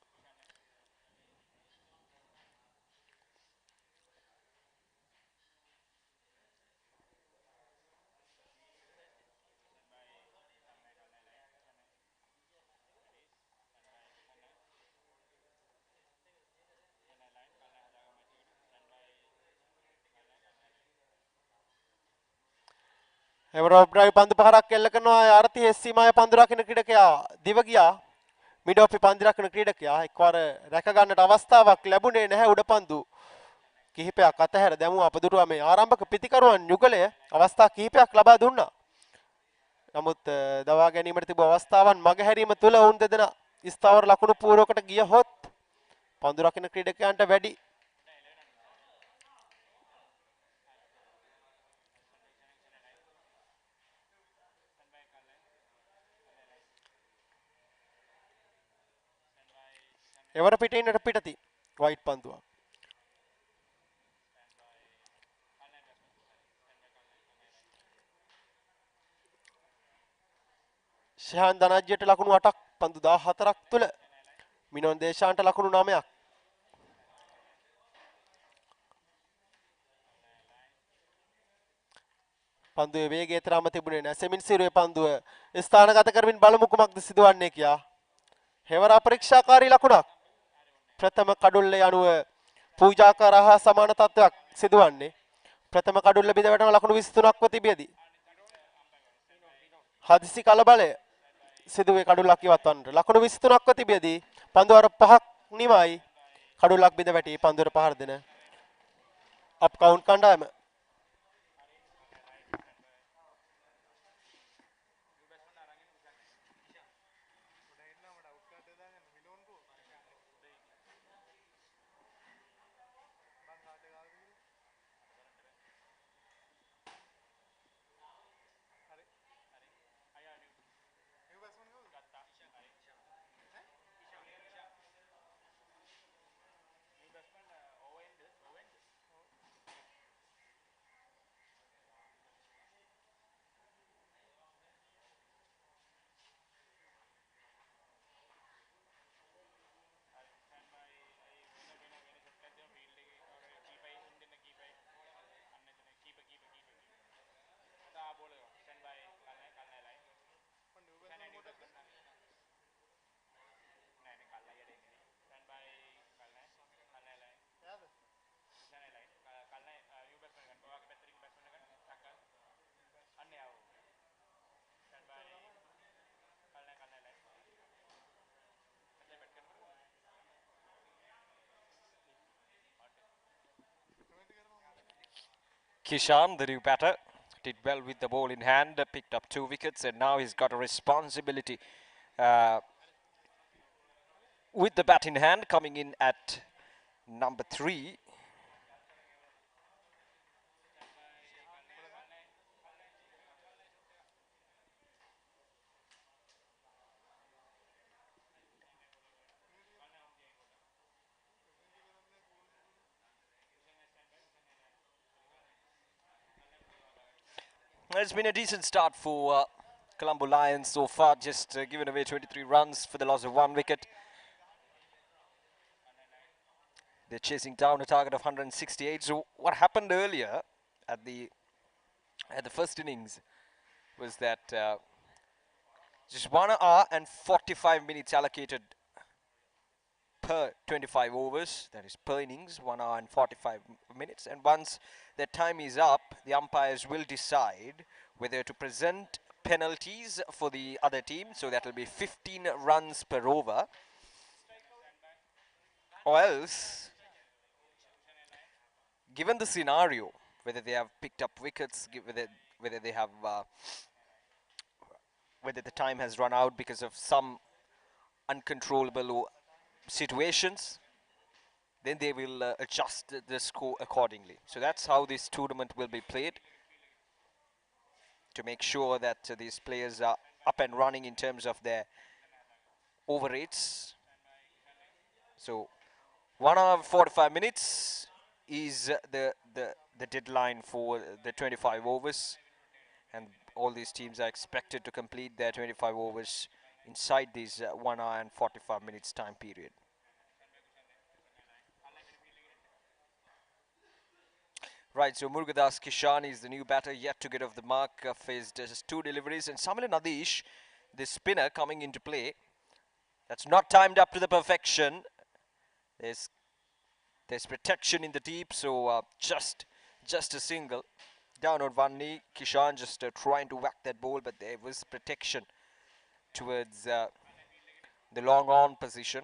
එවර ඔබ්‍රයි පන්දු පහරක් එල්ල කරනවා. ආර්තියේ සීමාවේ පන්දු රකින්න ක්‍රීඩකයා දිව ගියා. මිඩ් ඔෆ් පන්දු රකින්න ක්‍රීඩකයා එක්වර රැක ගන්නට අවස්ථාවක් ලැබුණේ නැහැ. උඩ පන්දු කිහිපයක් අතහැර දැමුවා. අපදුරුවා මේ ආරම්භක පිතිකරුවන් යුගලය අවස්ථා කිහිපයක් ලබා දුන්නා. නමුත් දවා ගැනීමට තිබූ අවස්ථාවන් මගහැරීම තුළ වුන් දෙදෙනා ස්ථාවර ලකුණු පූර්වකට ගියහොත් පන්දු රකින්න ක්‍රීඩකයන්ට වැඩි එවර පිටින්නට පිටති වයිට් පන්දුවක්. ශහන් ධනජ්‍යයට ලකුණු 8ක් පන්දු 14ක් තුළ මිනෝන් දේශාන්ට ලකුණු 9ක්. පන්දුවේ වේගය තරම තිබුණේ නැහැ. සෙමින් සිරුවේ පන්දුව ස්ථානගත කරමින් බලමු කුමක්ද සිදුවන්නේ කියා. හෙවර අපරීක්ෂාකාරී ලකුණක්. ප්‍රථම කඩුල්ලේ අනුව පූජාකාර හා සමාන තත්ත්වයක් සිදුවන්නේ. ප්‍රථම කඩුල්ල බිඳ වැටෙන ලකුණු 23ක්ව තිබියදී හදිසි කලබලය සිදුවේ කඩුල්ලක් ඉවත් වන්නට. ලකුණු 23ක්ව තිබියදී පන්දුවර 5ක් නිමයි කඩුල්ලක් බිඳ වැටි පන්දුවර පහර දෙන අප්කවුන්ට් කණ්ඩායම. Kishan, the new batter, did well with the ball in hand, picked up 2 wickets, and now he's got a responsibility with the bat in hand, coming in at number 3. It's been a decent start for Colombo Lions so far, just given away 23 runs for the loss of 1 wicket. They're chasing down a target of 168. So what happened earlier at the first innings was that just 1 hour and 45 minutes allocated per 25 overs, that is per innings, 1 hour and 45 minutes. And once that time is up, the umpires will decide whether to present penalties for the other team. So that will be 15 runs per over, or else, given the scenario, whether they have picked up wickets, whether they have whether the time has run out because of some uncontrollable situations, then they will adjust the score accordingly. So that's how this tournament will be played, to make sure that these players are up and running in terms of their over rates. So 1 hour 45 minutes is the deadline for the 25 overs, and all these teams are expected to complete their 25 overs inside these 1 hour and 45 minutes time period. Right, so Murugadas Kishan is the new batter, yet to get off the mark, faced just 2 deliveries, and Samil Nadish, the spinner, coming into play. That's not timed up to the perfection. There's protection in the deep, so just a single. Down on one knee, Kishan just trying to whack that ball, but there was protection towards the long on position.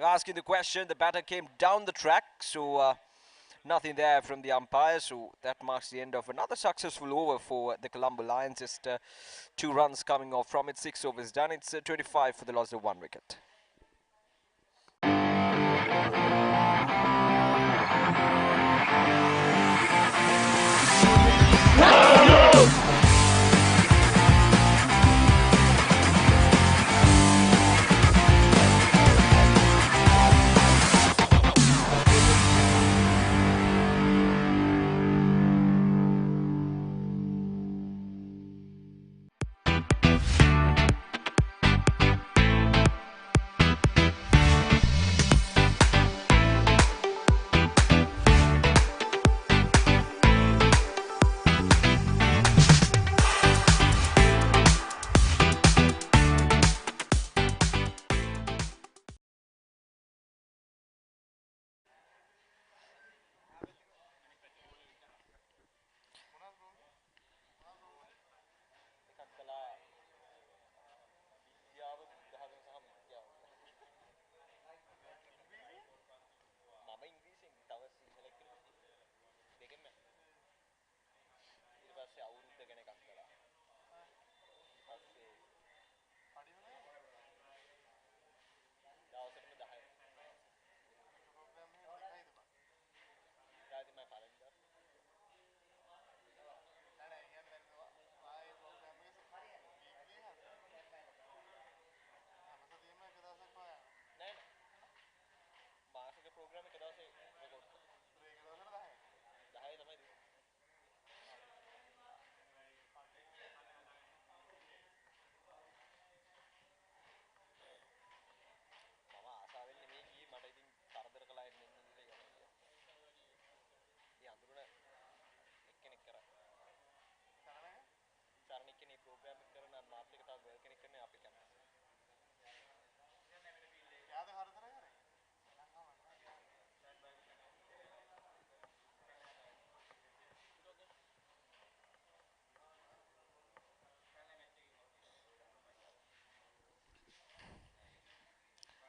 Asking the question, the batter came down the track, so nothing there from the umpire. So that marks the end of another successful over for the Colombo Lions. Just 2 runs coming off from it, 6 overs done. It's 25 for the loss of 1 wicket.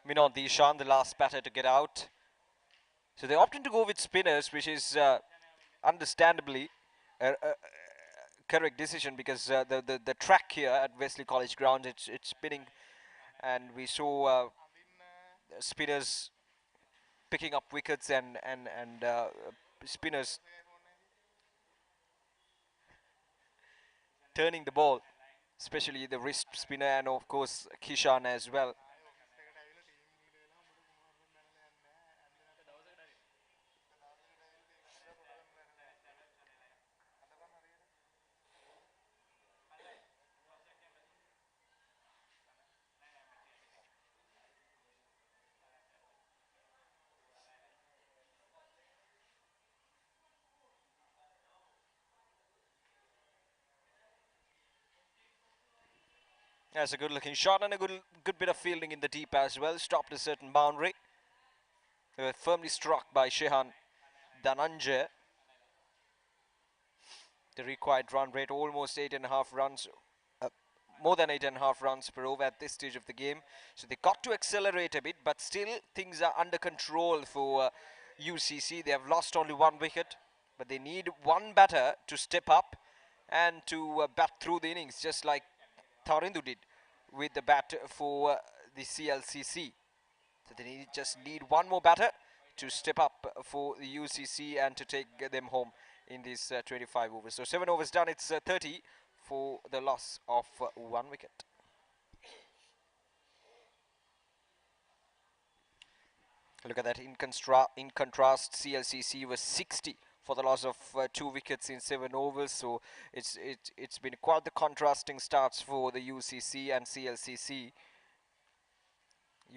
Vinod Dishan, the last batter to get out. So they opted to go with spinners, which is understandably a correct decision because the track here at Wesley College grounds, it's spinning, and we saw spinners picking up wickets and spinners turning the ball, especially the wrist spinner and of course Kishan as well. That's a good looking shot and a good bit of fielding in the deep as well. Stopped a certain boundary. They were firmly struck by Shehan Dhananjay. The required run rate almost 8.5 runs, uh, more than 8.5 runs per over at this stage of the game. So they got to accelerate a bit, but still things are under control for UCC. They have lost only 1 wicket, but they need one batter to step up and to bat through the innings, just like Tharindu did with the bat for the CLCC. So they just need one more batter to step up for the UCC and to take them home in these 25 overs. So 7 overs done, it's 30 for the loss of 1 wicket. Look at that, in contrast, CLCC was 60 for the loss of 2 wickets in 7 overs. So it's been quite the contrasting starts for the UCC and CLCC.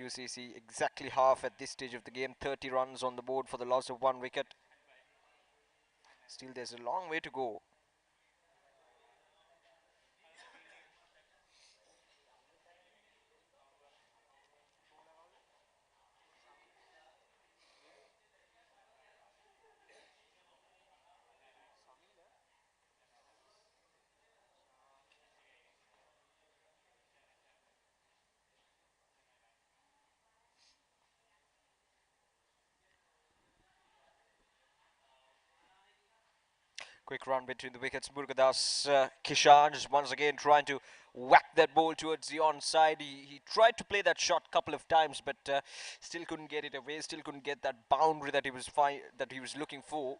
UCC exactly half at this stage of the game, 30 runs on the board for the loss of 1 wicket. Still there's a long way to go. Quick run between the wickets. Murugadas Kishan just once again trying to whack that ball towards the onside. He tried to play that shot a couple of times, but still couldn't get it away. Still couldn't get that boundary that he was looking for.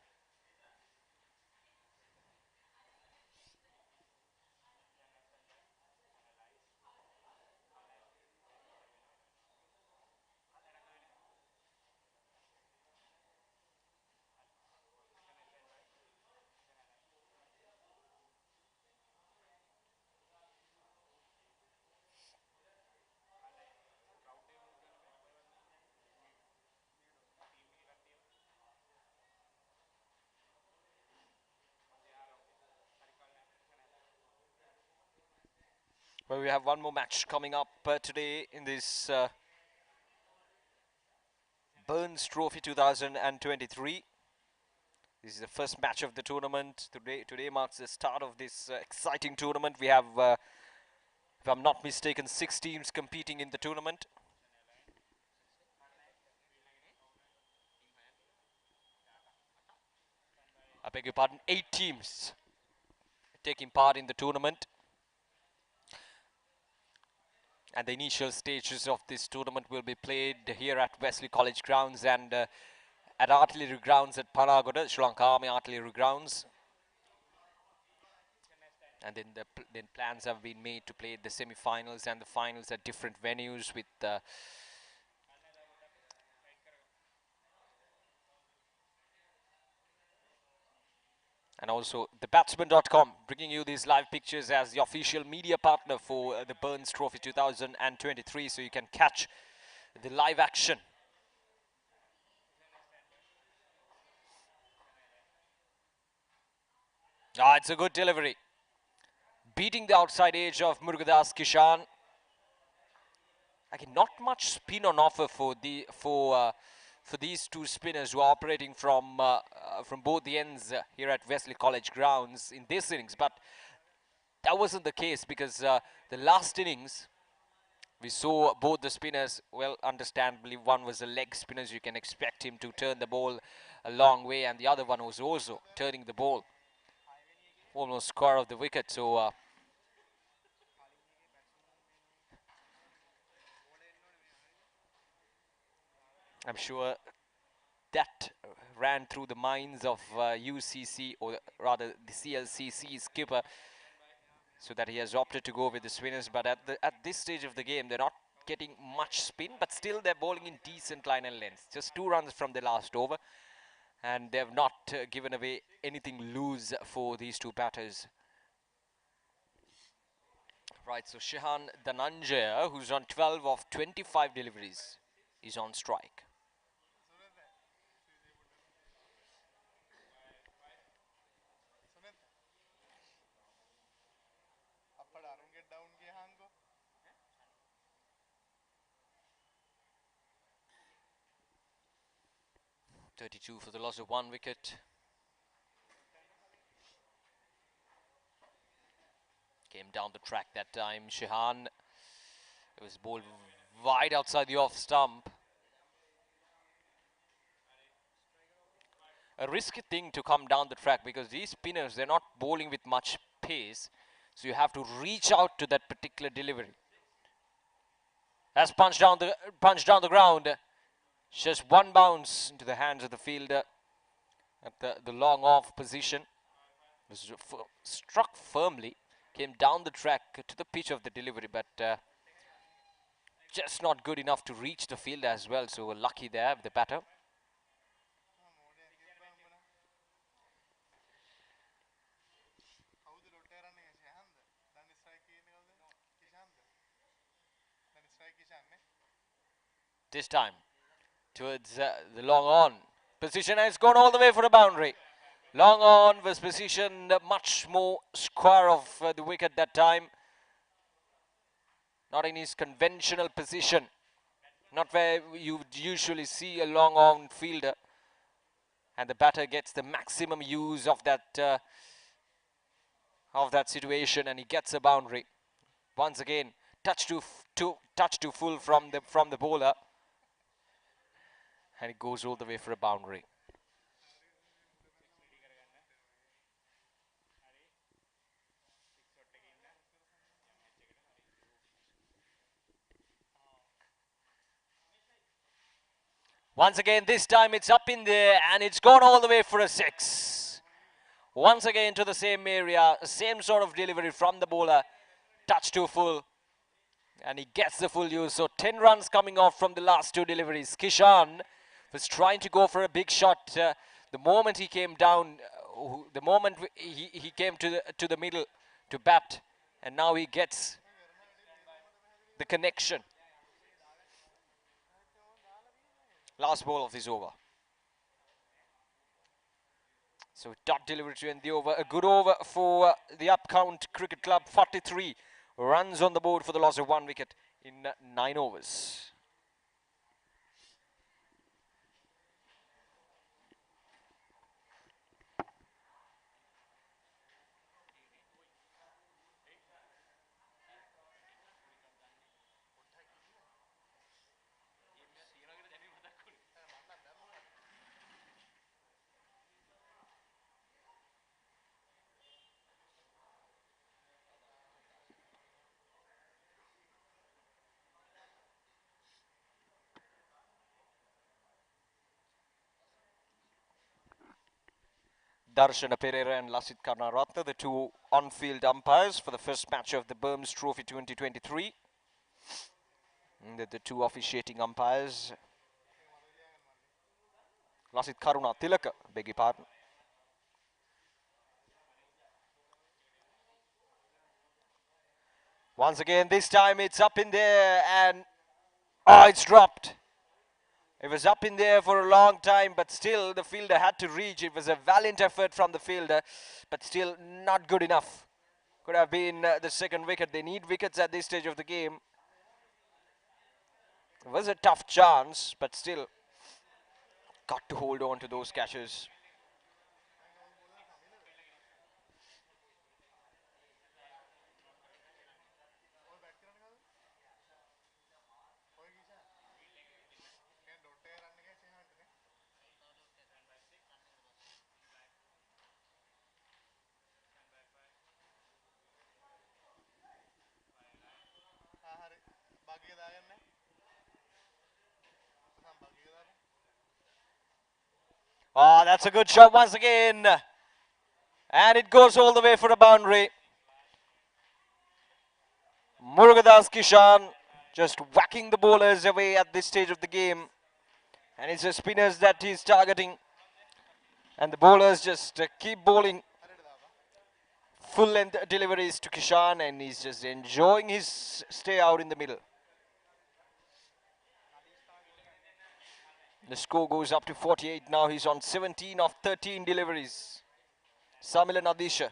Well, we have one more match coming up today in this Berms Trophy 2023. This is the first match of the tournament. Today marks the start of this exciting tournament. We have, if I'm not mistaken, 6 teams competing in the tournament. I beg your pardon, 8 teams taking part in the tournament. And the initial stages of this tournament will be played here at Wesley College grounds and at Artillery grounds at Panagoda, Sri Lanka Army Artillery grounds. And then plans have been made to play the semi-finals and the finals at different venues with and also the Batsman.com bringing you these live pictures as the official media partner for the Berms Trophy 2023, so you can catch the live action. It's a good delivery. Beating the outside edge of Murugadas Kishan. Again, not much spin on offer for these 2 spinners who are operating from both the ends here at Wesley College grounds in this innings. But that wasn't the case because the last innings, We saw both the spinners, well, understandably, one was a leg spinner, so you can expect him to turn the ball a long way, and the other one was also turning the ball almost square of the wicket. So I'm sure that ran through the minds of UCC, or rather the CLCC skipper, so that he has opted to go with the spinners. But at this stage of the game, they're not getting much spin, but still they're bowling in decent line and length. Just 2 runs from the last over, and they've not given away anything loose for these two batters. Right, so Shehan Dhananjaya, who's on 12 of 25 deliveries, is on strike. .32 for the loss of 1 wicket. Came down the track that time. Shehan, it was bowled wide outside the off stump. A risky thing to come down the track, because these spinners, they're not bowling with much pace, so you have to reach out to that particular delivery. That's punched down the ground. Just one bounce into the hands of the fielder at the long off position. It was struck firmly, came down the track to the pitch of the delivery, but just not good enough to reach the field as well. So lucky there, the batter. This time towards the long on position, and it's gone all the way for a boundary. Long on was positioned much more square of the wicket that time. Not in his conventional position. Not where you usually see a long on fielder. And the batter gets the maximum use of that situation, and he gets a boundary. Once again, touch to full from the bowler, and it goes all the way for a boundary. Once again, this time it's up in there, and it's gone all the way for a 6. Once again to the same area, same sort of delivery from the bowler, touch to full, and he gets the full use. So 10 runs coming off from the last 2 deliveries. Kishan was trying to go for a big shot. The moment he came down, the moment he came to the middle to bat, and now he gets the connection. Last ball of this over. So dot delivery to end the over. A good over for the Upcount Cricket Club. 43 runs on the board for the loss of 1 wicket in 9 overs. Darshana Pereira and Lasit Karnaratne, the 2 on-field umpires for the first match of the Berms Trophy 2023. And the 2 officiating umpires. Lasit Karuna Tilaka, beg your pardon. Once again, this time it's up in there, and it's dropped. It was up in there for a long time, but still the fielder had to reach. It was a valiant effort from the fielder, but still not good enough. Could have been the second wicket. They need wickets at this stage of the game. It was a tough chance, but still got to hold on to those catches. Oh, that's a good shot once again. And it goes all the way for a boundary. Murugadas Kishan just whacking the bowlers away at this stage of the game. And it's the spinners that he's targeting. And the bowlers just keep bowling full length deliveries to Kishan, and he's just enjoying his stay out in the middle. The score goes up to 48 now. He's on 17 of 13 deliveries. Samila Nadisha.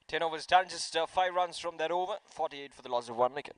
Ten overs done, just 5 runs from that over. 48 for the loss of 1 wicket.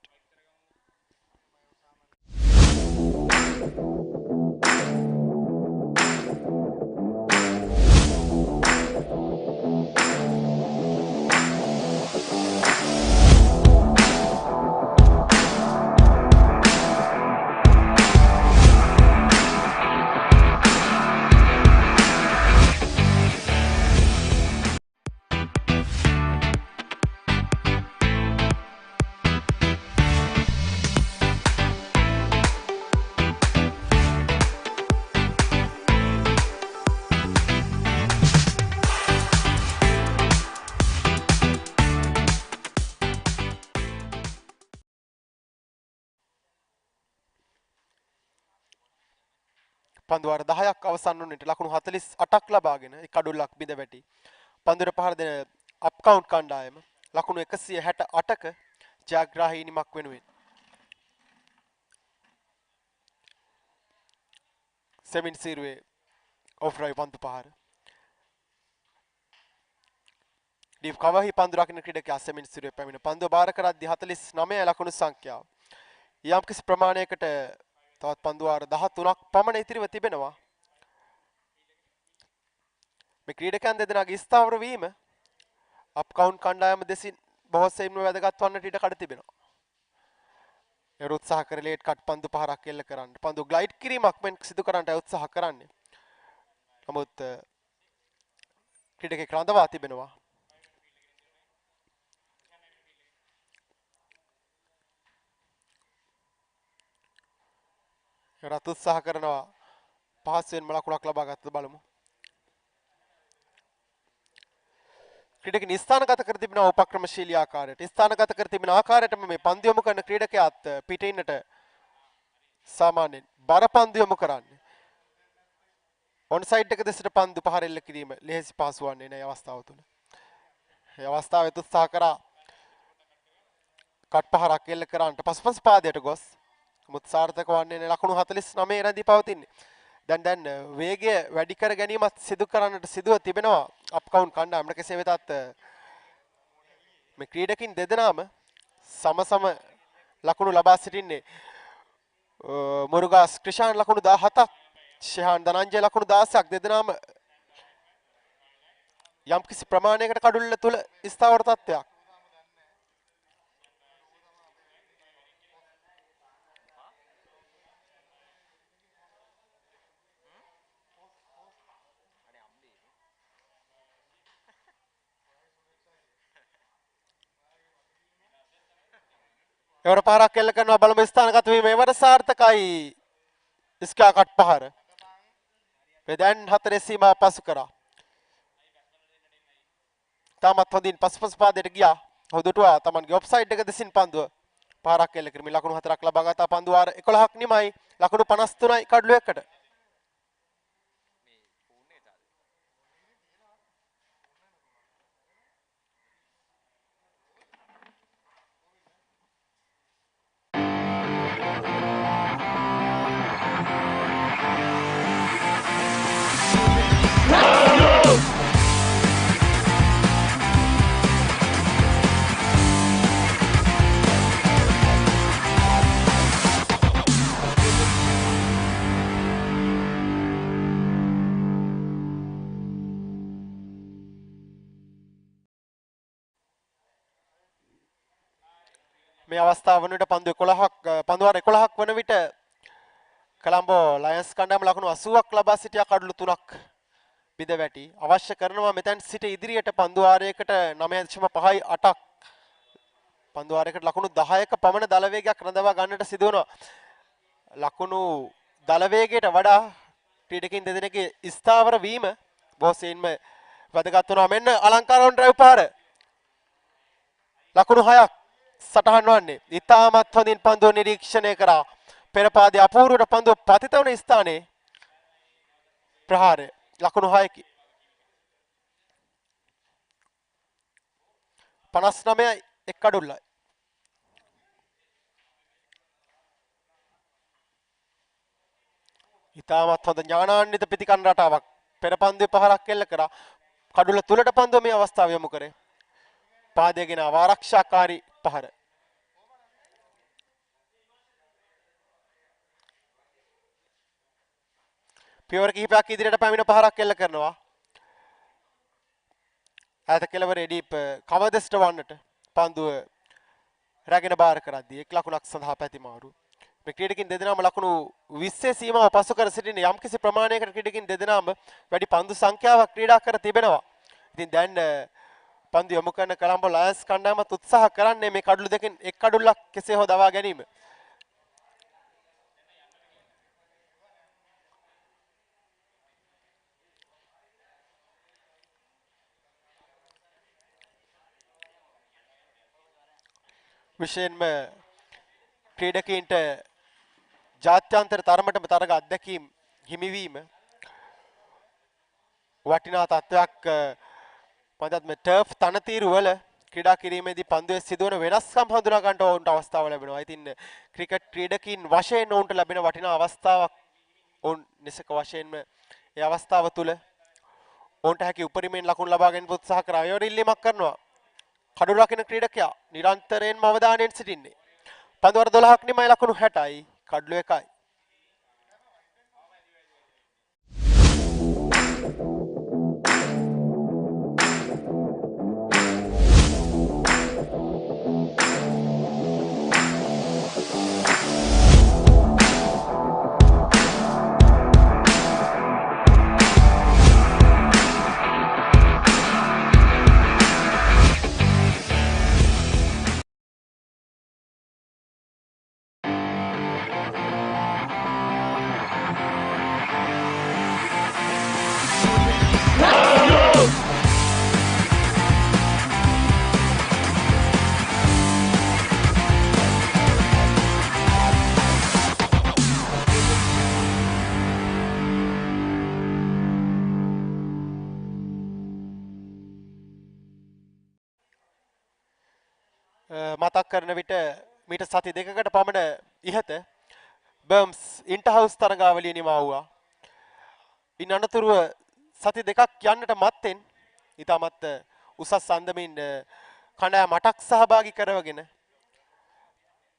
පන්දු වාර 10ක් අවසන් වුණිට ලකුණු 48ක් ලබාගෙන කඩුල්ලක් බිඳ වැටි. පන්දුර පහර දෙන අප්කවුන්ට් කණ්ඩායම ලකුණු 168ක ජයග්‍රාහී නිමක් වෙනුවෙන් සෙමින් සීරුවේ ඔෆ් රයි පන්දු පහර. ඩීප් කවහි පන්දු රකින්න ක්‍රීඩකයා සෙමින් සීරුවේ පැමිණ පන්දුව බාර කරද්දී 49 ලකුණු සංඛ්‍යාව. යම්කිසි ප්‍රමාණයකට තවත් පන්දු වාර 13ක් පමණ ඉතිරිව තිබෙනවා. මේ ක්‍රීඩකයන් දෙදෙනාගේ ස්ථාවර වීම අප්කවුන්ට් කණ්ඩායම දෙසින් බොහෝ සෙයින්ම වැදගත් වන්නට ඉඩ කඩ තිබෙනවා. ඒ උත්සාහ කර ලේට් කට් පන්දු පහරක් එල්ල කරන්න. පන්දු ග්ලයිඩ් කිරීමක් මෙන් සිදු කරන්නට උත්සාහ කරන්නේ. නමුත් ක්‍රීඩකෙක් රඳවා තිබෙනවා. රත් උත්සාහ කරනවා පහසුවෙන්ම ලකුණක් ලබා ගන්නත් බලමු. ක්‍රීඩකෙන් ස්ථානගත කර තිබෙන උපක්‍රමශීලී ආකාරයට ස්ථානගත කර තිබෙන ආකාරයටම මේ පන්දු යොමු කරන ක්‍රීඩකයාත් පිටින්නට සාමාන්‍යයෙන් බර පන්දු යොමු කරන්නේ. ඔන් සයිඩ් එක දෙසට පන්දු පහර එල්ල කිරීම ලෙහෙසි පහසු වන්නේ නැහැ අවස්ථාව තුල. මේ අවස්ථාවෙත් උත්සාහ කරා කට් පහරක් එල්ල කරන්නට පසුපස පාදයට ගොස් මුත් සාර්ථක වන්නේ ලකුණු 49 රැඳී පවතින්නේ. දැන් වේගය වැඩි කර ගැනීමත් සිදු කරන්නට සිදුව තිබෙනවා අප්කවුන්ට් කණ්ඩායමට. කෙසේ වෙතත් මේ ක්‍රීඩකින් දෙදෙනාම සම ලකුණු ලබා සිටින්නේ. මුරුගාස් ක්‍රිෂාන් ලකුණු 17ක්, ශිහාන් ධනංජය ලකුණු 16ක්. දෙදෙනාම යම්කිසි ප්‍රමාණයකට කඩුල්ල තුල ස්ථාවර තත්ත්වයක්. එවර පහරක් එල්ල කරනවා බලමු ස්ථානගත වීම එවර සාර්ථකයි. ඉස්කා කට් පහර. මේ දැන් හතරේ සීමාව පසු කරා. තාමත් හොඳින් පසුපස පාදයට ගියා. හොදුටුවා තමන්ගේ ඔෆ්සයිඩ් එක දෙසින් පන්දුව පහරක් එල්ල කරමින් ලකුණු 4ක් ලබා ගත්තා. පන්දු වාර 11ක් නිමයි. ලකුණු 53යි කඩලු එකට. මේ අවස්ථාව වන විට පන්දු 11ක් පන්දුවාර 11ක් වන විට කොළඹ ලයන්ස් කණ්ඩායම ලකුණු 80ක් ලබා සිටියා කඩලු 3ක් බිඳ වැටි. අවශ්‍ය කරනවා මෙතෙන් සිට ඉදිරියට පන්දුවාරයකට 9.5යි 8ක් පන්දුවාරයකට ලකුණු 10ක පමණ දල වේගයක් රඳවා ගන්නට සිදු වෙනවා. ලකුණු දල වේගයට වඩා ක්‍රීඩකින් දෙදෙනෙකුගේ ස්ථාවර වීම බොහෝසෙයින්ම වැදගත් වෙනවා. මෙන්න අලංකාරවන් ඩ්‍රයිව් පාර ලකුණු 6ක් සටහන් වන්නේ. ඉතාමත් හොඳින් පන්දුව නිරීක්ෂණය කරා. පෙර පාදයේ අපූර්වට පන්දුව පතිත වන ස්ථානයේ ප්‍රහාරය ලකුණු 6කි. 59යි එක් අඩුල්ලයි. ඉතාමත් හොඳ ඥානාන්විත පිටිකන් රටාවක් පෙර පන්දුවේ පහරක් එල්ල කරා. කඩුල තුලට පන්දුව මේ අවස්ථාව යොමු කරේ. පාදයේගෙන ආරක්ෂාකාරී පහර. පියවර කිහිපයක් ඉදිරියට පැමිණ පහරක් එල්ල කරනවා. ඈත කෙළවරේ ඩීප් කවදෙස්ට වන්නට පන්දුව රැගෙන බාර කරද්දී එක් ලකුණක් සඳහා පැතිමාරු. මේ ක්‍රීඩකින් දෙදෙනාම ලකුණු 20 සීමාව පසු කර සිටින යම්කිසි ප්‍රමාණයකට ක්‍රීඩකින් දෙදෙනාම වැඩි පන්දු සංඛ්‍යාවක් ක්‍රීඩා කර තිබෙනවා. ඉතින් දැන් පන්දු යොමු කරන කොළඹ ලයන්ස් කණ්ඩායමත් උත්සාහ කරන්නේ මේ කඩලු දෙකෙන් එක් කඩුල්ලක් කෙසේ හෝ දවා ගැනීම. විශේෂයෙන්ම ක්‍රීඩකීන්ට ජාත්‍යන්තර තරමටම තරග අත්දැකීම් හිමිවීම වටිනා තත්ත්වයක්. මදත් මේ ටර්ෆ් තනතිරු වල ක්‍රීඩා කිරීමේදී පන්දුවේ සිදුවන වෙනස්කම් හඳුනා ගන්නට ඔවුන්ට අවස්ථාව ලැබෙනවා. ඉතින් ක්‍රිකට් ක්‍රීඩකීන් වශයෙන් ඔවුන්ට ලැබෙන වටිනා අවස්ථාවක්. ඔවුන් නිසක වශයෙන්ම ඒ අවස්ථාව තුළ ඔවුන්ට හැකි උපරිමයෙන් ලකුණු ලබා ගැනීම උත්සාහ කරා. අයවර ඉල්ලීමක් කරනවා. කඩු රකින්න ක්‍රීඩකයා නිරන්තරයෙන්ම අවධානයෙන් සිටින්නේ. පන්දුවර 12ක් නිමයි ලකුණු 60යි කඩලු 1යි. මතක් කරන විට මීට සති දෙකකට පමණ ඉහත බර්ම්ස් ඉන්ටර්හවුස් තරගාවලිය නිමා වුණා. ඉන් අනතුරුව සති දෙකක් යන්නට මත්තෙන් ඊටමත් උසස් අන්දමින් කණ්ඩායම 8ක් සහභාගී කරවගෙන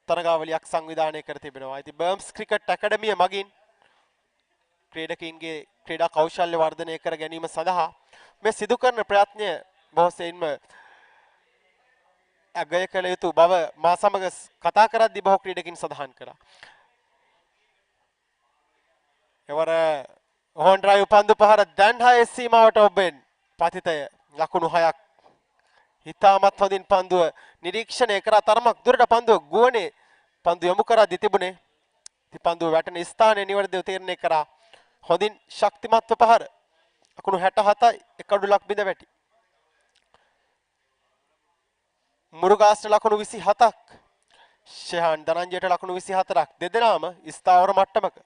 තරගාවලියක් සංවිධානය කර තිබෙනවා. ඉතින් බර්ම්ස් ක්‍රිකට් ඇකඩමිය මගින් ක්‍රීඩකයින්ගේ ක්‍රීඩා කෞශල්‍ය වර්ධනය කර ගැනීම සඳහා මේ සිදු කරන ප්‍රයත්නය බොහෝසෙයින්ම අගය කළ යුතු බව මා සමග කතා කරද්දී බොහෝ ක්‍රීඩකින් සඳහන් කරා. එවර හොන් ඩ්‍රයිව් පන්දු පහර දැන් 6 සීමාවට ඔබෙන් පතිතය ලකුණු 6ක්. හිතාමත් හොඳින් පන්දුව නිරීක්ෂණය කරා. තරමක් දුරට පන්දුව ගුවනේ පන්දු යොමු කරද්දී තිබුණේ. ඉතින් පන්දුව වැටෙන ස්ථානය නිවැරදිව තීරණය කරා. හොඳින් ශක්තිමත්ව පහර. ලකුණු 67යි එක අඩුලක් බිඳ වැටි. මුරුගාස්ට ලකුණු 27ක්. ෂෙහාන් දනංජයට ලකුණු 24ක්. දෙදෙනාම ස්ථාවර මට්ටමක.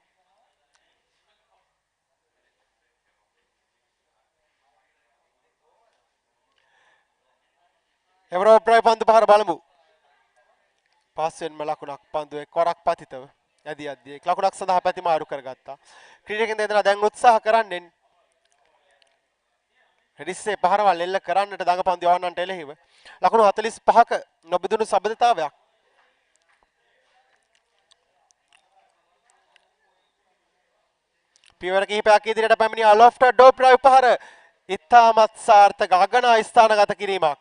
එවරෝප්‍රයි පන්දු පහර බලමු. පස්වෙන්ම ලකුණක් පන්දුවේ කොරක් පතිතව ඇදී අද්දී ලකුණක් සඳහා පැතිමාරු කරගත්තා. ක්‍රීඩකයන් දෙදෙනා දැන් උත්සාහ කරන්නේ රිස්සේ පහරවල් එල්ල කරන්නට දඟ පන්දු යවන්නන්ට එළෙහිව ලකුණු 45ක නොබිදුණු සබඳතාවයක්. පියවර කිහිපයක් ඉදිරියට පැමිණියා ලොෆ්ටර් ඩෝප් ඩ්‍රයිව් පහර ඉතාමත් සාර්ථක අගනා ස්ථානගත කිරීමක්.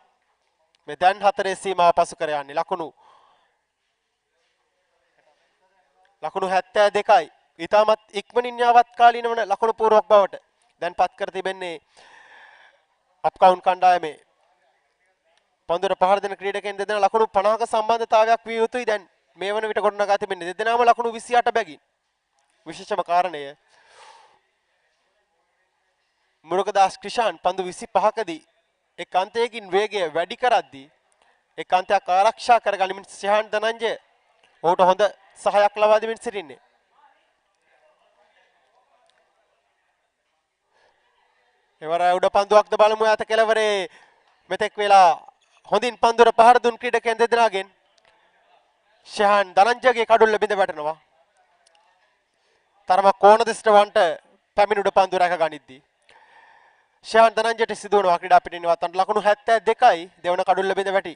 මේ දැන් 4 සීමාව පසු කර යන්නේ ලකුණු ලකුණු 72යි. ඊටමත් ඉක්මනින් යාවත් කාලීන වන ලකුණු පූර්වක් බවට දැන් පත් කර තිබෙන්නේ අප්කවුන්ට් කණ්ඩායමේ පන්දුර පහර දෙන ක්‍රීඩකයන් දෙදෙනා ලකුණු 50ක සම්බන්ධතාවයක් විය යුතුයි දැන් මේ වන විට ගොඩනගා තිබෙන්නේ දෙදෙනාම ලකුණු 28 බැගින්. විශේෂම කාරණය මුරුගදාස් ක්‍රිෂාන් පන්දු 25කදී එක් අන්තයකින් වේගය වැඩි කරද්දී එක් අන්තයක් ආරක්ෂා කරගනිමින් ශ්‍රහාන් ධනංජය ඔහුට හොඳ සහයක් ලබා දෙමින් සිටින්නේ. එවර උඩ පන්දුවක්ද බලමු ඈත කෙළවරේ මෙතෙක් වෙලා හොඳින් පන්දුර පහර දුන් ක්‍රීඩකයන් දෙදෙනාගෙන් ශ්‍රහාන් ධනංජයගේ කඩුල්ල බිඳ වැටෙනවා. තරම කෝණ දෙසට වන්ට පැමිණ උඩ පන්දුව රැක ගනිද්දී ශ්‍රහාන් ධනංජයට සිදුවනවා ක්‍රීඩා පිටින් ඉවත්වන්නට ලකුණු 72යි දෙවන කඩුල්ල බිඳ වැටි.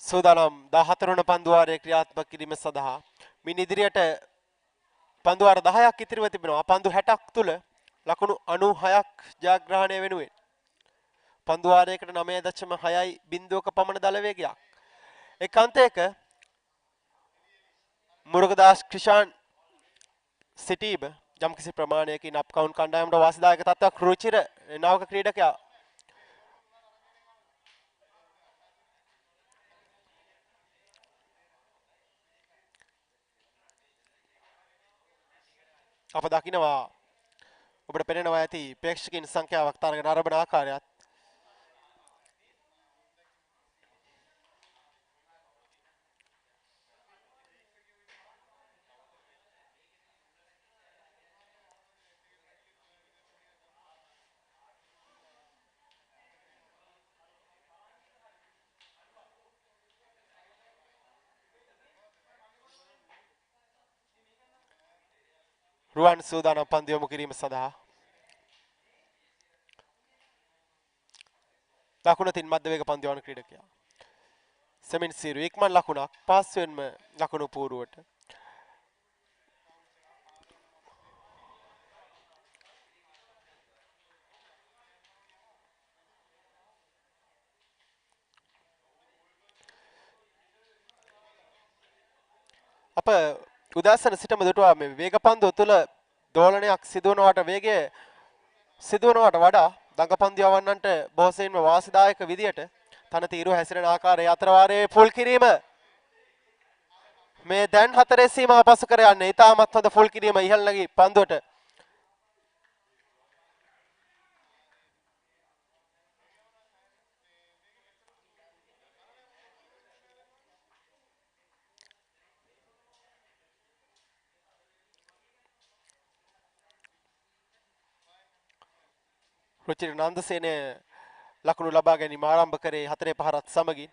සූදානම් 14 වන පන්දුවාරයේ ක්‍රියාත්මක කිරීම සඳහා මින් ඉදිරියට පන්දුවාර 10ක් ඉතිරිව තිබෙනවා. පන්දු 60ක් තුල ලකුණු 96ක් ජයග්‍රහණය වෙනුවෙන් පන්දුවාරයකට 9.6යි බිඳුවක පමණ දල වේගයක්. එක් අන්තයක මුරුගදාස් ක්‍රිෂාන් සිටීබ යම්කිසි ප්‍රමාණයකින් අප්කවුන්ට් කණ්ඩායමට වාසිදායක තත්ත්වයක් රුචිර නවක ක්‍රීඩකයා අප දකිනවා ඔබට පෙනෙනවා ඇති ප්‍රේක්ෂකයන් සංඛ්‍යාවක් තරග නරඹන ආකාරයත් රුවන් සූදානම් පන්දු යොමු කිරීම සඳහා ලකුණතින් මධ්‍ය වේග පන්දු යවන ක්‍රීඩකයා සෙමින් සීරු ඉක්මන් ලකුණක් පාස්වෙන්ම ලකුණු පූරුවට අප උදෑසන සිටම දුටුවා මේ වේග පන්දුව තුළ දෝලනයක් සිදුවනවට වේගය සිදුවනවට වඩා දඟපන්දු යවන්නන්ට බොහෝසෙයින්ම වාසිදායක විදියට තනතිරු හැසිරෙන ආකාරයේ අතර වාරයේ ෆුල් කිරීම මේ දැන් හතරේ සීමාව පසු කර යන්නේ. ඊටමත් හොඳ ෆුල් කිරීම ඉහළ නැගී පන්දුවට රුචිර නන්දසේන ලකුණු ලබා ගැනීම ආරම්භ කරේ 4-5ත් සමගින්.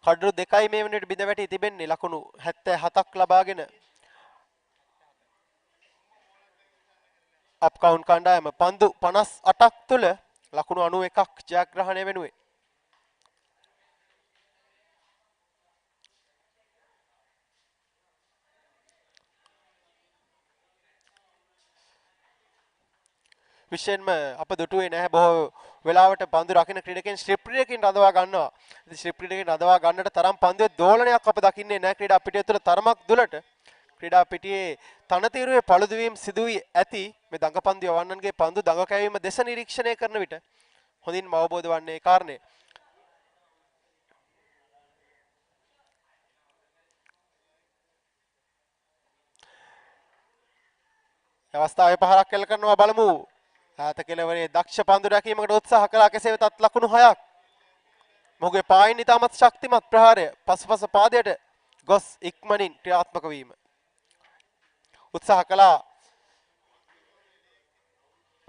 කඩු දෙකයි මේ වෙනට බිඳ වැටී තිබෙන්නේ. ලකුණු 77ක් ලබාගෙන අප්කවුන්ට් කණ්ඩායම පන්දු 58ක් තුල ලකුණු 91ක් ජයග්‍රහණය වෙනුවෙන් විශේෂයෙන්ම අප දුටුවේ නැහැ බොහෝ වෙලාවට පන්දු රකින්න ක්‍රීඩකයන් ස්ට්‍රිප් ක්‍රීඩකයන් රඳවා ගන්නවා. ඉතින් ස්ට්‍රිප් ක්‍රීඩකයන් රඳවා ගන්නට තරම් පන්දුවේ දෝලනයක් අප දකින්නේ නැහැ ක්‍රීඩා පිටිය තුළ තරමක් දුරට. ක්‍රීඩා පිටියේ තනතිරුවේ පළුදු වීම සිදු වී ඇති මේ දඟපන්දු යවන්නන්ගේ පන්දු දඟ කැවීම දෙස නිරීක්ෂණය කරන විට හොඳින්ම අවබෝධ වන්නේ කාරණේ. අවස්ථාවේ පහරක් එල්ල කරනවා බලමු. ඈත කෙළවරේ දක්ෂ පන්දු රැකීමකට උත්සාහ කළා කෙසේ වෙතත් ලකුණු 6ක්. මොහුගේ පායින් ඉතාමත් ශක්තිමත් ප්‍රහාරය පසුපස පාදයට ගොස් ඉක්මනින් ක්‍රියාත්මක වීම. උත්සාහ කළා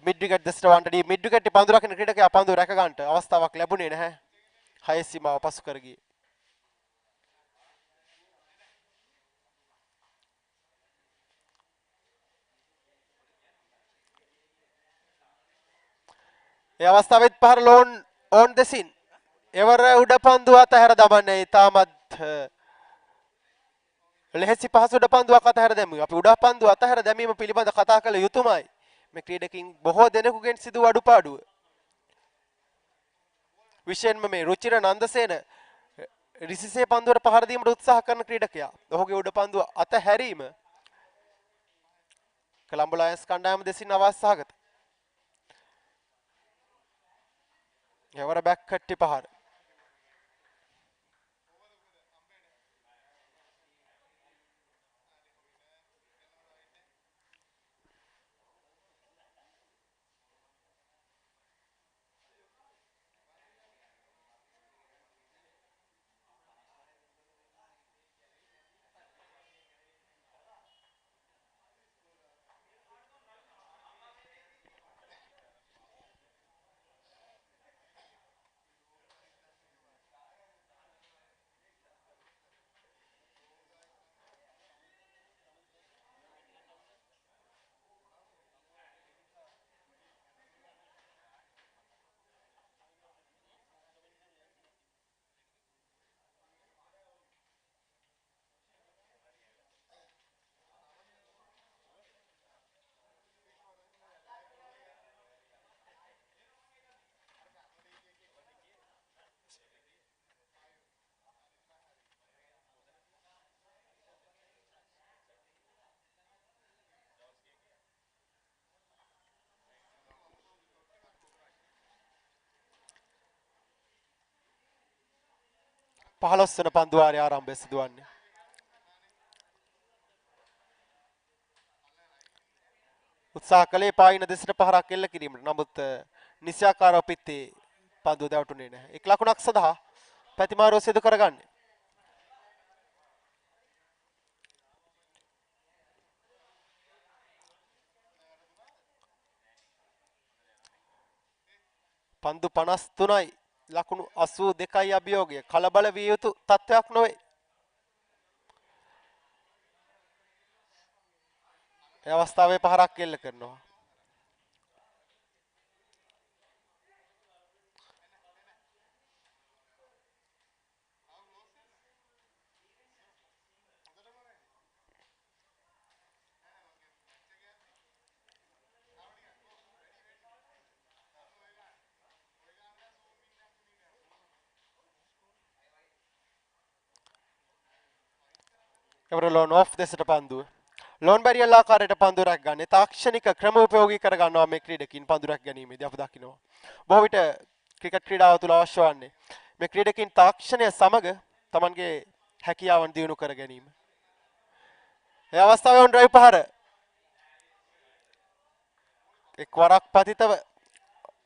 මිඩ් විකට් දෙසට වන්ටදී මිඩ් විකට් පන්දු රකින්න ක්‍රීඩකයා පන්දු රැක ගන්නට අවස්ථාවක් ලැබුණේ නැහැ. 6 සීමාව පසු කර ගියේ. ඒ අවස්ථාවෙත් පහර ලෝන් ඕන් දෙසින් එවර උඩ පන්දු අතහැර දමන්නේ ඉතාමත් ලෙහෙසි පහසු උඩ පන්දුවක් අතහැර දැමුවා. අපි උඩ පන්දු අතහැර දැමීම පිළිබඳ කතා කළ යුතුමයි. මේ ක්‍රීඩකින් බොහෝ දෙනෙකුගෙන් සිදු අඩුපාඩුව. විශේෂයෙන්ම මේ රුචිර නන්දසේන රිසිසේ පන්දුවට පහර දීමට උත්සාහ කරන ක්‍රීඩකයා. ඔහුගේ උඩ පන්දුව අතහැරීම කොළඹ ලයන්ස් කණ්ඩායම දෙසින් අවශ්‍යහගත. එවර බැක් කට්ටි පහර. පහළොස් වන පන්දුවාරය ආරම්භය සිදුවන්නේ. උත්සාහ කළේ පායින දෙසට පහරක් එල්ල කිරීමට. නමුත් නිසියාකාරව පිත්තේ පන්දුව දැවටුනේ නැහැ. එක් ලකුණක් සඳහා පැතිමාරුව සිදු කරගන්නේ. පන්දු 53යි ලකුණු 82යි අභියෝගය. කලබල විය යුතු තත්ත්වයක් නොවේ. ඒ අවස්ථාවේ පහරක් එල්ල කරනවා. එවර ලෝන් ඔෆ් දෙසට පන්දුව. ලෝන් බැරියල් ආකාරයට පන්දු රැක් ගන්න. තාක්ෂණික ක්‍රම උපයෝගී කර ගන්නවා මේ ක්‍රීඩකින් පන්දු රැක් ගැනීමේදී අප දකිනවා. බොහෝ විට ක්‍රිකට් ක්‍රීඩාව තුළ අවශ්‍ය වන්නේ මේ ක්‍රීඩකින් තාක්ෂණය සමග තමන්ගේ හැකියාවන් දියුණු කර ගැනීම. ඒ අවස්ථාවේ ඔවුන් ඩ්‍රයිව් පහර එක්වරක් පතිතව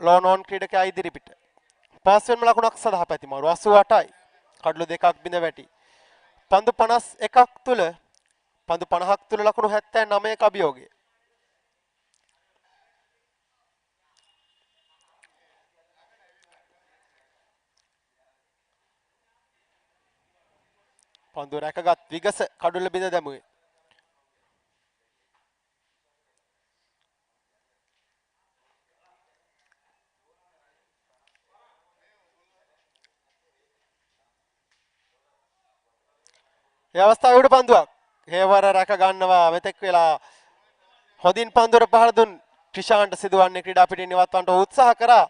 ලෝන් ඕන් ක්‍රීඩකයා ඉදිරිපිට. පාස් වෙනම ලකුණක් සඳහා පැතිමාරු 88යි. කඩලු දෙකක් බිඳ වැටි. පන්දු 51ක් තුල පන්දු 50ක් තුල ලකුණු 79ක අභියෝගය. පන්දු රැකගත් විගස කඩුල්ල බිඳ දැමුවේ. ඒ අවස්ථාවේ උඩ පන්දුවක්. හේවර රැක ගන්නවා මෙතෙක් වෙලා හොඳින් පන්දුර පහර දුන් ක්‍රිෂාන්ට සිදුවන්නේ ක්‍රීඩා පිටින් ඉවත්වන්නට උත්සාහ කරා.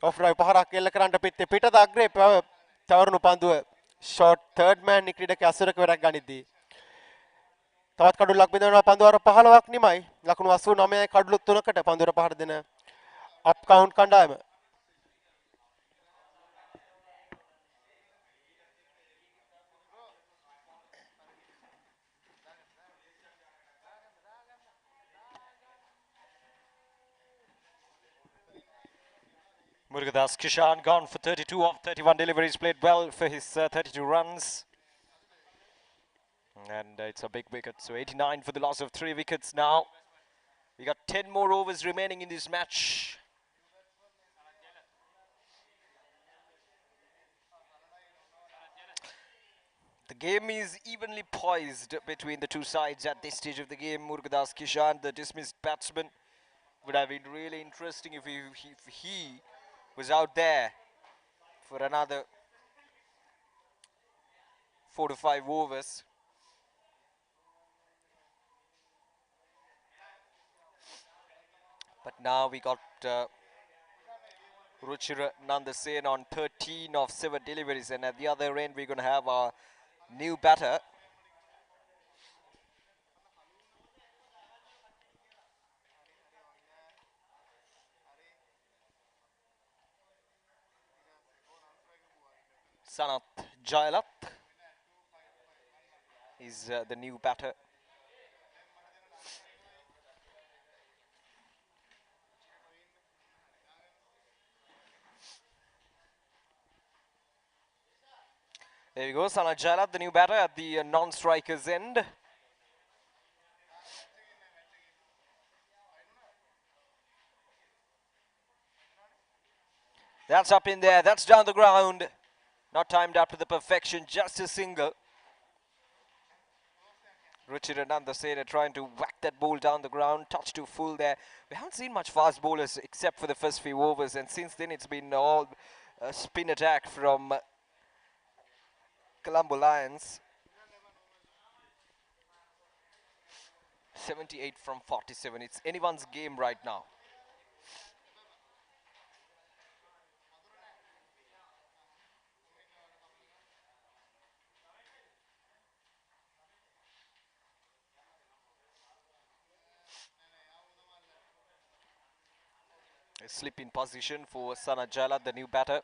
ඔෆ් ඩ්‍රයිව් පහරක් එල්ල කරන්නට පිටේ පිටත අග්‍රේ තවරුණු පන්දුව ෂෝට් තර්ඩ් මෑන් ක්‍රීඩකයා අසුරක වැරක් ගනිද්දී තවත් කඩුල්ලක් බිඳවනවා පන්දුවර 15ක් නිමයි ලකුණු 89යි කඩුළු 3කට පන්දුවර පහර දෙන අප් කවුන්ට් කණ්ඩායම. Murugadas Kishan gone for 32 of 31 deliveries, played well for his 32 runs. And it's a big wicket, so 89 for the loss of 3 wickets now. We got 10 more overs remaining in this match. The game is evenly poised between the two sides at this stage of the game. Murugadas Kishan, the dismissed batsman, would have been really interesting if he was out there for another 4 to 5 overs. But now we got Ruchira Nandasen on 13 of 7 deliveries, and at the other end we're going to have our new batter. Sanat Jailat is the new batter. There we go, Sanat Jailat, the new batter at the non-striker's end. That's up in there, that's down the ground. Not timed up to the perfection, just a single. Ruchira Nandasena trying to whack that ball down the ground, touch to full there. We haven't seen much fast bowlers except for the first few overs, and since then it's been all spin attack from Colombo Lions. 78 from 47, it's anyone's game right now. A slip in position for Sanat Jailat, the new batter.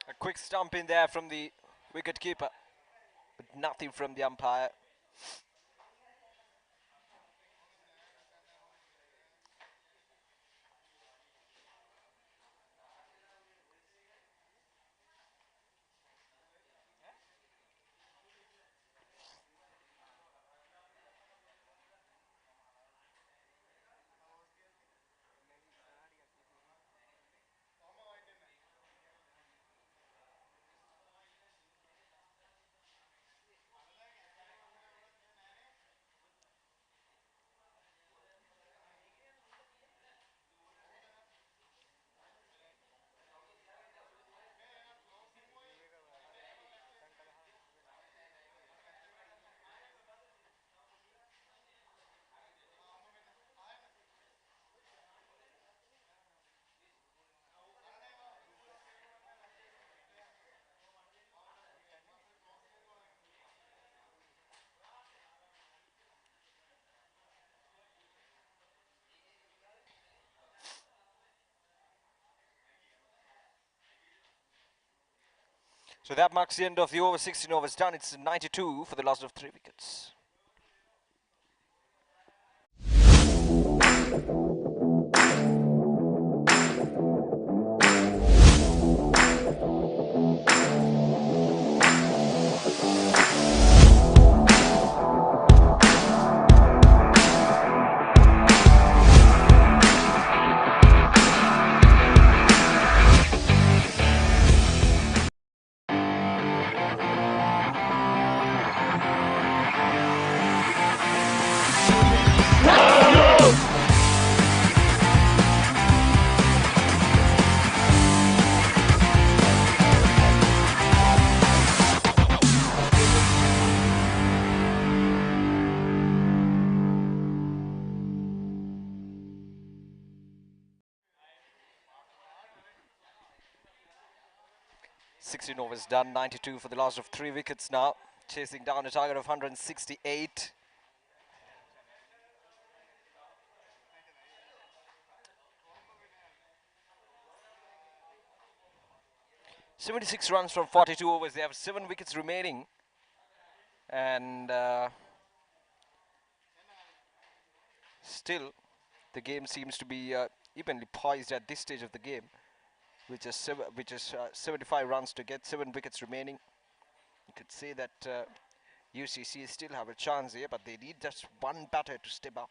A quick stump in there from the wicket keeper, but nothing from the umpire. So that marks the end of the over. 16 overs done. It's 92 for the loss of 3 wickets. Sixteen overs done, 92 for the loss of 3 wickets now. Chasing down a target of 168. "76 runs from 42 overs. They have 7 wickets remaining. And still, the game seems to be evenly poised at this stage of the game, which is 75 runs to get, 7 wickets remaining. You could say that UCC still have a chance here, but they need just one batter to step up.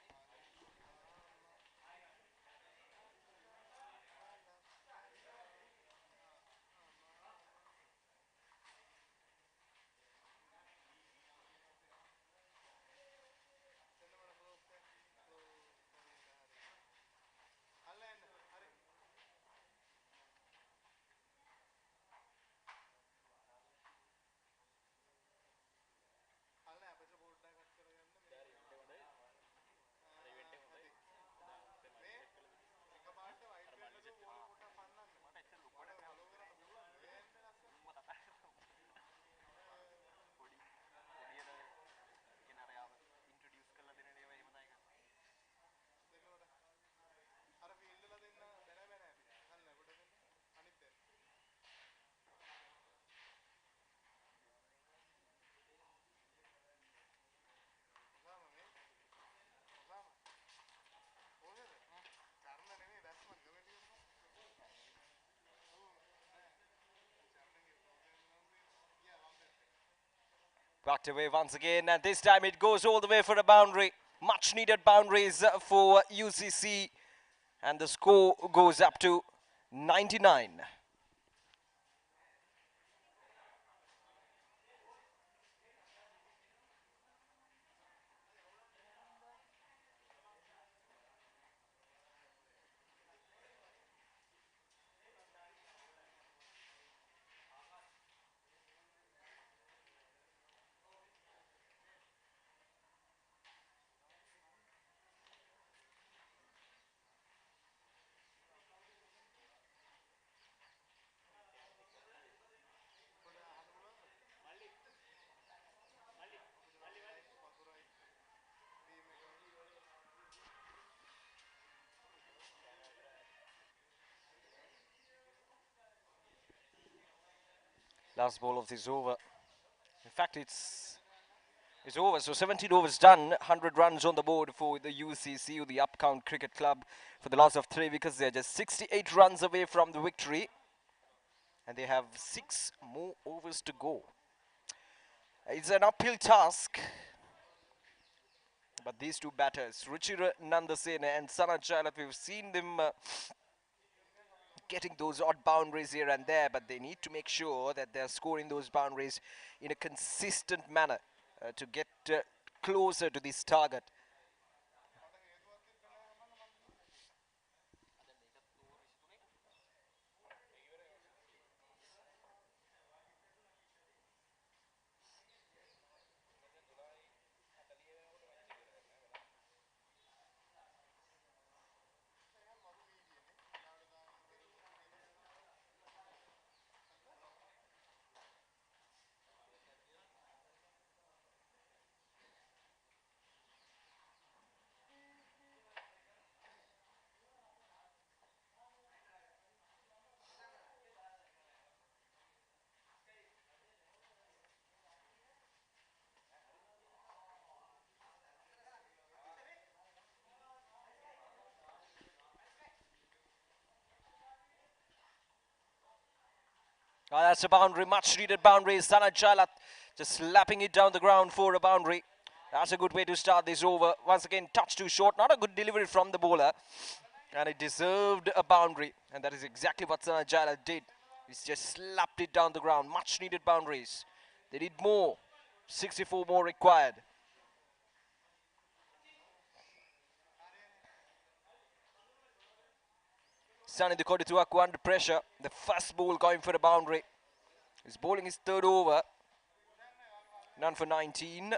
Backed away once again, and this time it goes all the way for a boundary. Much needed boundaries for UCC, and the score goes up to 99. Last ball of this over. In fact, it's over. So 17 overs done, 100 runs on the board for the UCC, the Upcount Cricket Club, for the loss of 3 wickets. They're just 68 runs away from the victory, and they have 6 more overs to go. It's an uphill task, but these two batters, Ruchira Nandasena and Sana Chailath, we've seen them getting those odd boundaries here and there, but they need to make sure that they're scoring those boundaries in a consistent manner to get closer to this target. Oh, that's a boundary, much needed boundary. Sana Jalat just slapping it down the ground for a boundary. That's a good way to start this over. Once again, touch too short. Not a good delivery from the bowler. And it deserved a boundary. And that is exactly what Sana Jalat did. He's just slapped it down the ground. Much needed boundaries. They need more. 64 more required. Sunny the Kodituaku under pressure. The first ball going for a boundary. He's bowling his third over. None for 19.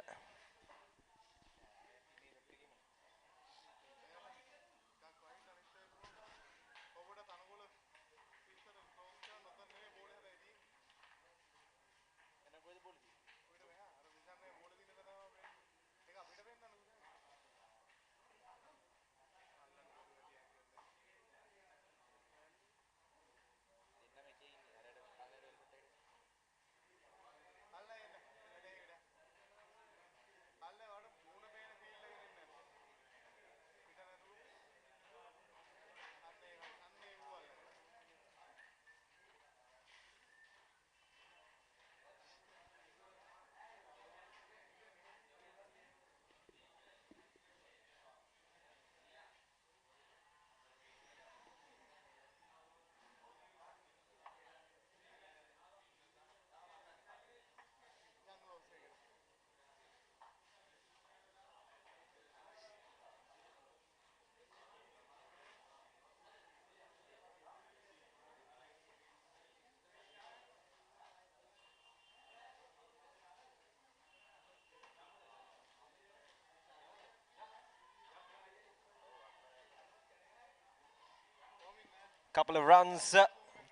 Couple of runs.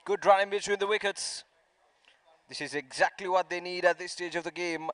Good run in between the wickets. This is exactly what they need at this stage of the game.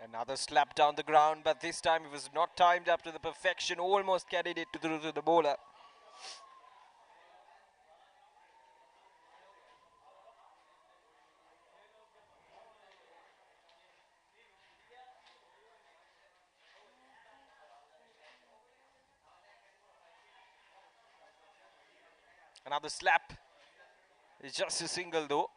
Another slap down the ground, but this time it was not timed up to the perfection. Almost carried it to the bowler. Another slap. It's just a single though.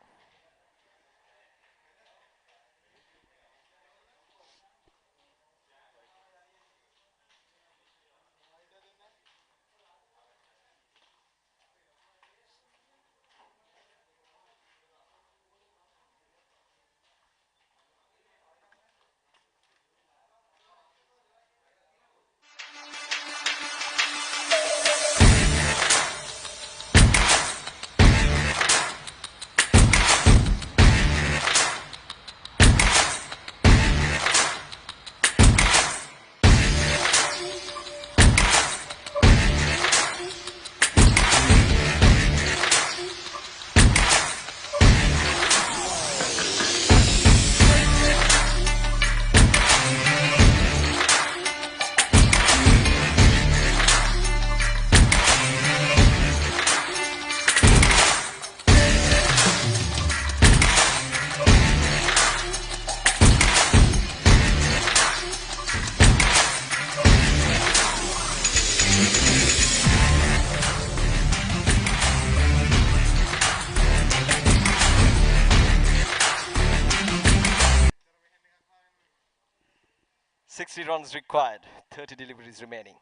Runs required, 30 deliveries remaining.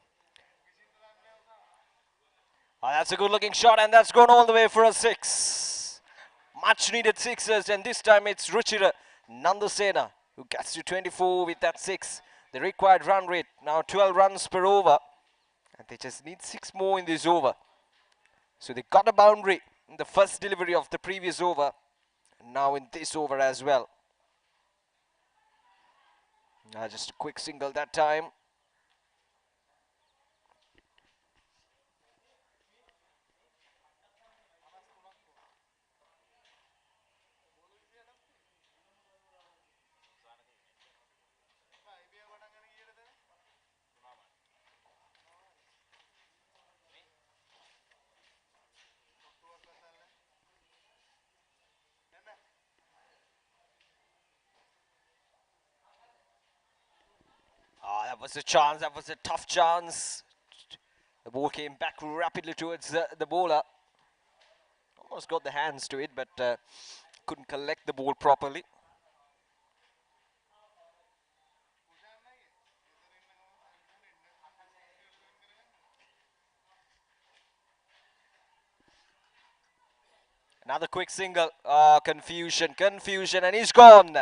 Oh, that's a good looking shot, and that's gone all the way for a 6. Much needed sixes, and this time it's Ruchira Nandasena who gets to 24 with that 6. The required run rate now 12 runs per over, and they just need 6 more in this over. So they got a boundary in the first delivery of the previous over, and now in this over as well. Just a quick single that time. That was a chance, that was a tough chance. The ball came back rapidly towards the bowler. Almost got the hands to it, but couldn't collect the ball properly. Another quick single. Confusion, and he's gone.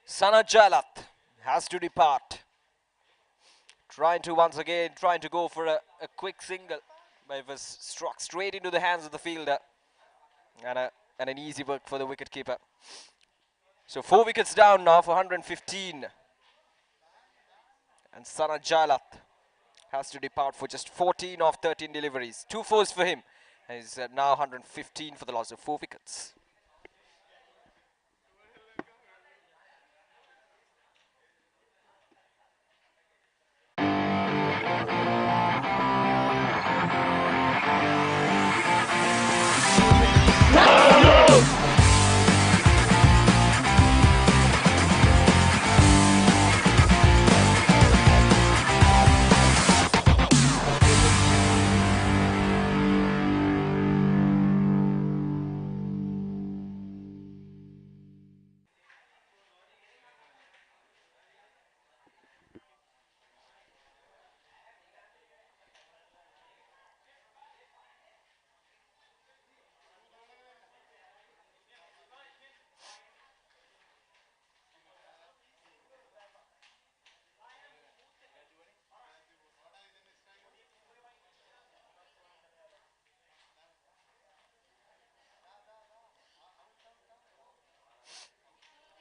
Sana Jalat has to depart. Trying to go for a quick single, but it was struck straight into the hands of the fielder, and an easy work for the wicketkeeper. So 4 wickets down now for 115, and Sana Jalat has to depart for just 14 of 13 deliveries. 2 fours for him, and he's now 115 for the loss of 4 wickets.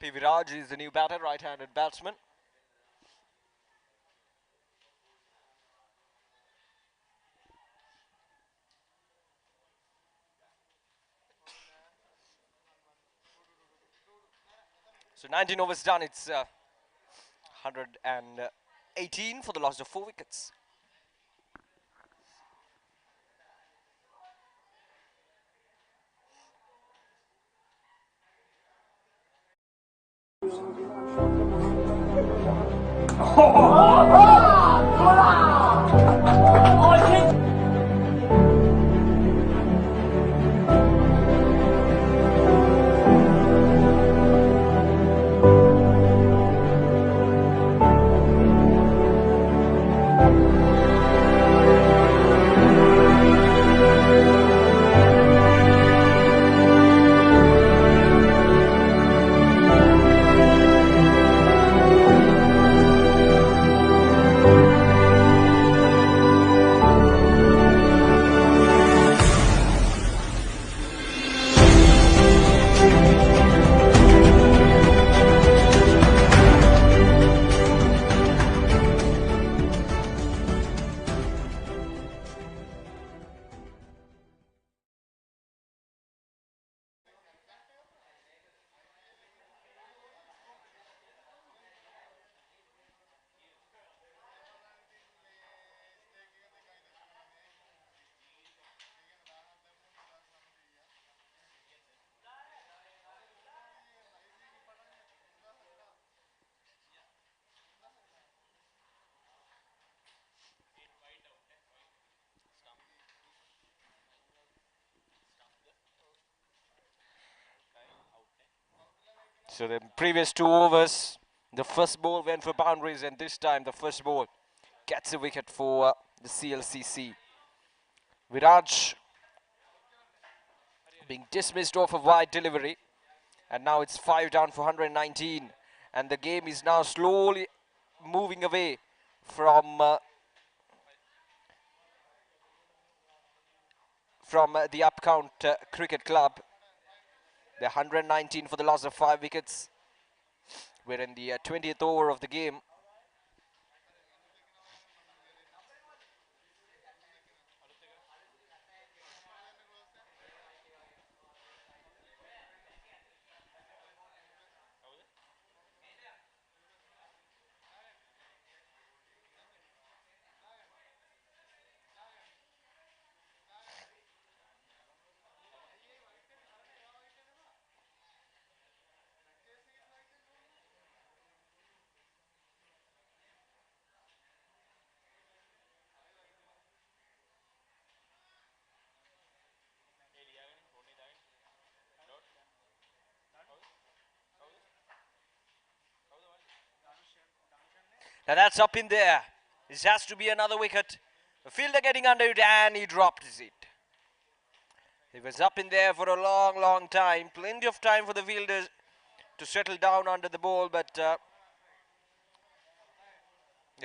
P. Viraj is the new batter, right-handed batsman. So 19 overs done, it's 118 for the loss of 4 wickets. So the previous 2 overs, the first ball went for boundaries, and this time the first ball gets a wicket for the CLCC. Viraj being dismissed off a wide delivery, and now it's 5 down for 119, and the game is now slowly moving away from the Upcount Cricket Club. They're 119 for the loss of 5 wickets. We're in the 20th over of the game. Now that's up in there. This has to be another wicket. The fielder getting under it, and he dropped it. He was up in there for a long, long time. Plenty of time for the fielders to settle down under the ball, but yeah,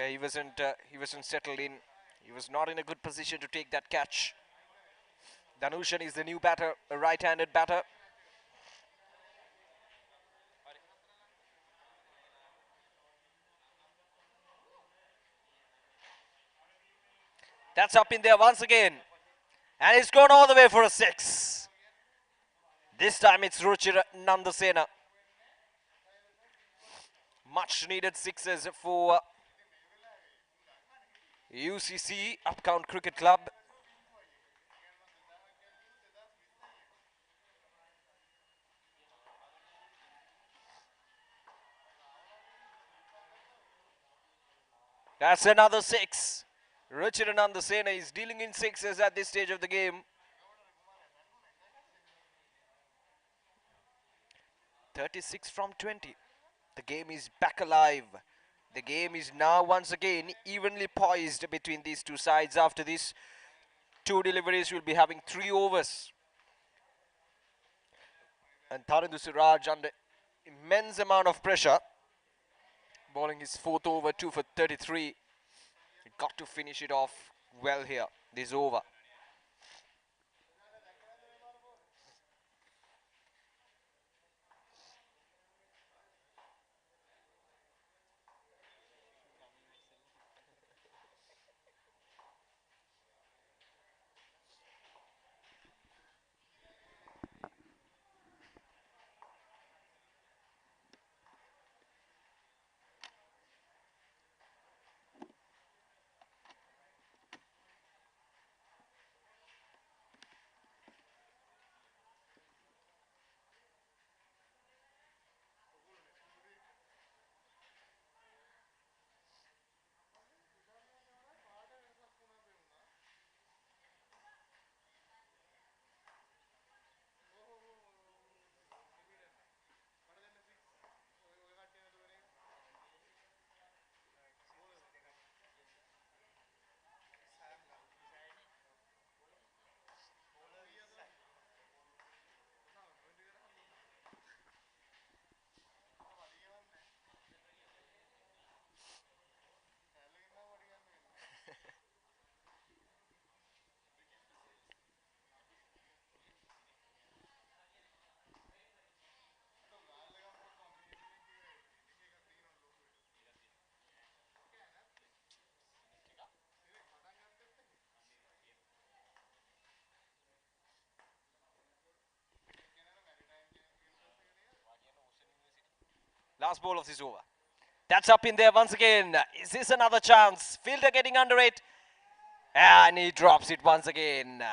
he wasn't settled in. He was not in a good position to take that catch. Dhanushan is the new batter, a right-handed batter. That's up in there once again. And it's gone all the way for a 6. This time it's Ruchir Nandasena. Much needed 6s for UCC, Upcount Cricket Club. That's another 6. Ruchir Nandasena is dealing in 6s at this stage of the game. 36 from 20. The game is back alive. The game is now once again evenly poised between these two sides. After this 2 deliveries, we'll be having 3 overs. And Tharindu Siraj under immense amount of pressure. Bowling his 4th over, 2 for 33. He got to finish it off well here, this over. Last ball of this over. That's up in there once again. Is this another chance? Fielder getting under it. And he drops it once again.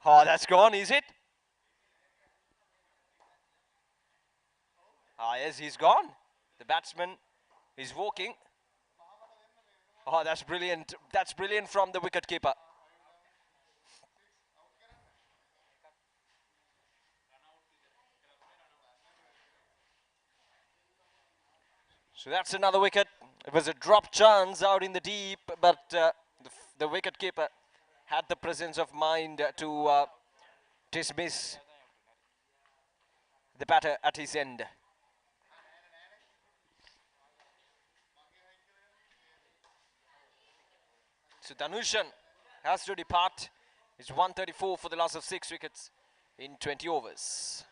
Oh, that's gone, is it? Ah, yes, he's gone. The batsman is walking. Oh, that's brilliant. That's brilliant from the wicketkeeper. So that's another wicket. It was a drop chance out in the deep, but the wicket keeper had the presence of mind to dismiss the batter at his end. So Dhanushan has to depart. It's 134 for the loss of 6 wickets in 20 overs.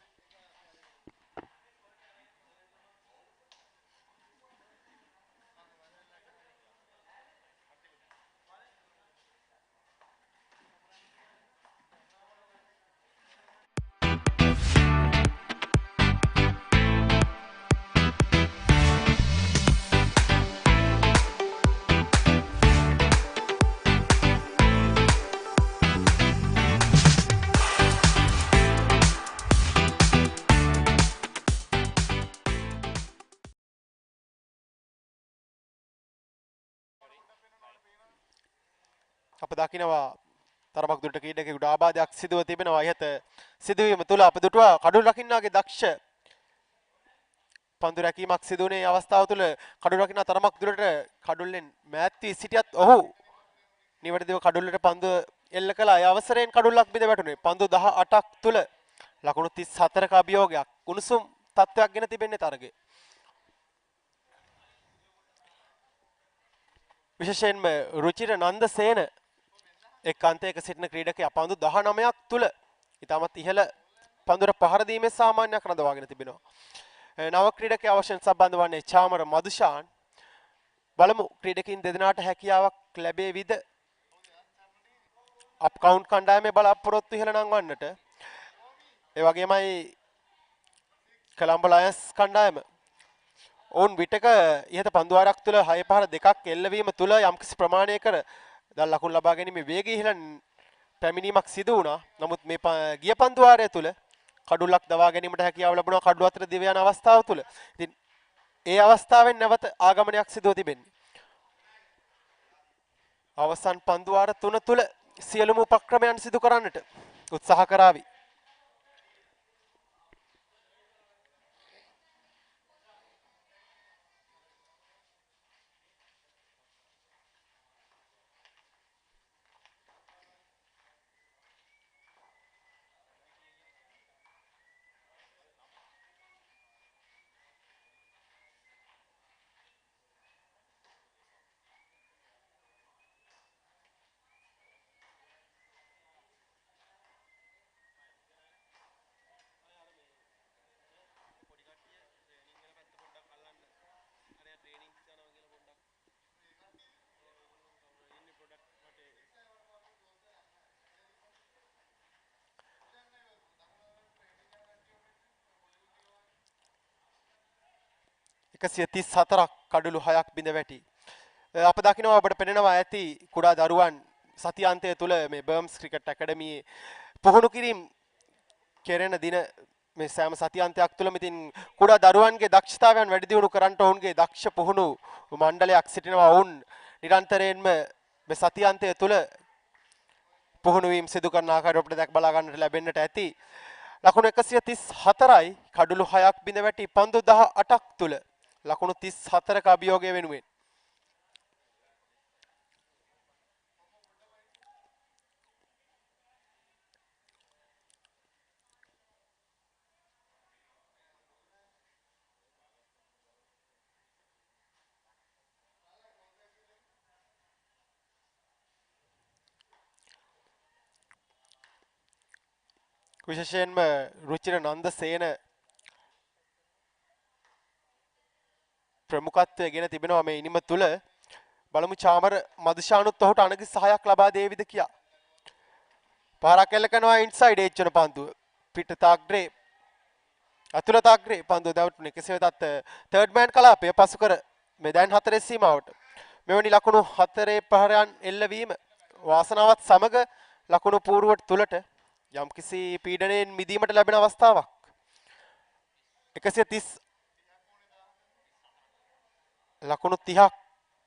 අප දකිනවා තරමක් දුරට ක්‍රීඩකයෙකුට ආබාධයක් සිදුව තිබෙනවා. ඉහත සිදුවීම තුළ අප දුටුවා කඩුළු රකින්නාගේ දක්ෂ පන්දු රැකීමක් සිදු වුණේ අවස්ථාව තුළ කඩුළු රකින්නා තරමක් දුරට කඩුල්ලෙන් මෑත් වී සිටියත් ඔහු නිවැරදිව කඩුල්ලට පන්දු එල්ල කළා. ඒ අවසරයෙන් කඩුල්ලක් බිඳ වැටුනේ. පන්දු 18ක් තුළ ලකුණු 34ක අභියෝගයක් උණුසුම් තත්ත්වයක් ගෙන තිබෙන්නේ තරගයේ. විශේෂයෙන්ම රුචිර නන්දසේන එක් අන්තයක සිටින ක්‍රීඩකයා පන්දු 19ක් තුළ ඉතාමත් ඉහළ පන්දුර පහර දීමේ සාමාන්‍යයක් රඳවාගෙන තිබෙනවා. නව ක්‍රීඩකයා වශයෙන් සම්බන්ධ වන්නේ චාමර මදුෂාන්. බලමු ක්‍රීඩකින් දෙදෙනාට හැකියාවක් ලැබේවිද අප්කවුන්ට් කණ්ඩායමේ බලාපොරොත්තු ඉහළ නංවන්නට. ඒ වගේමයි කොලම්බෝ ලයන්ස් කණ්ඩායම ඔවුන් විටක ඉහත පන්දු වාරයක් තුළ 6 පහර දෙකක් එල්ලවීම තුළ යම්කිසි ප්‍රමාණයකට දැන් ලකුණු ලබා ගැනීමේ වේගය ඉහළ පැමිණීමක් සිදු වුණා. නමුත් මේ ගිය පන්දු වාරය තුළ කඩුල්ලක් දවා ගැනීමට හැකියාව ලැබුණා කඩුව අතර දිව යන අවස්ථාව තුළ. ඉතින් ඒ අවස්ථාවෙන් නැවත ආගමනයක් සිදුව තිබෙන්නේ. අවසන් පන්දු වාර 3 තුළ සියලුම උපක්‍රමයන් සිදු කරන්නට උත්සාහ කරાવી. එකසිය 34ක් කඩුළු 6ක් බිඳ වැටි. අප දකිනවා ඔබට පෙනෙනවා ඇති කුඩා දරුවන් සතියාන්තය තුළ මේ බර්ම්ස් ක්‍රිකට් ඇකඩමියේ පුහුණු කිරීම කෙරෙන දින මේ සෑම සතියාන්තයක් තුළම ඉතින් කුඩා දරුවන්ගේ දක්ෂතාවයන් වැඩි දියුණු කරන්නට ඔවුන්ගේ දක්ෂ පුහුණු මණ්ඩලයක් සිටිනවා. ඔවුන් නිරන්තරයෙන්ම මේ සතියාන්තය තුළ පුහුණු වීම සිදු කරන ආකාරය අපිට දැක් බලා ගන්නට ලැබෙන්නට ඇති. ලකුණු 134යි කඩුළු 6ක් බිඳ වැටි පන්දු 18ක් තුළ ලකුණු 34ක අභියෝගය වෙනුවෙන්. විශේෂයෙන්ම රුචිර නන්දසේන ප්‍රමුඛත්වය ගෙන තිබෙනවා මේ ඉනිම තුල. බලමු චාමර මදුෂානුත් ඔහුට අනගි සහයක් ලබා දේවිද කියා. පාරක් එල්ල කරනවා ඉන්සයිඩ් එච් වෙන පන්දුව. පිටත අග්‍රේ අතුලත අග්‍රේ පන්දුව දැවටුනේ. කෙසේ වෙතත් තර්ඩ් මෑන් කලාපය පසු කර මේ දැන් 4 සීමාවට. මෙවැනි ලකුණු 4 පහරයන් එල්ලවීම වාසනාවත් සමග ලකුණු පූර්වට තුලට යම්කිසි පීඩනයෙන් මිදීමට ලැබෙන අවස්ථාවක්. 130 ලකුණු 30ක්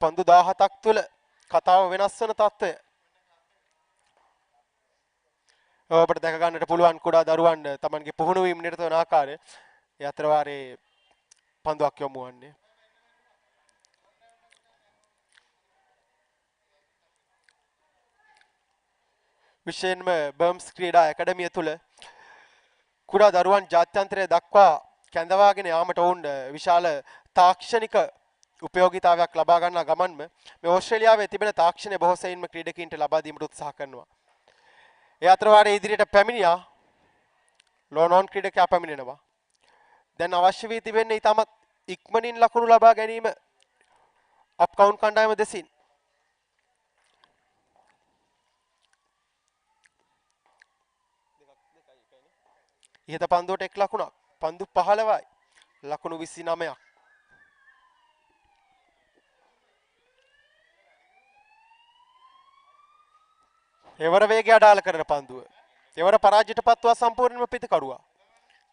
පන්දු 17ක් තුල කතාව වෙනස් වෙන තත්ත්වය. ඔබට දැක ගන්නට පුළුවන් කුඩා දරුවන් තමන්ගේ පුහුණු වීම නිරත වන ආකාරය. ඒ අතර වාරේ පන්දුවක් යොමු වන්නේ. විශේෂයෙන්ම බර්ම්ස් ක්‍රීඩා ඇකඩමිය තුල කුඩා දරුවන් ජාත්‍යන්තරය දක්වා කැඳවාගෙන යාමට ඔවුන් විශාල තාක්ෂණික උපයෝගීතාවයක් ලබා ගන්නා ගමන්ම මේ ඕස්ට්‍රේලියාවේ තිබෙන තාක්ෂණය බොහෝ සෙයින්ම ක්‍රීඩකීන්ට ලබා දීමට උත්සාහ කරනවා. ඒ අතර වාරයේ ඉදිරියට පැමිණියා ලෝනෝන් ක්‍රීඩකයා පැමිණෙනවා. දැන් අවශ්‍ය වී තිබෙන්නේ ඊටමත් ඉක්මනින් ලකුණු ලබා ගැනීම අප්කවුන්ට් කණ්ඩායම දෙසින්. ඉහත පන්දුවට 1 ලකුණක්. පන්දු 15යි. ලකුණු 29ක්. එවර වේගය අඩාල කරන පන්දුව. එවර පරාජයට පත්වා සම්පූර්ණයෙන්ම පිටකරුවා.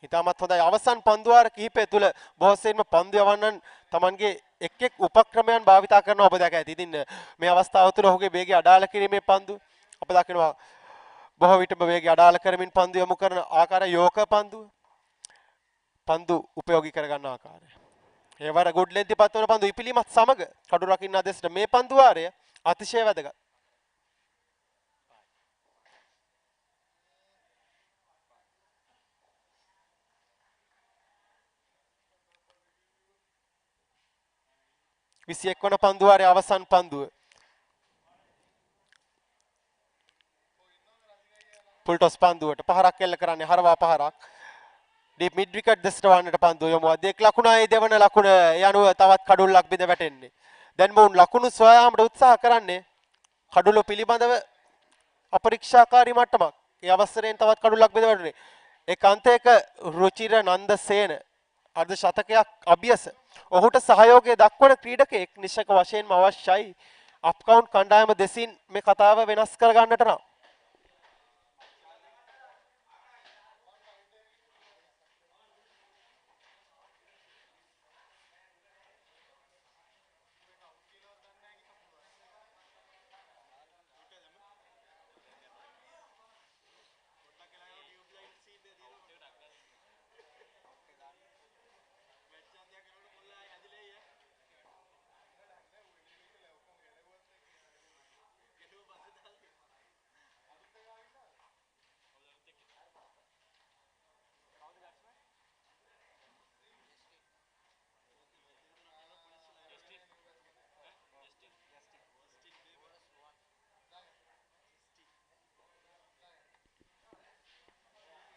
ඉතාමත් හොඳයි. අවසන් පන්දු වාර කිහිපය තුල බොහෝ සෙයින්ම පන්දු යවන්නන් Tamanගේ එක් උපක්‍රමයන් භාවිතා කරනවා ඔබ දැක ඇති. ඉතින් මේ අවස්ථාව තුළ ඔහුගේ වේගය අඩාල කිරීමේ පන්දු අප දකිනවා බොහෝ විටම වේගය අඩාල කරමින් පන්දු යොමු කරන ආකාරය යෝක පන්දුව. පන්දු උපයෝගී කර ගන්න ආකාරය. ඒවර ගුඩ් ලෙන්ති පත් වන පන්දු ඉපිලීමත් සමග කඩු රකින්න අධ්‍යක්ෂට මේ පන්දු වාරය අතිශය වැදගත්. විසියෙක් වන පන්දු වාරයේ අවසන් පන්දුව. පුල්ටොස් පන්දුවට පහරක් එල්ල කරන්නේ හරවා පහරක්. ඩීප් මිඩ් විකට් දෙසට වන්නට පන්දුව යොමුවා. දෙක ලකුණයි දෙවන ලකුණ. ඒ අනුව තවත් කඩුල්ලක් බිඳ වැටෙන්නේ. දැන් මොවුන් ලකුණු සොයාමට උත්සාහ කරන්නේ කඩුල්ල පිළිබඳව අපරීක්ෂාකාරී මට්ටමක්. ඒ අවසරයෙන් තවත් කඩුල්ලක් බිඳ වැටුනේ. ඒ කාන්තේක රුචිර නන්දසේන අර්ධ ශතකයක් අභියස. ඔහුට සහයෝගය දක්වන ක්‍රීඩකයෙක් නිශ්චක වශයෙන්ම අවශ්‍යයි. අප්කවුන්ට් කණ්ඩායම දෙසින් මේ කතාව වෙනස් කර ගන්නට නම්.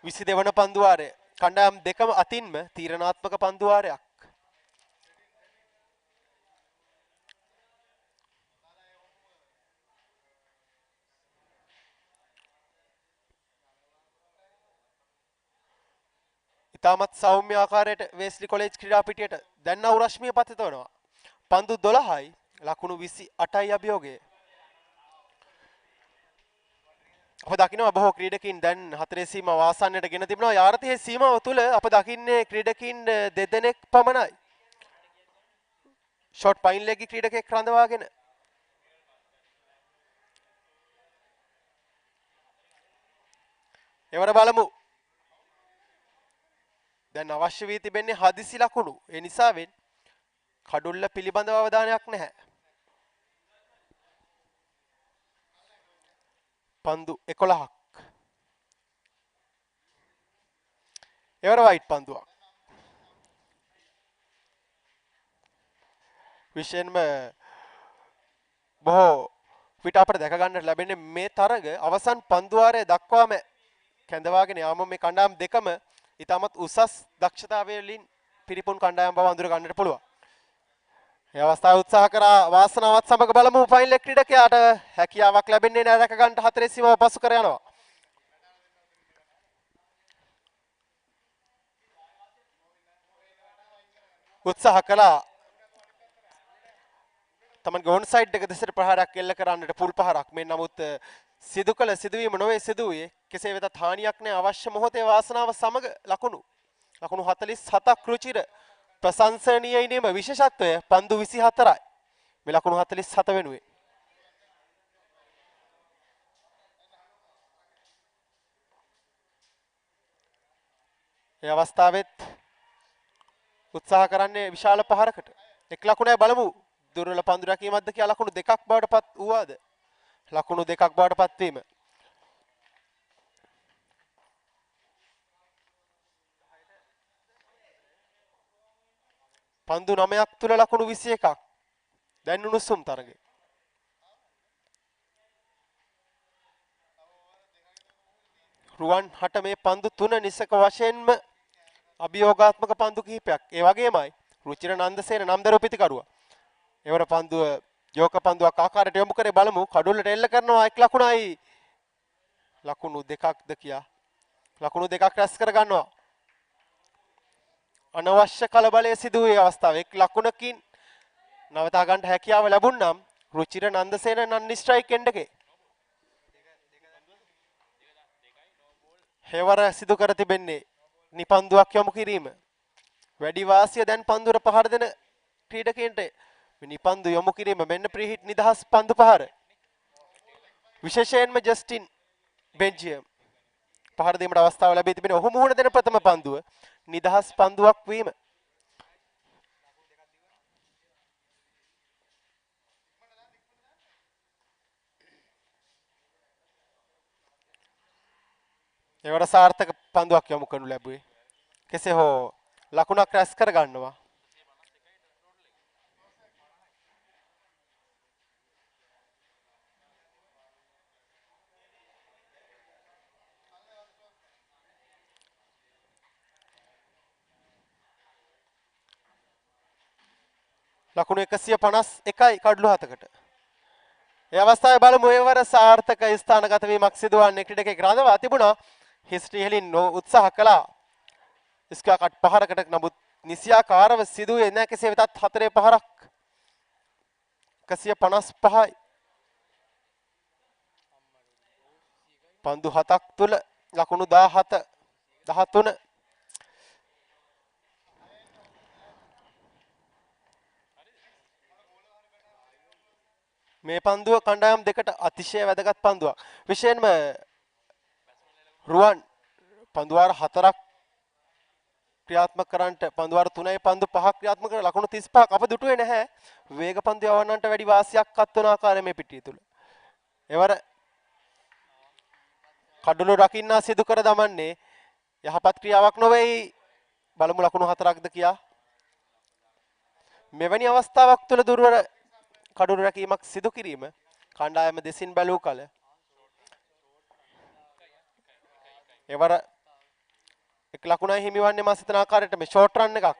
විසි දෙවන පන්දුවාරය කණ්ඩායම් දෙකම අතින්ම තීරණාත්මක පන්දුවාරයක්. ඉතාමත් සෞම්‍ය ආකාරයට වේස්ලි කොලෙජ් ක්‍රීඩා පිටියට දැන් නව රශ්මිය පතිත වෙනවා. පන්දු 12යි ලකුණු 28යි අභියෝගය. අප දකිනවා බොහෝ ක්‍රීඩකින් දැන් හතරේ සීමාව ආසන්නයට ගෙන තිබෙනවා. යාරතේ සීමාව තුල අප දකින්නේ ක්‍රීඩකින් දෙදෙනෙක් පමණයි. ෂොට් පයින් ලෙග් ක්‍රීඩකෙක් රඳවාගෙන. එවර බලමු. දැන් අවශ්‍ය වී තිබෙන්නේ හදිසි ලකුණු. ඒ නිසාවෙන් කඩුල්ල පිළිබඳව අවධානයක් නැහැ. පන්දු 11ක්. එවර වයිට් පන්දුවක්. විශේෂයෙන්ම බොහෝ විට අපට දැක ගන්නට ලැබෙන්නේ මේ තරග අවසන් පන්දුවාරය දක්වාම කැඳවාගෙන යාම මේ කණ්ඩායම් දෙකම ඉතාමත් උසස් දක්ෂතාවයලින් පිරිපුන් කණ්ඩායම් බව අඳුර ගන්නට පුළුවන්. මේ අවස්ථාවේ උත්සාහ කරා වාසනාවත් සමග බලමු ෆයිනල් ලෙග් ක්‍රීඩකයාට හැකියාවක් ලැබෙන්නේ නැහැ රැක ගන්නට හතරේ සීමාව පසු කර යනවා. උත්සාහ කළා තමන්ගේ ඔන් සයිඩ් එක දෙසට ප්‍රහාරයක් එල්ල කරන්නට පුල් පහරක්. මේ නමුත් සිදු කළ සිදුවීම නොවේ සිදුවේ. කෙසේ වෙතත් හානියක් නැහැ. අවශ්‍ය මොහොතේ වාසනාව සමග ලකුණු 47ක් රුචිර ප්‍රශංසනීය නීම විශේෂත්වය පන්දු 24යි. මේ ලකුණු 47 වෙනුවේ. මේ අවස්ථාවෙත් උත්සාහ කරන්නේ විශාල පහරකට. එක් ලකුණයි බලමු. දුර්වල පන්දු රැකීමක්ද කියලා ලකුණු දෙකක් බවට පත් වූවාද? ලකුණු දෙකක් බවට පත්වීම. පන්දු 9ක් තුල ලකුණු 21ක්. දැන් උණුසුම් තරගය. රුවන් හට මේ පන්දු 3 නිසක වශයෙන්ම අභියෝගාත්මක පන්දු කිහිපයක්. ඒ වගේමයි රුචිර නන්දසේන නම්දරු පිටිකරුවා. එවර පන්දුව යෝක පන්දුවක් ආකාරයට යොමු කරේ බලමු. කඩුල්ලට එල්ල කරනවා එක් ලකුණයි. ලකුණු දෙකක්ද කියා. ලකුණු දෙකක් රැස් කර ගන්නවා. අනවශ්‍ය කලබලයේ සිදුවේ අවස්ථාව එක් ලකුණකින් නවතා ගන්න හැකියාව ලැබුණනම් රුචිර නන්දසේන නන් ස්ට්‍රයික් එන්ඩ් එකේ හෙවර සිදු කර තිබෙන්නේ නිපන්දුවක් යොමු කිරීම. වැඩි වාසිය දැන් පන්දුර පහර දෙන ක්‍රීඩකයන්ට නිපන්දු යොමු කිරීම මෙන්න ප්‍රීහිට් නිදහස් පන්දු පහර. විශේෂයෙන්ම ජස්ටින් බෙන්ජියම් පහර දීමට අවස්ථාව ලැබී තිබෙන ඔහු මුහුණ දෙන ප්‍රථම පන්දුව නිදහස් පන්දුවක් වීම. එවර සාර්ථක පන්දුවක් යොමු කරනු ලැබුවේ. කෙසේ හෝ ලකුණක් රැස් කර ගන්නවා. ලකුණු 151යි කඩලු 7කට. ඒ අවස්ථාවේ බලමු එවර සාර්ථක ස්ථානගත වීමක් සිදුවන්නේ ක්‍රීඩකයෙක් රඳවා තිබුණා. හිස්ටි ඉහලින් උත්සාහ කළා. ස්ක්වයර් කට් පහරකට නමුත් නිසියාකාරව සිදුවේ නැහැ. කෙසේ වෙතත් 4 පහරක් 155යි. පන්දු 7ක් තුල ලකුණු 17 13 මේ පන්දුව කණ්ඩායම් දෙකට අතිශය වැදගත් පන්දුවක්. විශේෂයෙන්ම රුවන් පන්දුවාර 4ක් ක්‍රියාත්මක කරන්නට පන්දුවාර 3යි පන්දු 5ක් ක්‍රියාත්මක කර ලකුණු 35ක් අප දුටුවේ නැහැ. වේග පන්දු යවන්නන්ට වැඩි වාසියක් අත්වන ආකාරය මේ පිටිය තුල. එවර කඩළු රකින්නා සිදු කර දමන්නේ යහපත් ක්‍රියාවක් නොවේයි. බලමු ලකුණු 4ක්ද කියා. මෙවැනි අවස්ථාවක් තුළ දුර්වල කඩළු රැකීමක් සිදු කිරීම කණ්ඩායම දෙසින් බැලූ කල එවර එක් ලකුණයි හිමිවන්නේ මා සිතන ආකාරයට මේ ෂෝට් රන් එකක්.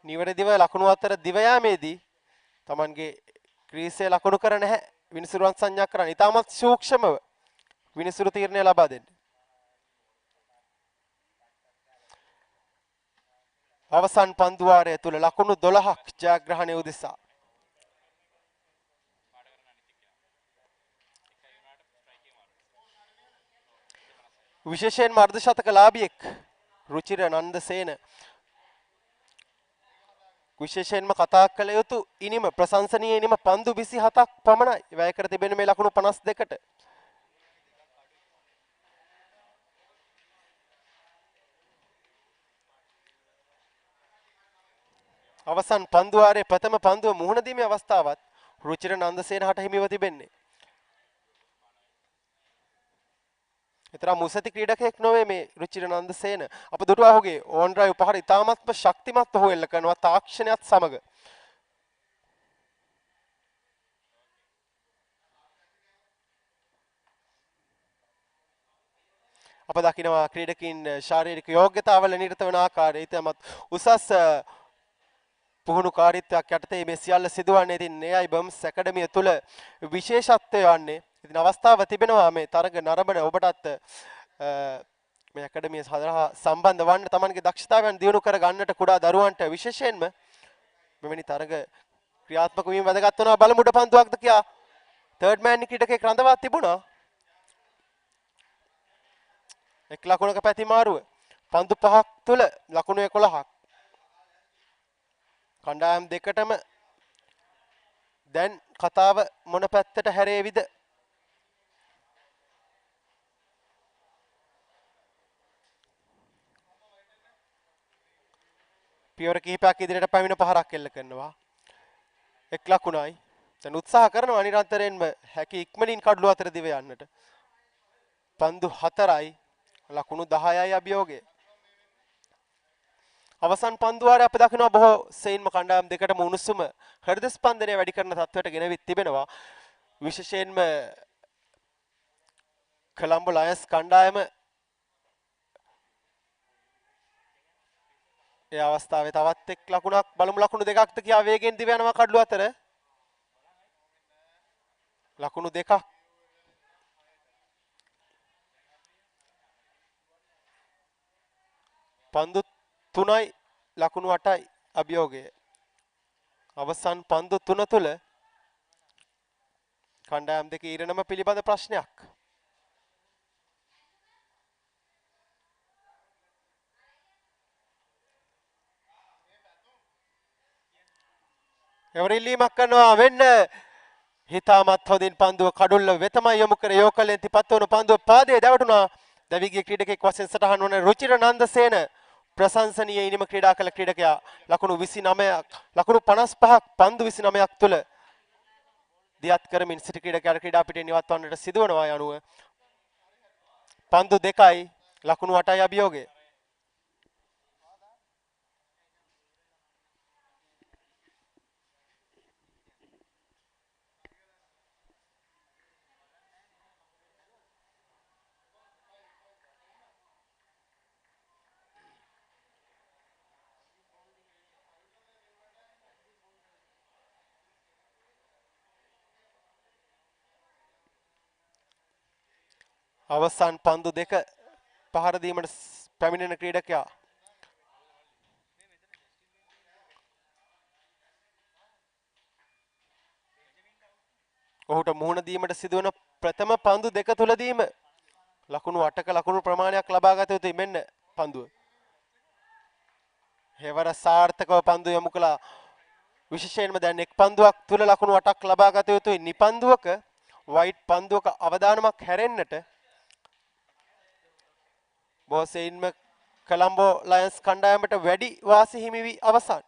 නිවැරදිව ලකුණු අතර දිව යාමේදී Tamanගේ ක්‍රීසයේ ලකුණු කර නැහැ. විනිසුරුවන් සංඥා කරන්න. ඉතාමත් සූක්ෂමව විනිසුරු තීරණය ලබා දෙන්න. අවසන් පන්දු වාරය තුල ලකුණු 12ක් ජයග්‍රහණය උදෙසා. විශේෂයෙන්ම අර්ධ ශතක ලාභියෙක් රුචිර නන්දසේන විශේෂයෙන්ම කතා කළ යුතු ඉනිම ප්‍රශංසනීය ඉනිම පන්දු 27ක් පමණයි වැය කර තිබෙන මේ ලකුණු 52ට. අවසන් පන්දු වාරයේ ප්‍රථම පන්දුව මුහුණ දීමේ අවස්ථාවත් රුචිර නන්දසේන හට හිමිව තිබෙන්නේ. එතරම් මුසති ක්‍රීඩකයෙක් නොවේ මේ රුචිර නන්දසේන. අප දුටුවා ඔහුගේ ඕන් ඩ්‍රයිව් පහර ඉතාමත්ම ශක්තිමත් ඔහු එල්ල කරනවා තාක්ෂණයත් සමග. අප දකිනවා ක්‍රීඩකින් ශාරීරික යෝග්‍යතාවල නිරත වන ආකාරය ඉතාමත් උසස් පුහුණුකාරීත්වයක් යටතේ මේ සියල්ල සිදුවන්නේ. ඉතින් එයයි බර්ම්ස් ඇකඩමිය තුල විශේෂත්වය වන්නේ. ඉතින් අවස්ථාව තිබෙනවා මේ තරග නරඹන ඔබටත් මේ ඇකඩමිය සඳහා සම්බන්ධ වන්න තමන්ගේ දක්ෂතාවයන් දියුණු කර ගන්නට කුඩා දරුවන්ට විශේෂයෙන්ම මෙවැනි තරග ක්‍රියාත්මක වීම වැදගත් වෙනවා. බලමු උඩ පන්දුවක්ද කියා. තර්ඩ් මෑන් ක්‍රීඩකයෙක් රඳවා තිබුණා. එක් ලකුණක පැතිමාරුව පන්දු 5ක් තුල ලකුණු 11ක්. කණ්ඩායම් දෙකටම දැන් කතාව මොන පැත්තට හැරේවිද? පියවර කිහිපයක් ඉදිරියට පැමිණ පහරක් එල්ල කරනවා. එක් ලකුණයි. දැන් උත්සාහ කරනවා නිරන්තරයෙන්ම හැකි ඉක්මනින් කඩළු අතර දිව යන්නට. පන්දු 4යි ලකුණු 10යි අභියෝගය. අවසන් පන්දු වාරය අප දකිනවා බොහෝ සෙයින්ම කණ්ඩායම් දෙකටම උණුසුම හෘද ස්පන්දනය වැඩි කරන තත්ත්වයට ගෙනවිත් තිබෙනවා. විශේෂයෙන්ම කොළඹ ලයන්ස් කණ්ඩායම ඒ අවස්ථාවේ තවත් එක් ලකුණක් බලමු ලකුණු දෙකක්ද කියා වේගෙන් දිව යනවා කඩළු අතර. ලකුණු දෙකක්. පන්දු 3යි ලකුණු 8යි අභියෝගය. අවසන් පන්දු 3 තුල කණ්ඩායම් දෙක ඊරණම පිළිබඳ ප්‍රශ්නයක්. එවරිල්ලීමක් කරනවා වෙන්න හිතාමත් හොඳින් පන්දුව කඩුල්ල වෙතමයි යොමු කර යෝකලෙන් තිපත් වුණු පන්දුව පාදයේ දැවටුණා. දවිගිය ක්‍රීඩකෙක් වශයෙන් සටහන් වන රුචිර නන්දසේන ප්‍රශංසනීය ඉනිම ක්‍රීඩා කළ ක්‍රීඩකයා ලකුණු 29ක් ලකුණු 55ක් පන්දු 29ක් තුල දියත් කරමින් සිටි ක්‍රීඩකයාට ක්‍රීඩා පිටින් ඉවත් වන්නට සිදුවනවා. යනුව පන්දු 2යි ලකුණු 8යි අභියෝගය. අවසන් පන්දු දෙක පහර දීමට පැමිණෙන ක්‍රීඩකයා ඔහුට මුහුණ දීමට සිදුවන ප්‍රථම පන්දු දෙක තුලදීම ලකුණු 8ක ලකුණු ප්‍රමාණයක් ලබා ගත යුතුයි. මෙන්න පන්දුව. හෙවර සාර්ථකව පන්දු යොමු කළා. විශේෂයෙන්ම දැන් එක් පන්දුවක් තුල ලකුණු 8ක් ලබා ගත යුතුයි. නිපන්දුවක වයිට් පන්දුවක අවදානමක් හැරෙන්නට බොසෙයින්ම කොළඹෝ ලයන්ස් කණ්ඩායමට වැඩි වාසි හිමි වී අවසන්.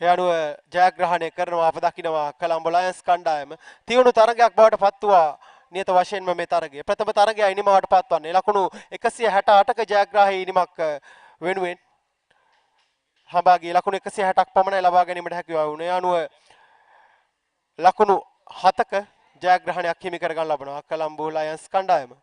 ඒ අනුව ජයග්‍රහණය කරනවා අප දකිනවා කොළඹ ලයන්ස් කණ්ඩායම. තියුණු තරගයක් බවට පත් වූවා නියත වශයෙන්ම මේ තරගය. ප්‍රථම තරගය ඉනිමවට පත්වන්නේ ලකුණු 168ක ජයග්‍රාහී ඉනිමක් වෙනුවෙන් හඹාගේ ලකුණු 160ක් පමණයි ලබා ගැනීමට හැකියාව වුණේ. අනුව ලකුණු 7ක ජයග්‍රහණයක් හිමි කරගන්න ලබනවා කොළඹ ලයන්ස් කණ්ඩායම.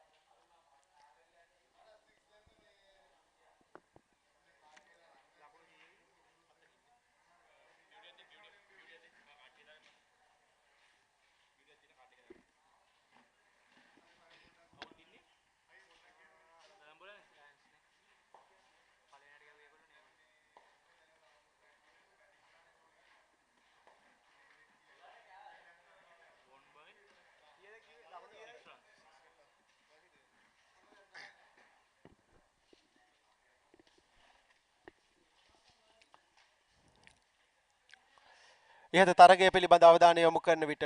ඉහත තරගය පිළිබඳ අවධානය යොමු කරන විට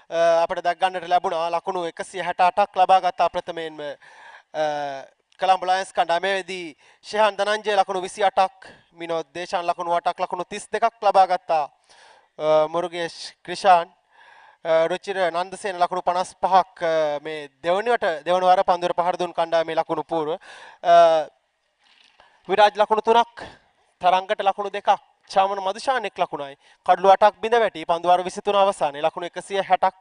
අපිට දැක් ගන්නට ලැබුණා ලකුණු 168ක් ලබා ගත්තා ප්‍රථමයෙන්ම කොළඹ ලයන්ස් කණ්ඩායමේදී ශෙහාන් ධනංජය ලකුණු 28ක් මිනෝද් දේශාන් ලකුණු 8ක් ලකුණු 32ක් ලබා ගත්තා. මුරුගේෂ් ක්‍රිෂාන් රුචිර නන්දසේන ලකුණු 55ක් මේ දෙවන වර පන්දුර පහර දුන් කණ්ඩායමේ ලකුණු පූර්ව විරාජ් ලකුණු 3ක් තරංගට ලකුණු 2ක් චාමන මදුෂානෙක් ලකුණයි කඩළු 8ක් බිඳ වැටි පන්දු වර 23 අවසානයේ ලකුණු 160ක්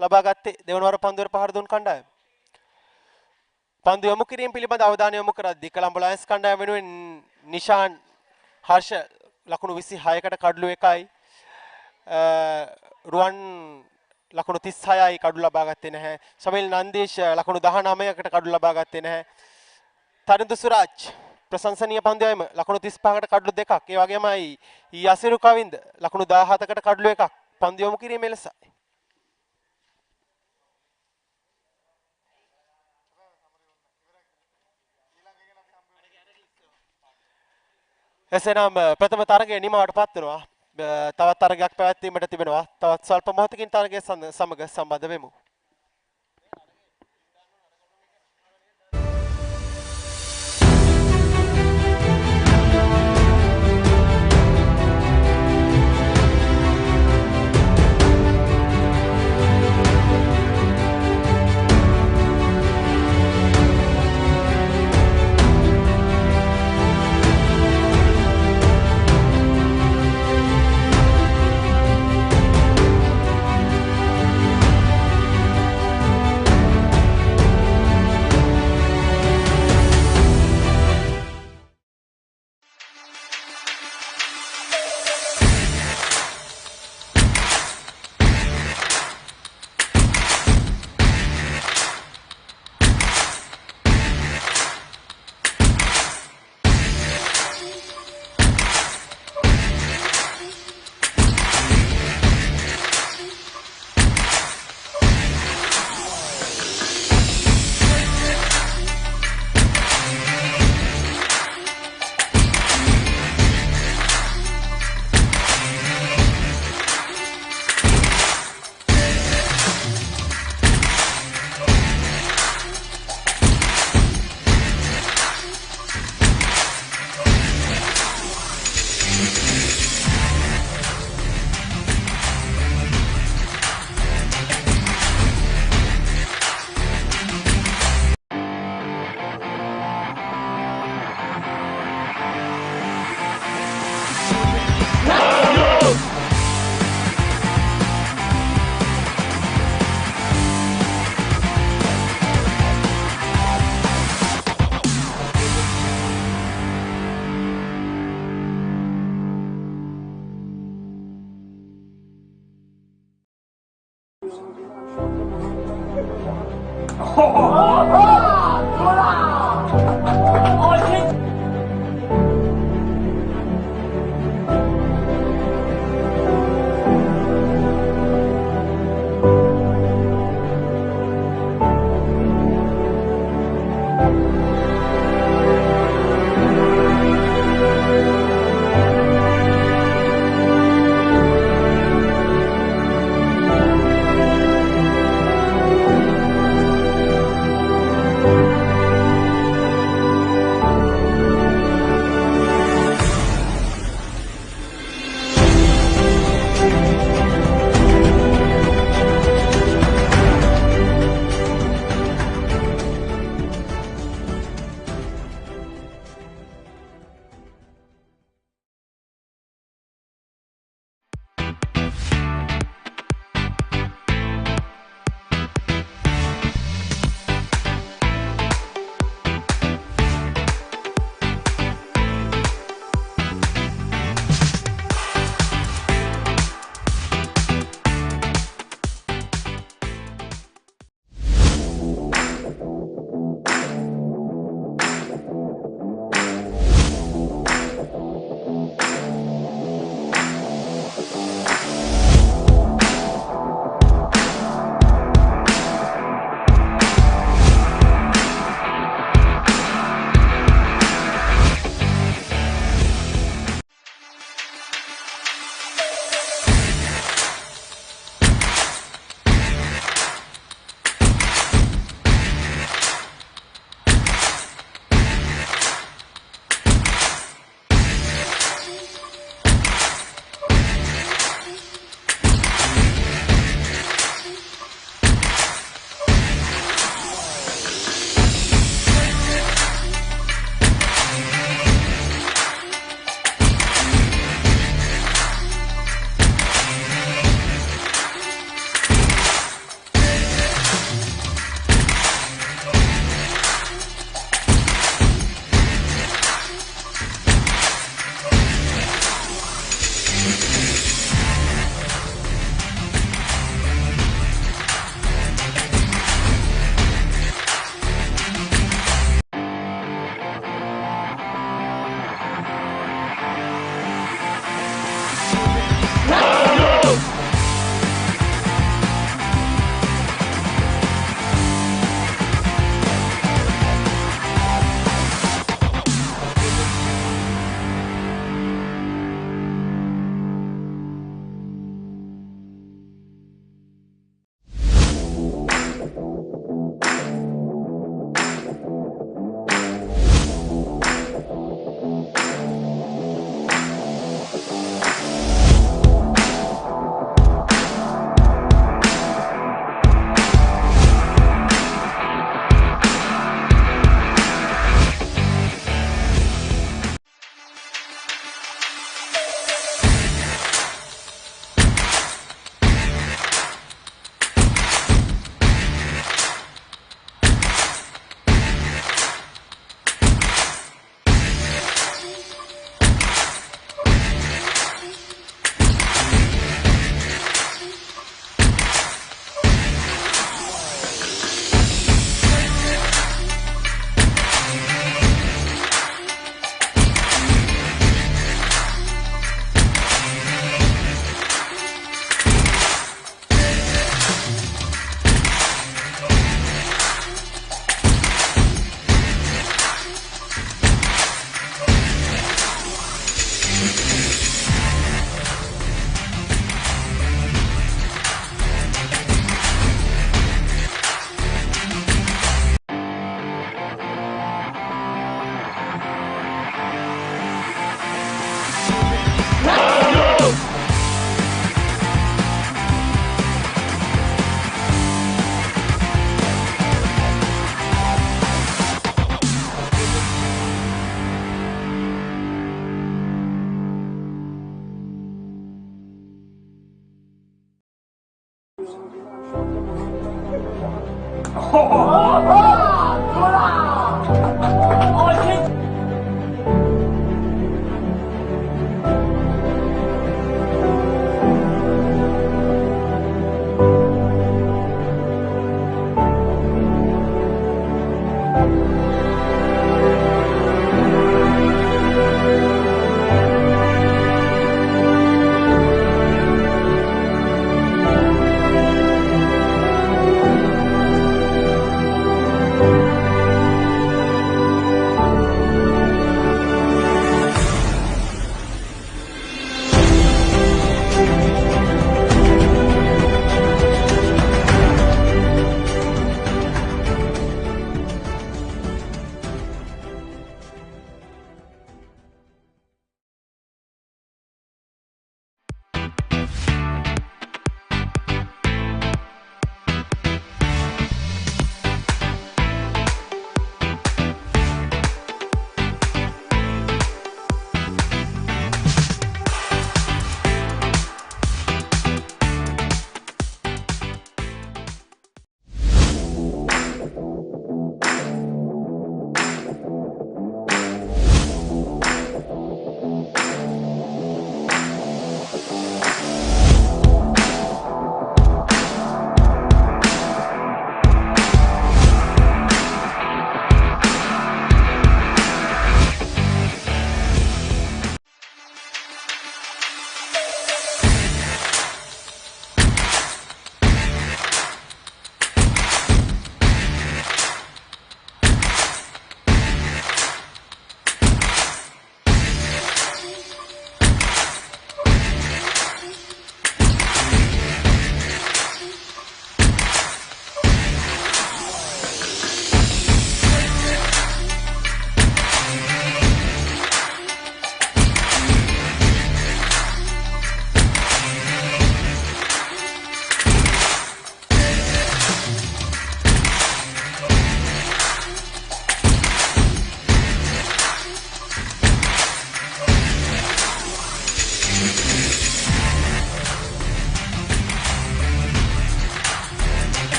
ලබා ගත්තේ දෙවන වර පන්දුර පහර දුන් කණ්ඩායම. පන්දු යොමු කිරීම පිළිබඳ අවධානය යොමු කරද්දී කොළඹ ලයන්ස් කණ්ඩායම වෙනුවෙන් නිෂාන් හර්ෂ ලකුණු 26කට කඩළු 1යි රුවන් ලකුණු 36යි කඩළු ලබා ගත්තේ නැහැ. සමිල් නන්දීෂ් ලකුණු 19කට කඩළු ලබා ගත්තේ නැහැ. තරිඳු සුරාජ් ප්‍රශංසනීය පන්දුවයිම ලකුණු 35කට කඩළු 2ක්. ඒ වගේමයි යසිරු කවින්ද ලකුණු 17කට කඩළු 1ක්. පන්දු යොමු කිරීම එලෙසයි. එසේනම් ප්‍රථම තරගය නිමවට පත් වෙනවා. තවත් තරගයක් පැවැත්වීමට තිබෙනවා. තවත් ස්වල්ප මොහොතකින් තරගය සමග සම්බන්ධ වෙමු.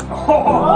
Oh,